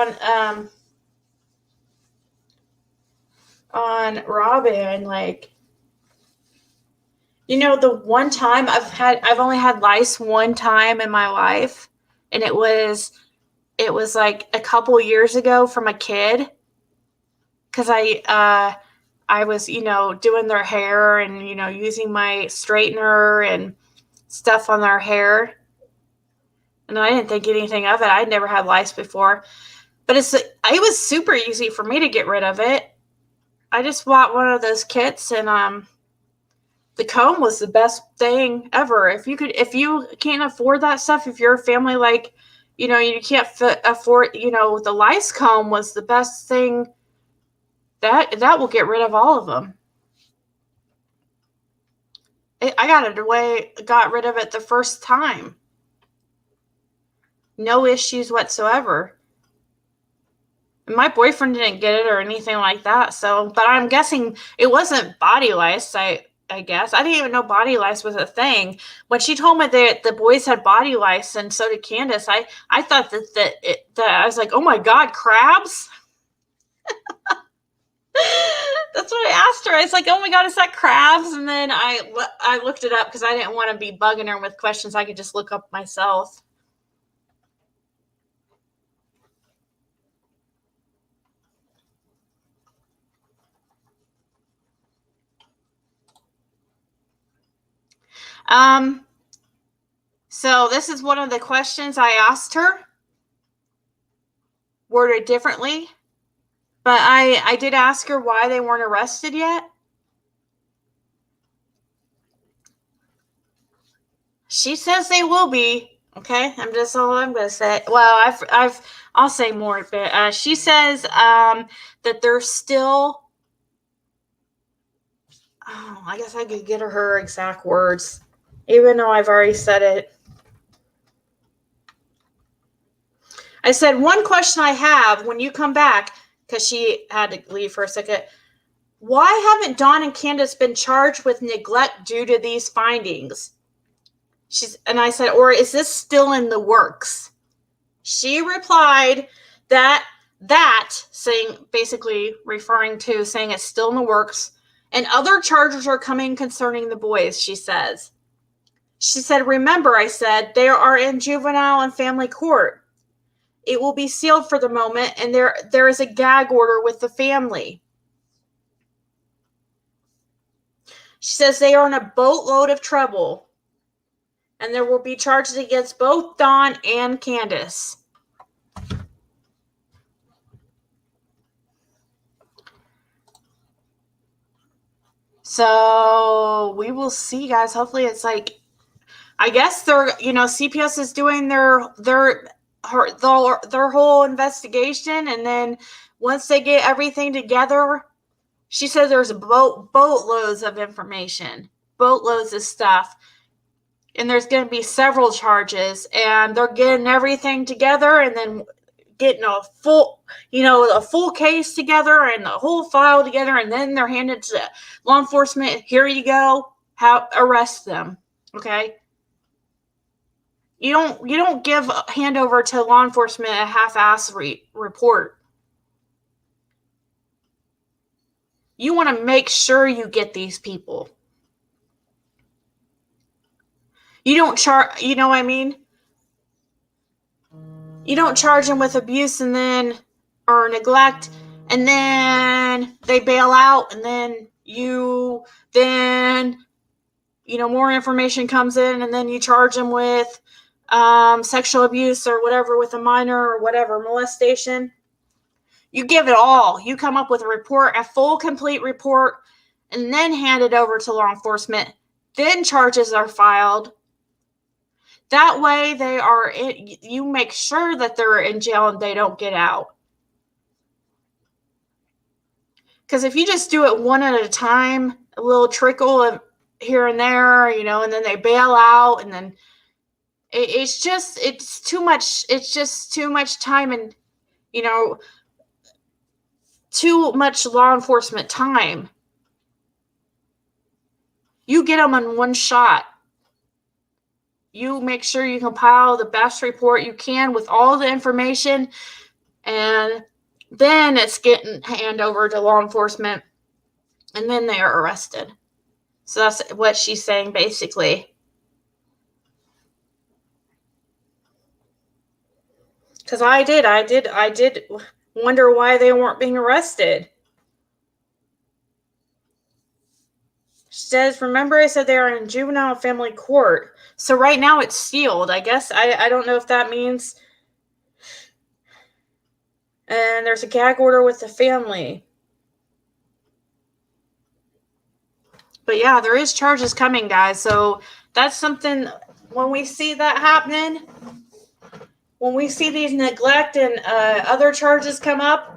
on Robin, like, you know, the one time I've only had lice one time in my life, and it was like a couple years ago from a kid, because I was, doing their hair and, using my straightener and stuff on their hair. And I didn't think anything of it. I'd never had lice before. But it was super easy for me to get rid of it. I just bought one of those kits, and the comb was the best thing ever. If you can't afford that stuff, if you're a family like, you can't afford, the lice comb was the best thing. That will get rid of all of them. I got rid of it the first time. No issues whatsoever. My boyfriend didn't get it or anything like that. So, but I'm guessing it wasn't body lice. I guess I didn't even know body lice was a thing. When she told me that the boys had body lice and so did Candace, I thought that I was like, oh my god, crabs. That's what I asked her. I was like, oh my god, is that crabs? And then I looked it up because I didn't want to be bugging her with questions I could just look up myself. So this is one of the questions I asked her, worded differently. But I did ask her why they weren't arrested yet. She says they will be. Okay, that's all I'm gonna say. Well, I'll say more, but she says that they're still. Oh, I guess I could get her exact words, even though I've already said it. I said, one question I have when you come back, because she had to leave for a second. Why haven't Dawn and Candace been charged with neglect due to these findings? And I said, or is this still in the works? She replied that saying, basically referring to saying it's still in the works, and other charges are coming concerning the boys, she says. She said, remember, I said, they are in juvenile and family court. It will be sealed for the moment, and there is a gag order with the family. She says they are in a boatload of trouble, and there will be charges against both Dawn and Candace. So we will see, guys. Hopefully it's like, I guess they're, CPS is doing their whole investigation, and then once they get everything together, she says there's boatloads of information, boatloads of stuff, and there's going to be several charges, and they're getting everything together, and then getting a full case together and the whole file together, and then they're handed to law enforcement. Here you go. Arrest them. Okay. You don't hand over to law enforcement a half-ass report. You want to make sure you get these people. You don't charge, you know what I mean? You don't charge them with abuse or neglect, and then they bail out, and then more information comes in, and then you charge them with sexual abuse or whatever with a minor or whatever, molestation. You give it all. You come up with a full, complete report, and then hand it over to law enforcement. Then charges are filed. That way you make sure that they're in jail and they don't get out. Because if you just do it one at a time, a little trickle of here and there, and then they bail out, and then it's too much. It's just too much time, and, too much law enforcement time. You get them in one shot. You make sure you compile the best report you can with all the information, and then it's getting handed over to law enforcement, and then they are arrested. So that's what she's saying, basically. Because I did wonder why they weren't being arrested. She says, remember I said they are in juvenile family court. So right now it's sealed. I guess I don't know if that means. And there's a gag order with the family. But yeah, there is charges coming, guys. So that's something, when we see that happening, when we see these neglect and other charges come up,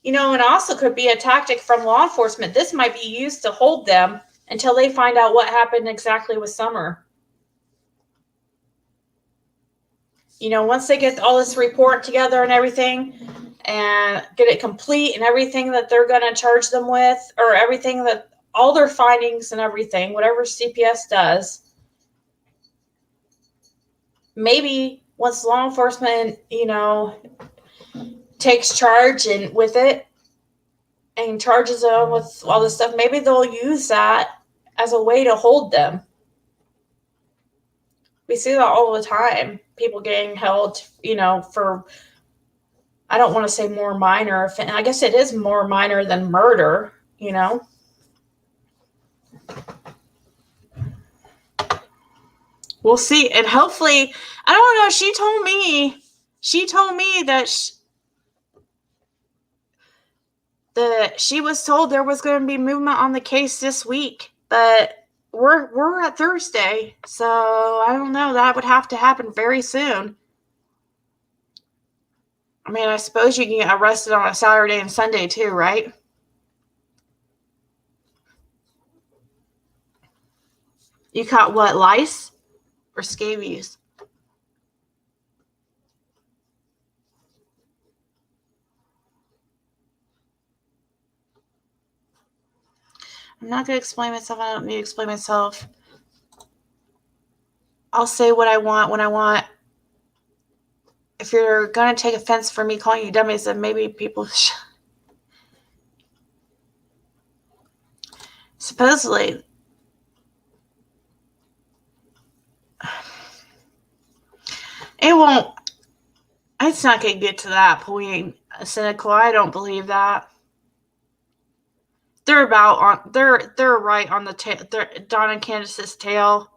and also could be a tactic from law enforcement. This might be used to hold them until they find out what happened exactly with Summer. Once they get all this report together and everything, and get it complete and everything that they're going to charge them with, or everything that, all their findings and everything, whatever CPS does, maybe once law enforcement, takes charge and with it and charges them with all this stuff, maybe they'll use that as a way to hold them. We see that all the time. People getting held, for, I don't want to say more minor. I guess it is more minor than murder, We'll see. And hopefully, I don't know, she She told me that she was told there was going to be movement on the case this week, but we're at Thursday, so I don't know. That would have to happen very soon. I mean, I suppose you can get arrested on a Saturday and Sunday too, right? You caught what, lice or scabies? I'm not going to explain myself. I don't need to explain myself. I'll say what I want when I want. If you're going to take offense for me calling you dummies, then maybe people supposedly it won't. It's not going to get to that point. Cynical. I don't believe that. They're right on the tail. Don and Candace's tail.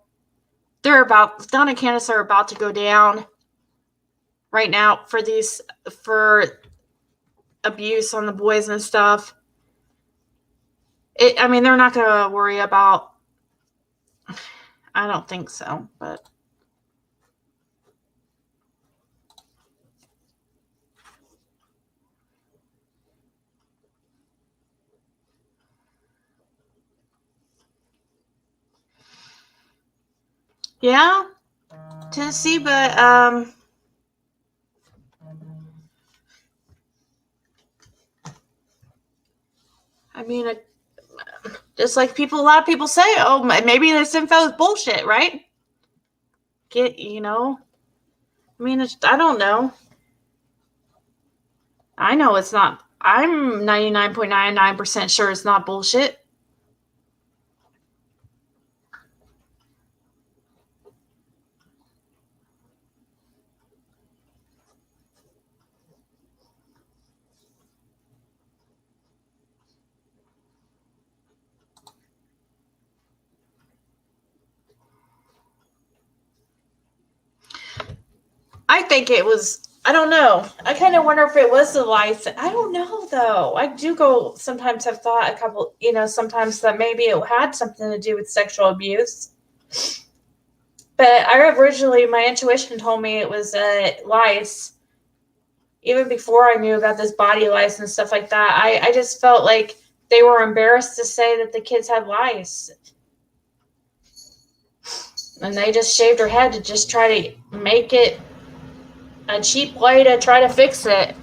Don and Candace are about to go down right now for abuse on the boys and stuff. I mean, they're not going to worry about. I don't think so, but. Yeah, Tennessee, but I mean, just like a lot of people say, oh, maybe this info is bullshit, right? I mean, I don't know. I know it's not. I'm 99.99% sure it's not bullshit. I think it was. I don't know. I kind of wonder if it was the lights. I don't know though. I do go sometimes. Have thought a couple. Sometimes that maybe it had something to do with sexual abuse. But my intuition told me it was lice. Even before I knew about this body lice and stuff like that, I just felt like they were embarrassed to say that the kids had lice. And they just shaved her head to just try to make it a cheap way to try to fix it.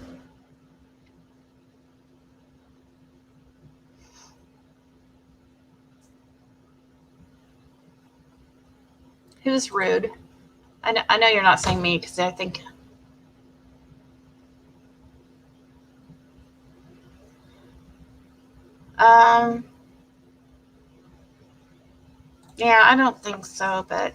It was rude. I know you're not saying me because I think. Um. Yeah, I don't think so, but.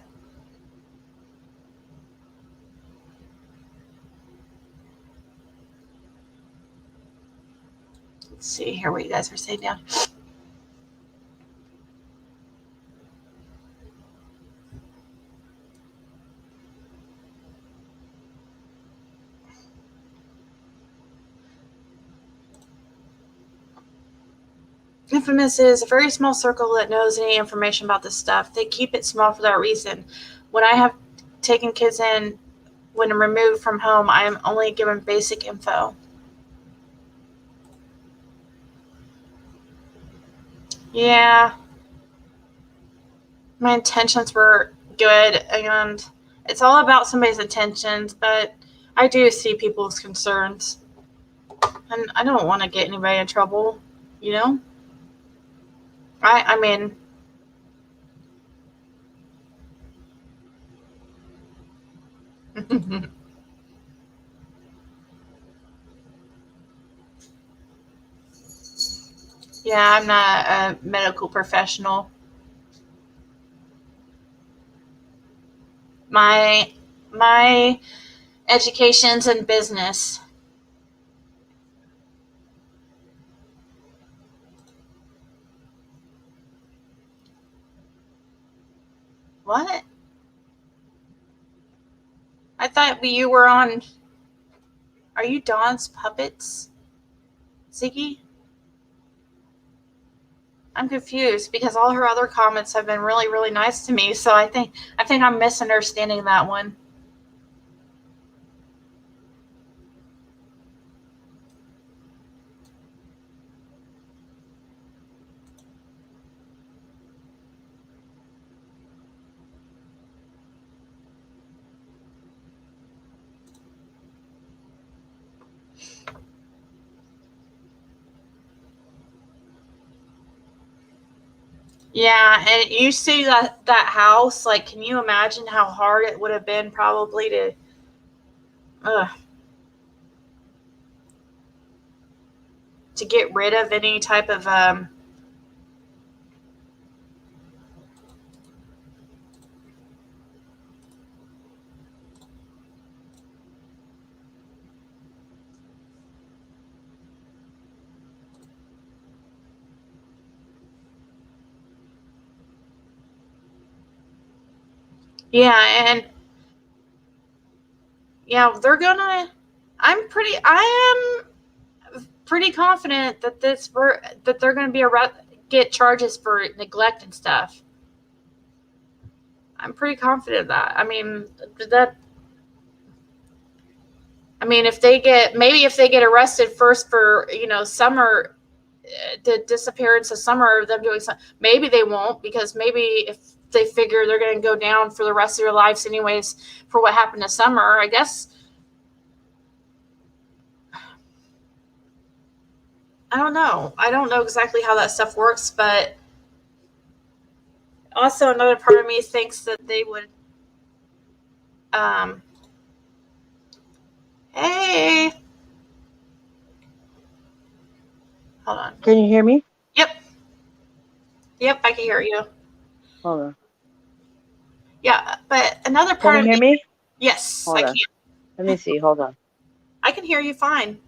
Let's see here what you guys are saying now. Infamous is a very small circle that knows any information about this stuff. They keep it small for that reason. When I have taken kids in when removed from home, I am only given basic info. Yeah, my intentions were good, and it's all about somebody's intentions, but I do see people's concerns, and I don't want to get anybody in trouble, you know? I mean, yeah, I'm not a medical professional. My education's in business. What? I thought you were on. Are you Dawn's puppets, Ziggy? I'm confused because all her other comments have been really, really nice to me. So I think I'm misunderstanding that one. Yeah, and you see that house, like, can you imagine how hard it would have been probably to get rid of any type of yeah, and yeah, I am pretty confident that that they're going to get charges for neglect and stuff. I'm pretty confident of that. If they get arrested first for Summer, the disappearance of Summer, them doing something, maybe they won't, because maybe if they figure they're going to go down for the rest of their lives anyways for what happened to Summer, I guess. I don't know. I don't know exactly how that stuff works, but also another part of me thinks that they would. Hey, hold on. Can you hear me? Yep, I can hear you. Hold on. Yeah, but another part Can you hear me? Yes, Hold I on. can. Let me see. Hold on. I can hear you fine.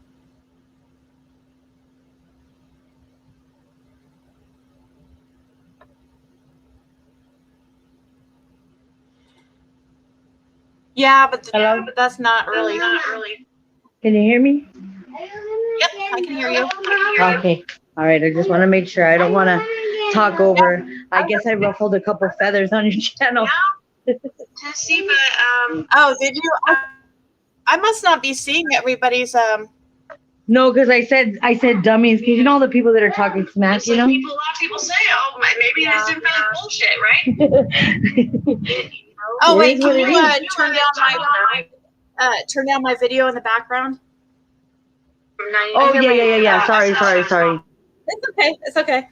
Yeah, but that's not really. Can you hear me? Yep, I can hear you. Okay. All right. I just want to make sure. I don't want to talk over. I guess I ruffled a couple feathers on your channel. See, but oh, did you? I must not be seeing everybody's No, because I said dummies. Because you know all the people that are talking smack. You know. A lot of people say, oh, maybe this is bullshit, right? Oh wait, can you turn down my video in the background? Oh yeah. Sorry. It's okay. It's okay.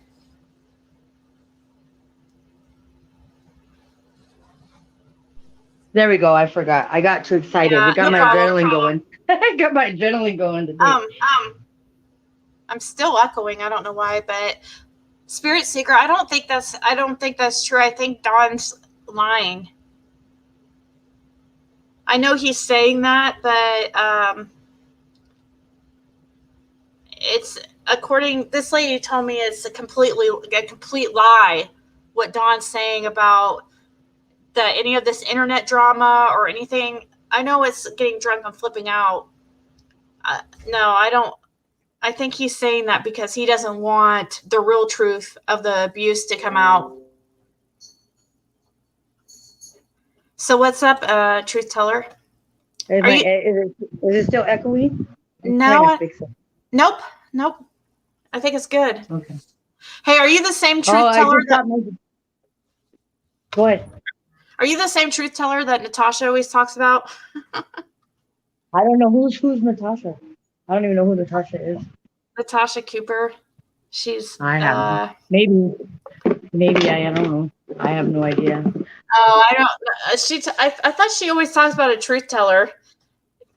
There we go. I forgot. I got too excited. Yeah, It got no my problem. adrenaline going. I got my adrenaline going today. I'm still echoing. I don't know why, but Spirit Seeker, I don't think that's true. I think Don's lying. I know he's saying that, but it's this lady told me it's a complete lie what Don's saying about any of this internet drama or anything. I know it's getting drunk and flipping out. No, I don't. I think he's saying that because he doesn't want the real truth of the abuse to come out. So what's up, truth teller? Is it still echoey? No. Nope. I think it's good. Okay. Hey, are you the same truth teller? What? Are you the same truth teller that Natasha always talks about? I don't know who's Natasha. I don't even know who Natasha is. Natasha Cooper. She's. Maybe I don't know. I have no idea. Oh, I don't. I thought she always talks about a truth teller.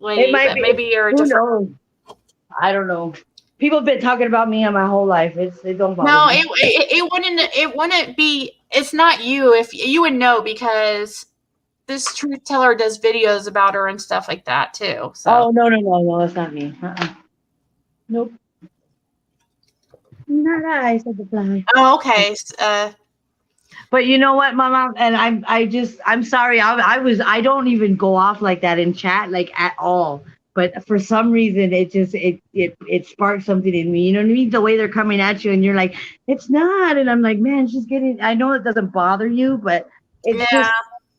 Lady, maybe you're a different. Who knows? I don't know. People have been talking about me my whole life. It don't bother No, me. it wouldn't be. It's not you. If you would know, because this truth teller does videos about her and stuff like that too. So. Oh no, that's not me. Nope. Not I, said the fly. Oh, okay. But you know what, Mama? And I'm sorry. I don't even go off like that in chat, like at all. but for some reason it sparked something in me. You know what I mean? The way they're coming at you, and you're like, it's not, and I'm like, man, she's getting. I know it doesn't bother you, but it's Yeah. just.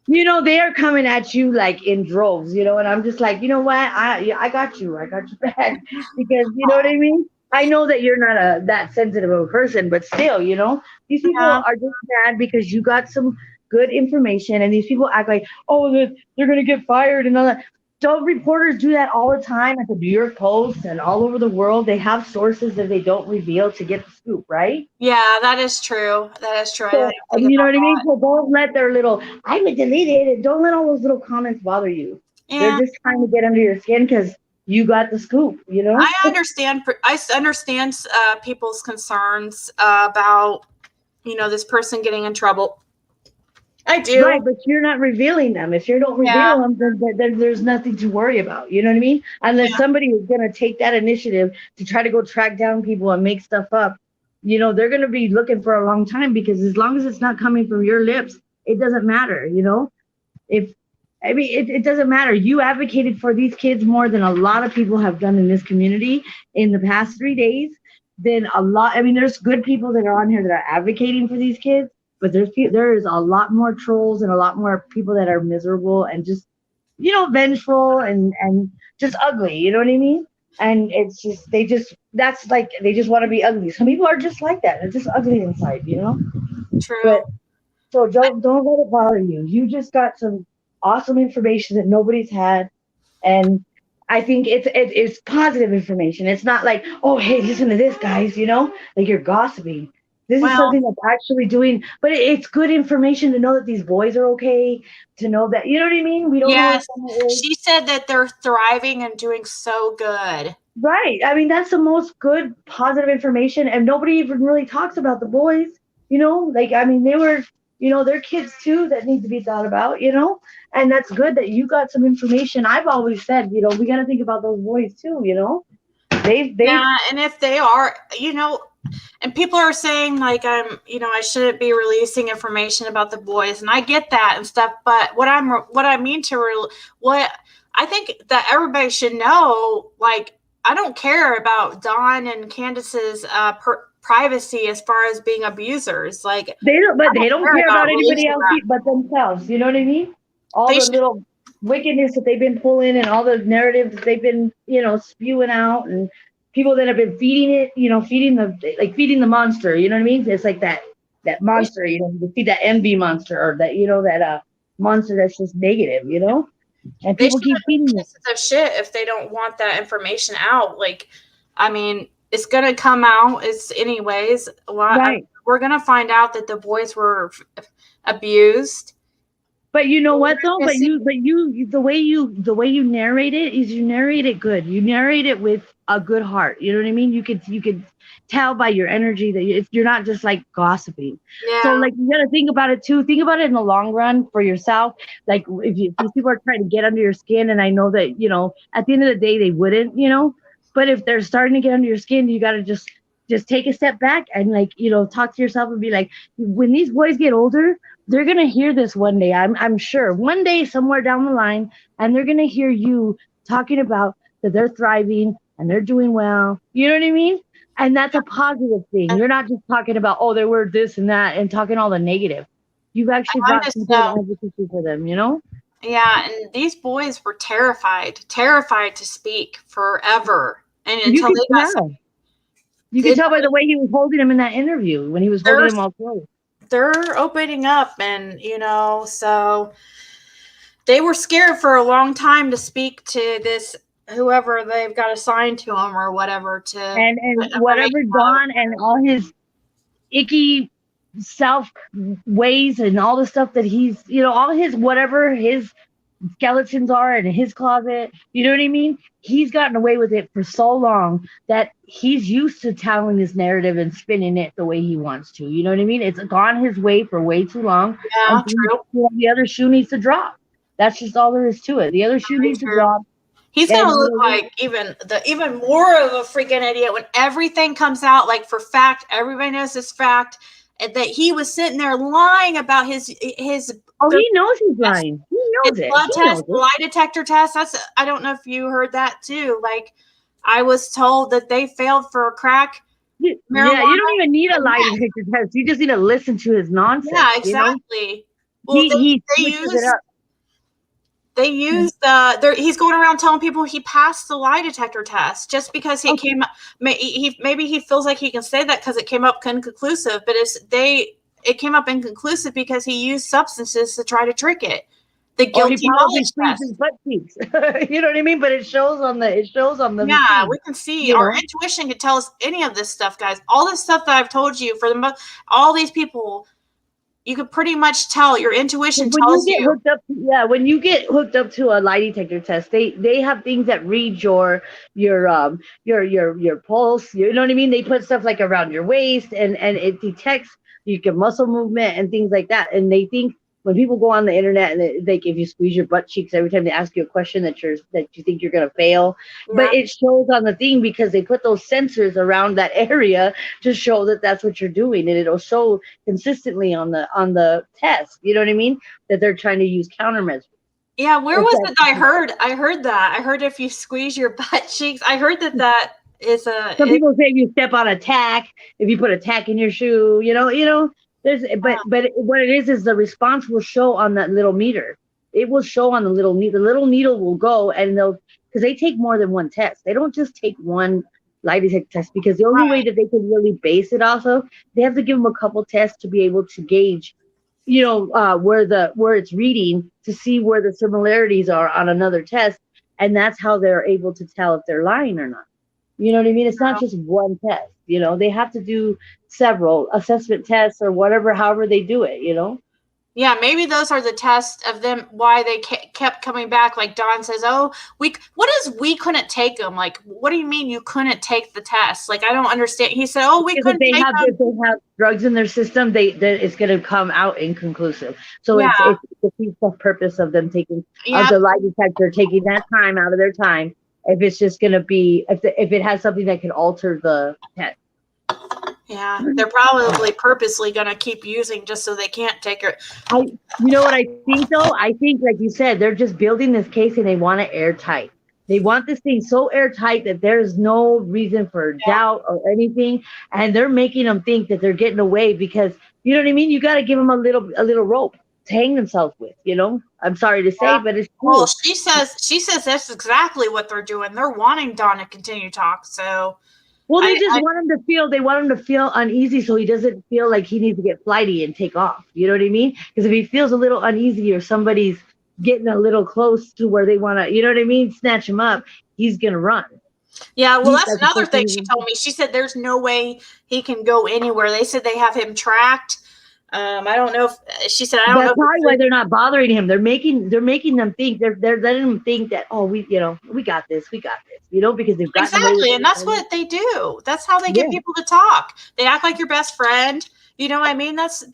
They are coming at you like in droves, and I'm just like, you know what? I got you. I got you back because you know what I mean? I know that you're not that sensitive of a person, but still, these people Yeah. are just mad because you got some good information and these people act like, oh, they're going to get fired and all that. Don't reporters do that all the time at the New York Post and all over the world? They have sources that they don't reveal to get the scoop, right? Yeah, that is true. That is true. I So, didn't think you know about what I mean? that. So don't let their little, I would delete it. And don't let all those little comments bother you. They're Yeah. just trying to get under your skin because you got the scoop, I understand. I understand people's concerns about this person getting in trouble. I Right, do. but you're not revealing them. If you don't Yeah. reveal them, then there's nothing to worry about. You know what I mean? Unless Yeah. somebody is going to take that initiative to try to go track down people and make stuff up, they're going to be looking for a long time because as long as it's not coming from your lips, it doesn't matter, if I mean it doesn't matter. You advocated for these kids more than a lot of people have done in this community in the past 3 days. Then a lot. I mean, there's good people that are on here that are advocating for these kids, but there is a lot more trolls and a lot more people that are miserable and just vengeful and just ugly. You know what I mean? And it's just that's like they just want to be ugly. Some people are just like that. They're just ugly inside. True. But so don't let it bother you. You just got some awesome information that nobody's had, and I think it's positive information. It's not like, oh, hey, listen to this, guys. Like you're gossiping. This is Well, something that's actually doing, but it's good information to know that these boys are okay. To know that you know what I mean. We don't know where yes. someone is. She said that they're thriving and doing so good. Right. I mean, that's the most good, positive information, and nobody even really talks about the boys. Like I mean, they were, they're kids too that need to be thought about. And that's good that you got some information. I've always said, we got to think about those boys too. They Yeah, and if they are, and people are saying like I shouldn't be releasing information about the boys, and I get that and stuff. But what I mean what I think that everybody should know, like I don't care about Dawn and Candace's privacy as far as being abusers. Like They don't, but I they don't don't care care about about anybody releasing else that. but themselves. You know what I mean? All They the should. little wickedness that they've been pulling and all the narratives that they've been, spewing out, and people that have been feeding it, feeding the monster. You know what I mean? It's like that We monster. You feed that envy monster or that monster that's just negative. And They people shouldn't keep be feeding it. pieces of shit if they don't want that information out. Like, I mean, it's gonna come out. It's anyways. Right. We're gonna find out that the boys were abused. But you know We're what though? gonna see. The way you narrate it is you narrate it good. You narrate it with a good heart. You know what I mean? You could tell by your energy that you're not just like gossiping. So Yeah, like you got to think about it too. Think about it in the long run for yourself. Like if these people are trying to get under your skin, and I know that at the end of the day they wouldn't. But if they're starting to get under your skin, you got to just take a step back and like talk to yourself and be like, when these boys get older, they're gonna hear this one day. I'm sure one day somewhere down the line, and they're gonna hear you talking about that they're thriving and they're doing well. You know what I mean? And that's a positive thing. You're not just talking about, oh, they were this and that and talking all the negative. You've actually I brought some just good know. advocacy for them. Yeah, and these boys were terrified to speak forever, and You until could they got some. tell. You could tell by the way he was holding him in that interview when he was holding They're him all close. they're opening up, and so they were scared for a long time to speak to this whoever they've got assigned to them or whatever to And put whatever information out. Don and all his icky self ways and all the stuff that he's, all his whatever his skeletons are in his closet, you know what I mean? He's gotten away with it for so long that he's used to telling this narrative and spinning it the way he wants to. You know what I mean? It's gone his way for way too long. Yeah, And true. the other shoe needs to drop. That's just all there is to it. The other shoe Very needs to true. drop. He's And gonna look like even more of a freaking idiot when everything comes out. Like for fact, everybody knows this fact that he was sitting there lying about his. oh, he knows he's lying. He knows it. blood He test, knows it. lie detector test. I don't know if you heard that too. Like, I was told that they failed for crack marijuana. Yeah, you don't even need a lie detector test. You just need to listen to his nonsense. Yeah, exactly. Well, He they switches it up. They used he's going around telling people he passed the lie detector test just because he came up. Maybe he feels like he can say that because it came up inconclusive, but it came up inconclusive because he used substances to try to trick it. The guilty he probably knowledge squeezed test. his butt cheeks. You know what I mean? But it shows on the Yeah, feed, we can see our intuition can tell us any of this stuff, guys. All this stuff that I've told you for the most, all these people, you could pretty much tell your intuition when tells you get you. hooked up, when you get hooked up to a lie detector test, they have things that read your pulse. You know what I mean? They put stuff like around your waist, and it detects your muscle movement and things like that. And they think when people go on the internet and if you squeeze your butt cheeks every time they ask you a question that you think you're gonna fail, but it shows on the thing because they put those sensors around that area to show that that's what you're doing, and it'll show consistently on the test. You know what I mean? That they're trying to use countermeasures. Yeah, where was it? I heard that. I heard if you squeeze your butt cheeks. I heard that is a. Some people say if you step on a tack, if you put a tack in your shoe, there's but what it is the response will show on that little meter. It will show on the little needle. The little needle will go, and because they take more than one test. They don't just take one lie detector test, because the only way that they can really base it off of, they have to give them a couple tests to be able to gauge where it's reading, to see where the similarities are on another test, and that's how they're able to tell if they're lying or not. You know what I mean? It's not just one test. They have to do several assessment tests or whatever, however they do it. Yeah, maybe those are the tests of them, why they kept coming back. Like Don says, oh, we couldn't take them. Like, what do you mean you couldn't take the test? Like, I don't understand. He said, oh, we couldn't take them. If they have drugs in their system, it's going to come out inconclusive. So it's the purpose of them taking of the lie detector, taking that time out of their time. If it's just going to be, if it has something that could alter the test. Yeah, they're probably purposely going to keep using just so they can't take it. You know what I think, though? I think, like you said, they're just building this case and they want it airtight. They want this thing so airtight that there's no reason for doubt or anything. And they're making them think that they're getting away because, you know what I mean? You got to give them a little rope to hang themselves with, I'm sorry to say, but it's true. Well, she says that's exactly what they're doing. They're wanting Don to continue to talk. So. Well, they want him to feel uneasy so he doesn't feel like he needs to get flighty and take off. You know what I mean? Because if he feels a little uneasy or somebody's getting a little close to where they want to, you know what I mean, snatch him up, he's going to run. Yeah, well, that's another thing she told me. She said there's no way he can go anywhere. They said they have him tracked. I don't know if she said I don't know. That's probably why they're not bothering him. They're making them think they're letting them think that we got this, because they've got exactly, and that's what they do. That's how they get people to talk. They act like your best friend. You know what I mean? That's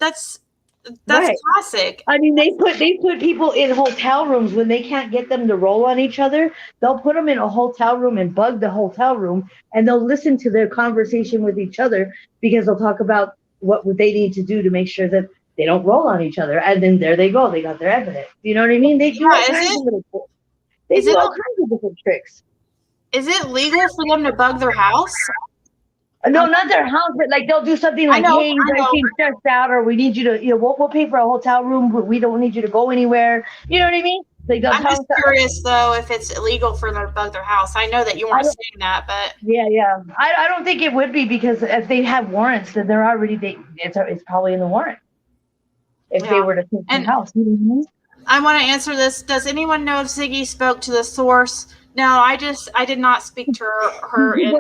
right. Classic. I mean, they put people in hotel rooms when they can't get them to roll on each other. They'll put them in a hotel room and bug the hotel room, and they'll listen to their conversation with each other because they'll talk about what they need to do to make sure that they don't roll on each other. And then there they go. They got their evidence. You know what I mean? They do all kinds of different tricks. Is it legal for them to bug their house? No, not their house, but like they'll do something like, hey, you guys seem stressed out, or we need you to, we'll pay for a hotel room, but we don't need you to go anywhere. You know what I mean? Like, I'm just curious, though, if it's illegal for them to bug their house. I know that you weren't saying that, but yeah. I don't think it would be, because if they have warrants, then they're already it's probably in the warrant. If they were to take the house. I want to answer this. Does anyone know if Ziggy spoke to the source? No, I did not speak to her in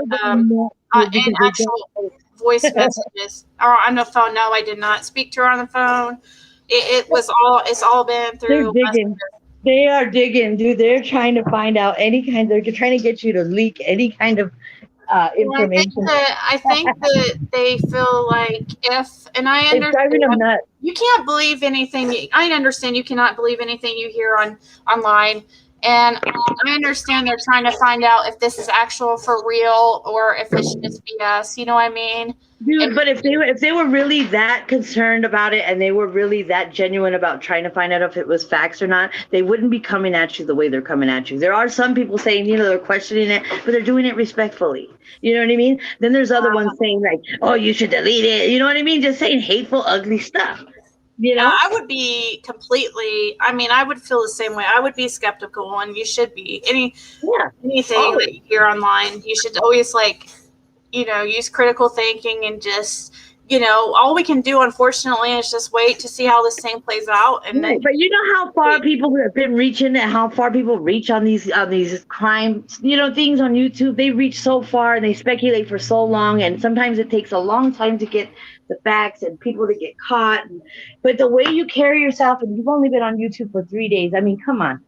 actual voice messages or on the phone. No, I did not speak to her on the phone. It's all been through. They're digging. They are digging, dude. They're trying to find out they're trying to get you to leak any kind of information. I think that they feel like and I understand, it's driving them nuts. You can't believe anything. I understand you cannot believe anything you hear online. And I understand they're trying to find out if this is actual for real or if it's just BS. You know what I mean? Dude, but if they were really that concerned about it and they were really that genuine about trying to find out if it was facts or not, they wouldn't be coming at you the way they're coming at you. There are some people saying, they're questioning it, but they're doing it respectfully. You know what I mean? Then there's other ones saying like, oh, you should delete it. You know what I mean? Just saying hateful, ugly stuff. I would be completely. I mean, I would feel the same way. I would be skeptical, and you should be. Anything that you hear online, you should always use critical thinking and just. All we can do, unfortunately, is just wait to see how this thing plays out. And then, but you know how far people have been reaching, and how far people reach on these crime, things on YouTube. They reach so far and they speculate for so long, and sometimes it takes a long time to get the facts and people to get caught. But the way you carry yourself, and you've only been on YouTube for 3 days. I mean, come on.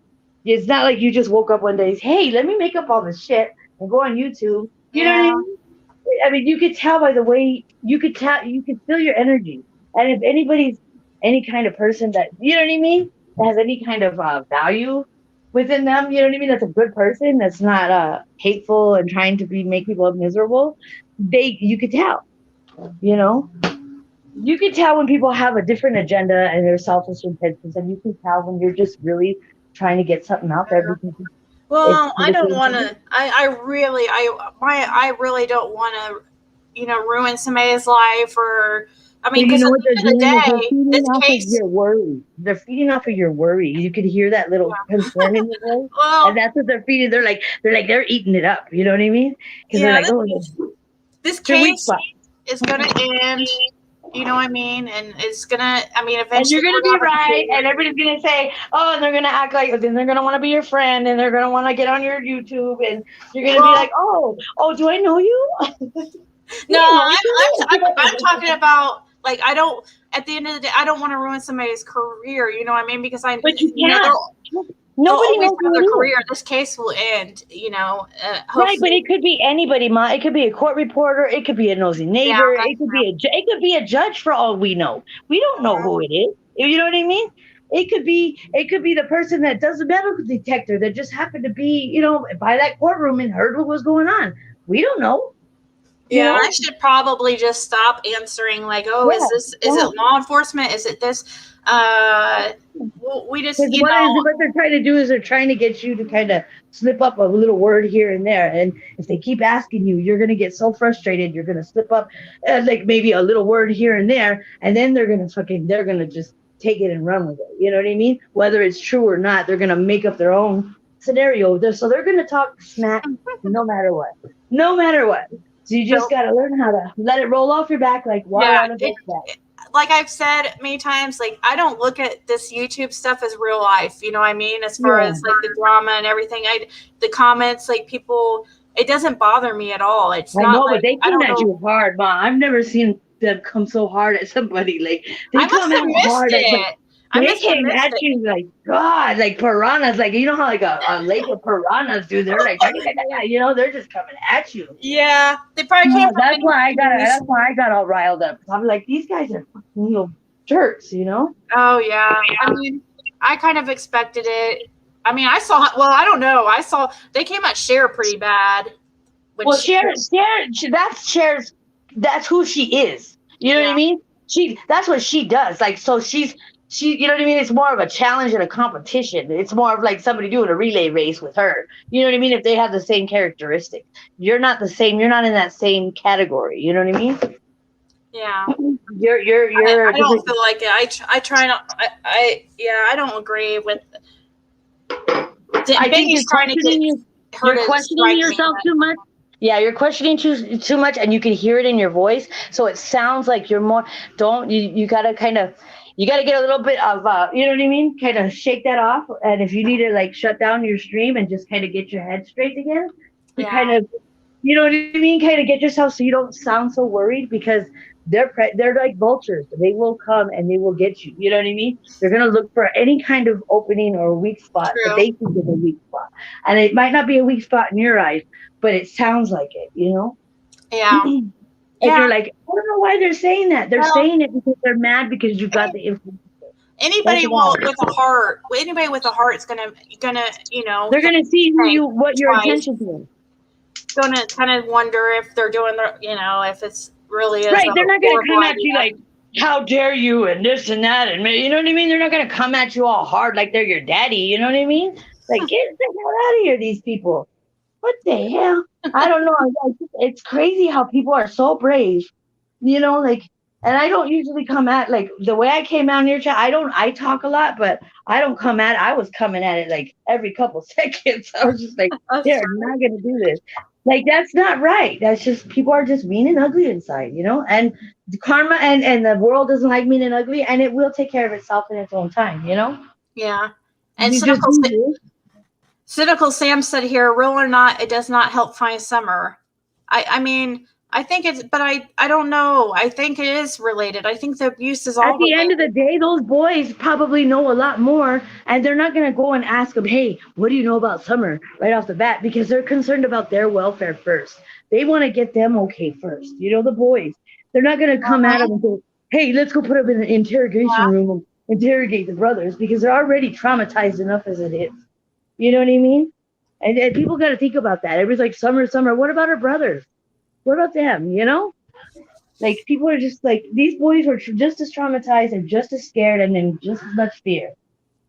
It's not like you just woke up one day and say, hey, let me make up all this shit and go on YouTube. You know what I mean? I mean, you could tell by the way you could feel your energy. And if anybody's any kind of person that, you know what I mean, that has any kind of value within them, you know what I mean, that's a good person, that's not hateful and trying to make people miserable, you could tell, You can tell when people have a different agenda and their selfish intentions, and you can tell when you're just really trying to get something out there. Well, I don't want to. I really don't want to, ruin somebody's life or. I mean, because at the end of the day, this case, your worry. They're feeding off of your worry. You could hear that little concern in your voice, and that's what they're feeding. They're eating it up. You know what I mean? Because they're like, this case is going to end. You know what I mean? And it's gonna. I mean, eventually, and you're gonna be right, and everybody's gonna say, "Oh," and they're gonna act like, then they're gonna want to be your friend, and they're gonna want to get on your YouTube, and you're gonna be like, "Oh, do I know you?" No, I'm talking about I don't. At the end of the day, I don't want to ruin somebody's career. You know what I mean? Because but you can't. Nobody knows their career. This case will end, right, but it could be anybody, Ma. It could be a court reporter. It could be a nosy neighbor. It could be a judge for all we know. We don't know who it is. You know what I mean? It could be the person that does the metal detector that just happened to be, by that courtroom and heard what was going on. We don't know. Yeah, I should probably just stop answering. Is it law enforcement? Is it this? We just, what they're trying to do is they're trying to get you to kind of slip up a little word here and there. And if they keep asking you, you're going to get so frustrated. You're going to slip up maybe a little word here and there. And then they're going to just take it and run with it. You know what I mean? Whether it's true or not, they're going to make up their own scenario. So they're going to talk smack no matter what. No matter what. So you just got to learn how to let it roll off your back like water on a duck's back. Like I've said many times, I don't look at this YouTube stuff as real life. You know what I mean? As far as the drama and everything, the comments, people, it doesn't bother me at all. It's not. I know, but they come at you hard, Ma. I've never seen them come so hard at somebody. They come at you hard. They came at you like God, like piranhas, you know how a lake of piranhas do. They're they're just coming at you. Yeah, they probably came. That's why I got all riled up. I'm like, these guys are jerks, Oh yeah. I mean, I kind of expected it. I mean, I saw. Well, I don't know. I saw they came at Cher pretty bad. Well, Cher, that's Cher's. That's who she is. You know what I mean? That's what she does. So she, you know what I mean? It's more of a challenge and a competition. It's more of somebody doing a relay race with her. You know what I mean? If they have the same characteristics, you're not the same. You're not in that same category. You know what I mean? Yeah. You're. I don't feel like it. I try not. I don't agree with. I think you're questioning yourself too much. Yeah, you're questioning too much, and you can hear it in your voice. So it sounds like you're more. You gotta kind of. You got to get a little bit of, you know what I mean? Kind of shake that off. And if you need to shut down your stream and just kind of get your head straight again, to kind of, you know what I mean? Kind of get yourself so you don't sound so worried, because they're like vultures. They will come and they will get you. You know what I mean? They're going to look for any kind of opening or weak spot that they think is a weak spot. And it might not be a weak spot in your eyes, but it sounds like it, Yeah. And you're like, I don't know why they're saying that. They're saying it because they're mad because you got the information. Anybody with a heart, anybody with a heart is gonna they're gonna see what your twice. intentions are. Gonna kind of wonder if they're doing if it's really is right. They're not gonna come idea. at you like, how dare you, and this and that, and you know what I mean. They're not gonna come at you all hard like they're your daddy. You know what I mean? Like, get the hell out of here, these people. What the hell? I don't know. It's crazy how people are so brave. Like, and I don't usually come at like the way I came out here. I talk a lot, but I don't come at it. I was coming at it like every couple seconds. I was just like, they're not gonna do this. Like, that's not right. That's just, people are just mean and ugly inside, and the karma and the world doesn't like mean and ugly, and it will take care of itself in its own time, Yeah. And Cynical Sam said here, real or not, it does not help find summer. I mean, I think it's, but I don't know. I think it is related. I think the abuse is all at the end of the day. Those boys probably know a lot more, and they're not going to go and ask them, hey, what do you know about summer right off the bat? Because they're concerned about their welfare first. They want to get them okay first. The boys, they're not going to come at them and say, hey, let's go put them in an interrogation room and interrogate the brothers, because they're already traumatized enough as it is. You know what I mean? And people got to think about that. Everybody's like, summer. What about our brothers? What about them? Like, people are just like, these boys were just as traumatized and just as scared and in just as much fear.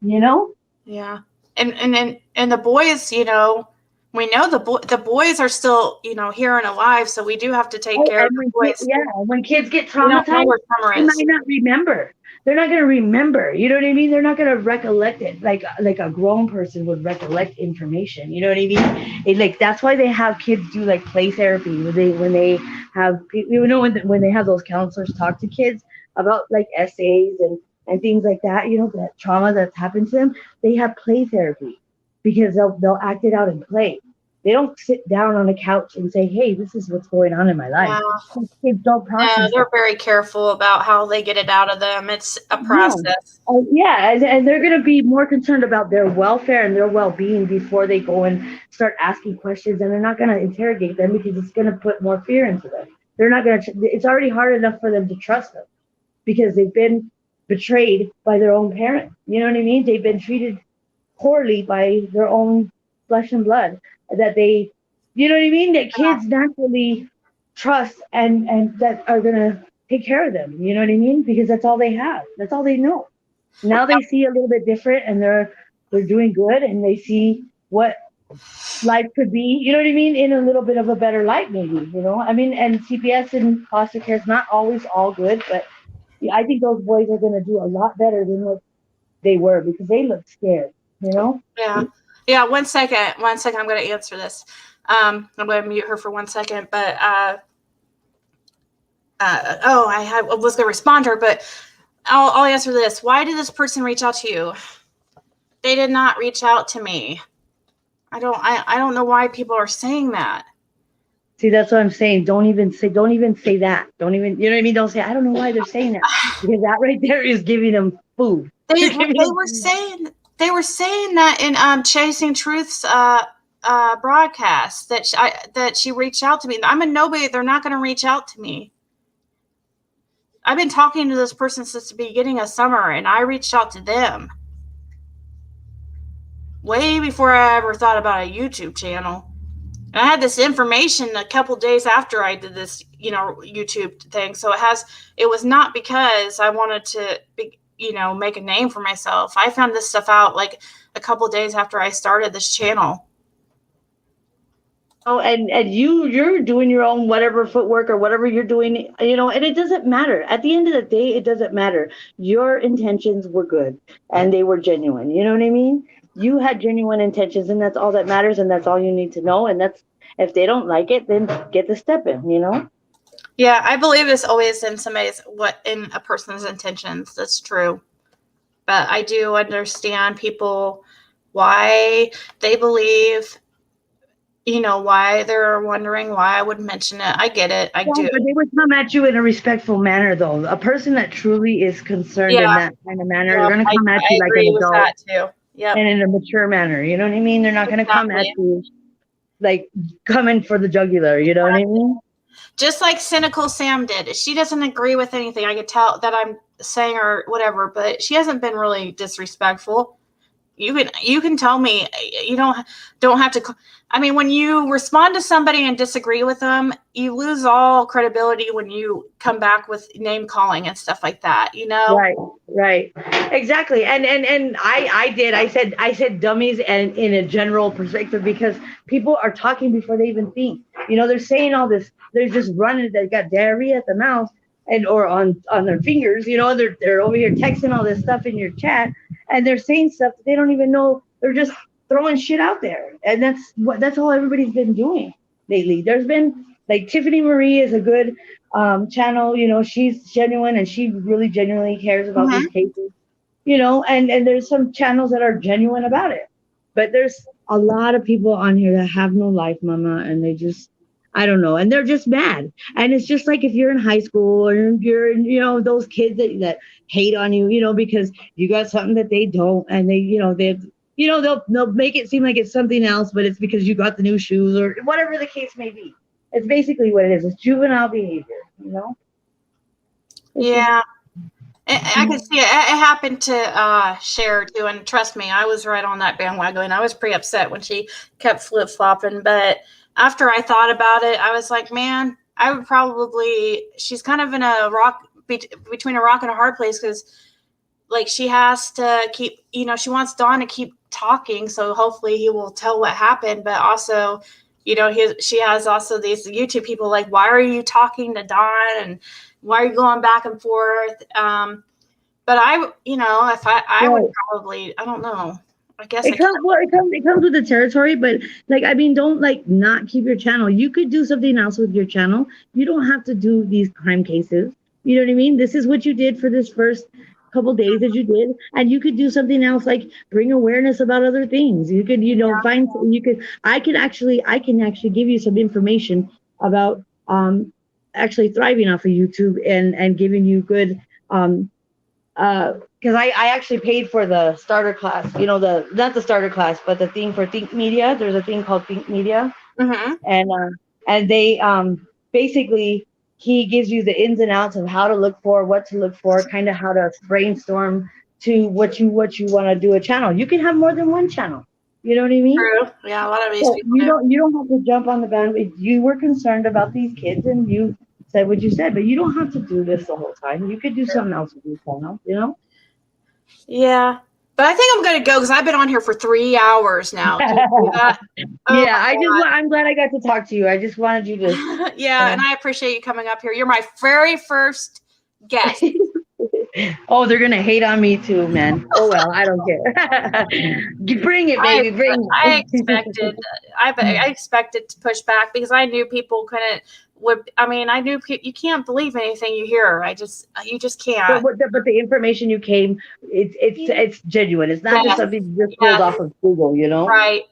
Yeah, and the boys, we know the boys are still here and alive, so we do have to take care of the boys. When kids get traumatized, they might not remember. They're not going to remember. You know what I mean? They're not going to recollect it like a grown person would recollect information. You know what I mean? That's why they have kids do like play therapy when they have when they have those counselors talk to kids about like essays and things like that. That trauma that's happened to them. They have play therapy because they'll act it out and play. They don't sit down on a couch and say, hey, this is what's going on in my life. Kids don't process. They're very careful about how they get it out of them. It's a process. And they're going to be more concerned about their welfare and their well-being before they go and start asking questions. And they're not going to interrogate them because it's going to put more fear into them. They're not going to. It's already hard enough for them to trust them because they've been betrayed by their own parent. You know what I mean? They've been treated poorly by their own flesh and blood. That they, you know what I mean? That kids naturally trust and that are going to take care of them. You know what I mean? Because that's all they have. That's all they know. Now they see a little bit different and they're doing good and they see what life could be, you know what I mean? In a little bit of a better light, maybe, I mean, and CPS and foster care is not always all good, but I think those boys are going to do a lot better than what they were because they look scared, Yeah, 1 second. 1 second. I'm going to answer this. I'm going to mute her for 1 second. But I was going to respond to her, but I'll answer this. Why did this person reach out to you? They did not reach out to me. I don't know why people are saying that. See, that's what I'm saying. Don't even say that. Don't even, you know what I mean? Don't say, I don't know why they're saying that. Because that right there is giving them food. They were saying that in Chasing Truth's broadcast that she reached out to me. I'm a nobody. They're not going to reach out to me. I've been talking to this person since the beginning of summer, and I reached out to them way before I ever thought about a YouTube channel. And I had this information a couple days after I did this, YouTube thing. So it was not because I wanted to make a name for myself. I found this stuff out like a couple days after I started this channel. Oh, and you're doing your own whatever footwork or whatever you're doing, and it doesn't matter. At the end of the day, it doesn't matter. Your intentions were good and they were genuine. You know what I mean? You had genuine intentions and that's all that matters and that's all you need to know. And that's, if they don't like it, then get the step in, Yeah, I believe it's always in a person's intentions. That's true. But I do understand people, why they believe, why they're wondering why I would mention it. I get it. I do. But they would come at you in a respectful manner, though. A person that truly is concerned in that kind of manner is going to come at you like an adult. That too. Yep. And in a mature manner. You know what I mean? They're not going to come at you like coming for the jugular. You know what I mean? Just like cynical Sam did. She doesn't agree with anything. I could tell that I'm saying or whatever, but she hasn't been really disrespectful. You can tell me. You don't have to. I mean, when you respond to somebody and disagree with them, you lose all credibility when you come back with name calling and stuff like that. You know. Right, exactly. And I said dummies and in a general perspective because people are talking before they even think. They're saying all this. They're just running. They got diarrhea at the mouth and or on their fingers. They're over here texting all this stuff in your chat, and they're saying stuff that they don't even know. They're just throwing shit out there, and that's all everybody's been doing lately. There's been like Tiffany Marie is a good channel. She's genuine and she really genuinely cares about these cases. And there's some channels that are genuine about it, but there's a lot of people on here that have no life, mama, and they just I don't know, and they're just mad. And it's just like if you're in high school or you're in, those kids that hate on you, because you got something that they don't, and they'll make it seem like it's something else, but it's because you got the new shoes or whatever the case may be. It's basically what it is. It's juvenile behavior. Yeah. I can see it. It happened to Cher too, and trust me, I was right on that bandwagon. I was pretty upset when she kept flip flopping, but after I thought about it, I was like, man, I would probably. She's kind of in a between a rock and a hard place because, like, she has to keep. She wants Don to keep talking, so hopefully he will tell what happened. But also, she has also these YouTube people like, why are you talking to Don and why are you going back and forth? But if I would probably, I don't know. I guess it comes with the territory, but don't not keep your channel. You could do something else with your channel. You don't have to do these crime cases. You know what I mean? This is what you did for this first couple days that you did, and you could do something else, like bring awareness about other things. You could, find. You could. I can actually give you some information about actually thriving off of YouTube and giving you good because I actually paid for the starter class, not the starter class, but the thing for Think Media. There's a thing called Think Media, and they basically he gives you the ins and outs of how to look for, what to look for, kind of how to brainstorm to what you want to do a channel. You can have more than one channel. You know what I mean? True. Yeah, a lot of these people you don't have to jump on the bandwagon. You were concerned about these kids, and you said what you said, but you don't have to do this the whole time. You could do something else with your channel. Yeah, but I think I'm going to go because I've been on here for 3 hours now. I'm glad I got to talk to you. I just wanted you to. Yeah, and I appreciate you coming up here. You're my very first guest. Oh, they're gonna hate on me too, man. Oh well, I don't care. Bring it, baby. Bring it. I expected to push back because I knew people couldn't. I knew you can't believe anything you hear. You just can't. But the information you came, it's genuine. It's not just something you just pulled off of Google, Right.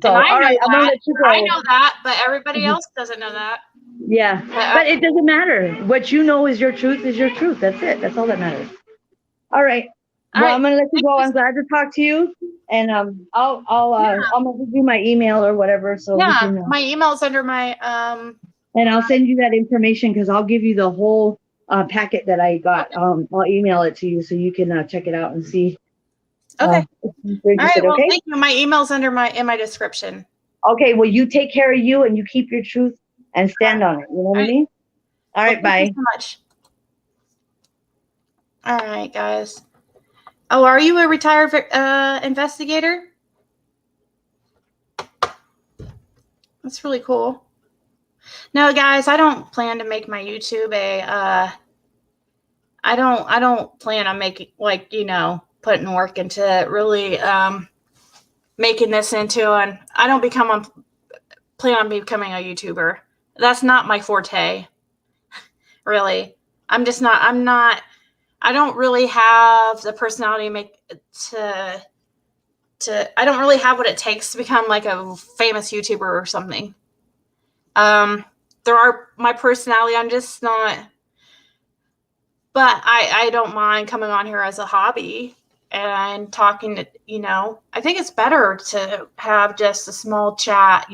So, all right, I'm gonna let you go. I know that, but everybody else doesn't know that. Yeah, but it doesn't matter. What you know is your truth. That's it. That's all that matters. All right. Well, I'm gonna let you go. I'm glad to talk to you, and I'll give you my email or whatever. So my email's under my and I'll send you that information because I'll give you the whole packet that I got. I'll email it to you so you can check it out and see. Okay. All right. Well, okay? thank you. My email's in my description. Okay. Well, you take care of you and you keep your truth and stand on it. You know what I mean? All right. Bye. Thank you so much. All right, guys. Oh, are you a retired investigator? That's really cool. No, guys, I don't plan to make my YouTube I don't plan on making putting work into really making this into and I don't plan on becoming a YouTuber. That's not my forte. Really. I don't really have the personality I don't really have what it takes to become like a famous YouTuber or something. My personality, I'm just not, but I don't mind coming on here as a hobby and talking to, I think it's better to have just a small chat,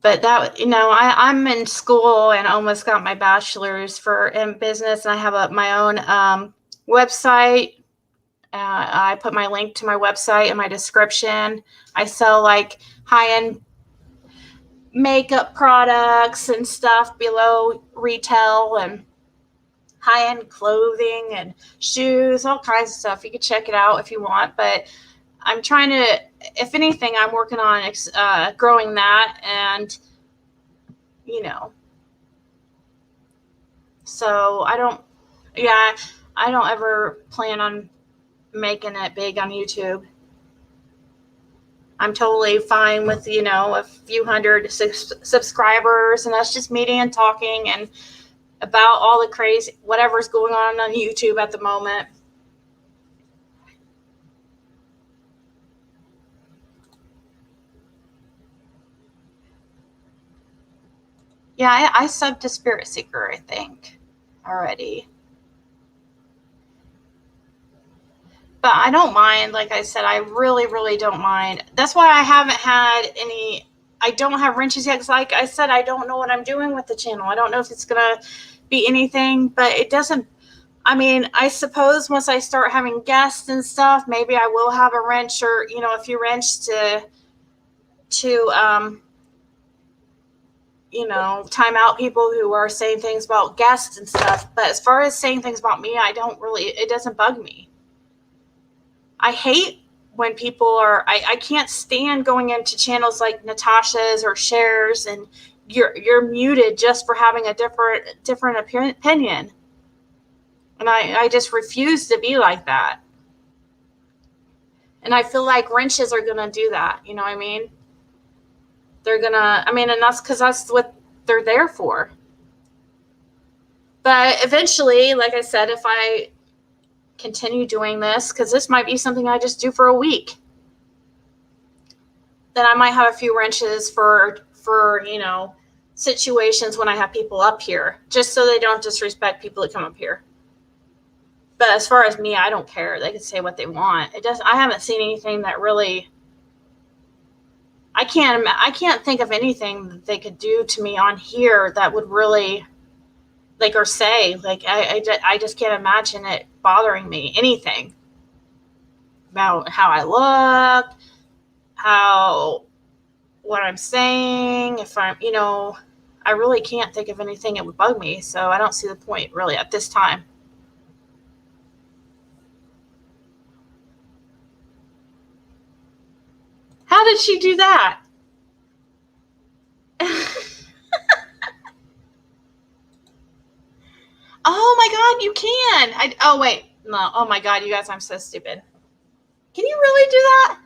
But that, I'm in school and almost got my bachelor's in business, and I have my own website. I put my link to my website in my description. I sell like high-end makeup products and stuff below retail, and high-end clothing and shoes, all kinds of stuff. You can check it out if you want, but I'm trying to, if anything, I'm working on growing that, and so I don't ever plan on making it big on YouTube. I'm totally fine with, a few hundred subscribers, and us just meeting and talking and about all the crazy, whatever's going on YouTube at the moment. Yeah, I subbed to Spirit Seeker, I think, already. But I don't mind. Like I said, I really, really don't mind. That's why I haven't had I don't have wrenches yet, because like I said, I don't know what I'm doing with the channel. I don't know if it's going to be anything, but it doesn't. I suppose once I start having guests and stuff, maybe I will have a wrench or, a few wrenches to time out people who are saying things about guests and stuff. But as far as saying things about me, it doesn't bug me. I hate when people I can't stand going into channels like Natasha's or Cher's, and you're muted just for having a different opinion. And I just refuse to be like that. And I feel like wrenches are going to do that. You know what I mean? They're going to, and that's because that's what they're there for. But eventually, like I said, if I continue doing this, because this might be something I just do for a week, then I might have a few wrenches for situations when I have people up here, just so they don't disrespect people that come up here. But as far as me, I don't care. They can say what they want. I haven't seen anything that really. I can't think of anything that they could do to me on here that would really, or say, I just can't imagine it bothering me. Anything about how I look, what I'm saying, if I'm, I really can't think of anything that would bug me. So I don't see the point really at this time. How did she do that? Oh my God, you can. Oh wait, no. Oh my God, you guys, I'm so stupid. Can you really do that?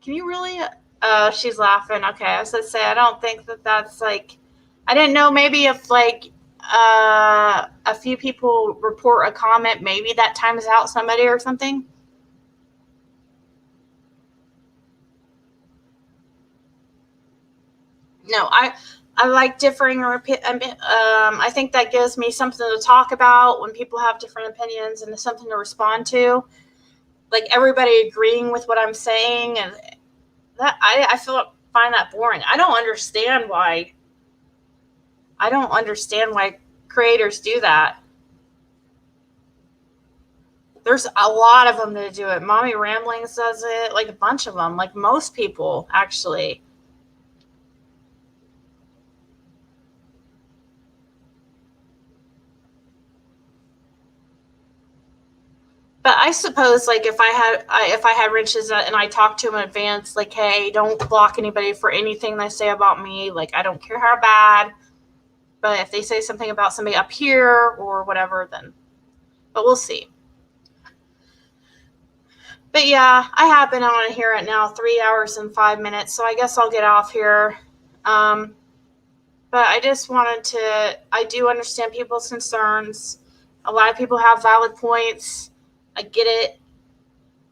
Can you really? Oh, she's laughing. Okay, I was gonna say, I don't think that's like. I didn't know. Maybe if a few people report a comment, maybe that times out somebody or something. No, I like differing. I think that gives me something to talk about when people have different opinions, and something to respond to. Like everybody agreeing with what I'm saying, and that I find that boring. I don't understand why creators do that. There's a lot of them that do it. Mommy Ramblings does it, like a bunch of them, like most people actually. But I suppose, like, if I had wrenches and I talked to them in advance, like, hey, don't block anybody for anything they say about me. Like, I don't care how bad. But if they say something about somebody up here or whatever, then. But we'll see. But yeah, I have been on here at now 3 hours and 5 minutes, so I guess I'll get off here. But I just wanted to. I do understand people's concerns. A lot of people have valid points. I get it.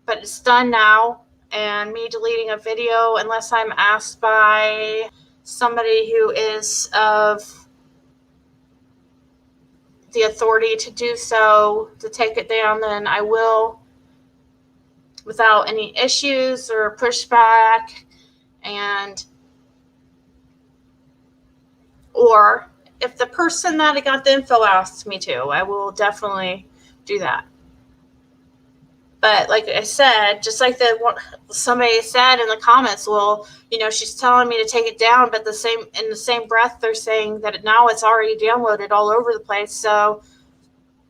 But it's done now, and me deleting a video, unless I'm asked by somebody who is of the authority to do so, to take it down, then I will, without any issues or pushback. And or if the person that I got the info asks me to, I will definitely do that. But like I said, just like somebody said in the comments, well, she's telling me to take it down, but in the same breath, they're saying that now it's already downloaded all over the place. So,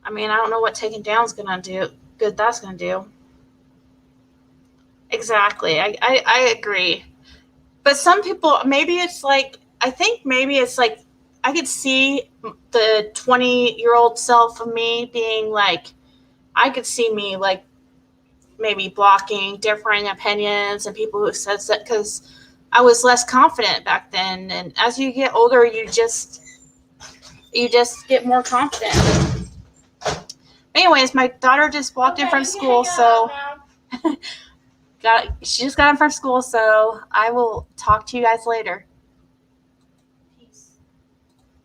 I mean, I don't know what taking down is going to do. Good, that's going to do. Exactly. I agree. But some people, maybe it's like, I think maybe it's like, I could see the 20-year-old self of me being like, I could see me like maybe blocking differing opinions and people who says that, because I was less confident back then. And as you get older, you just get more confident. Anyways, my daughter just walked in from school, so she just got in from school, so I will talk to you guys later.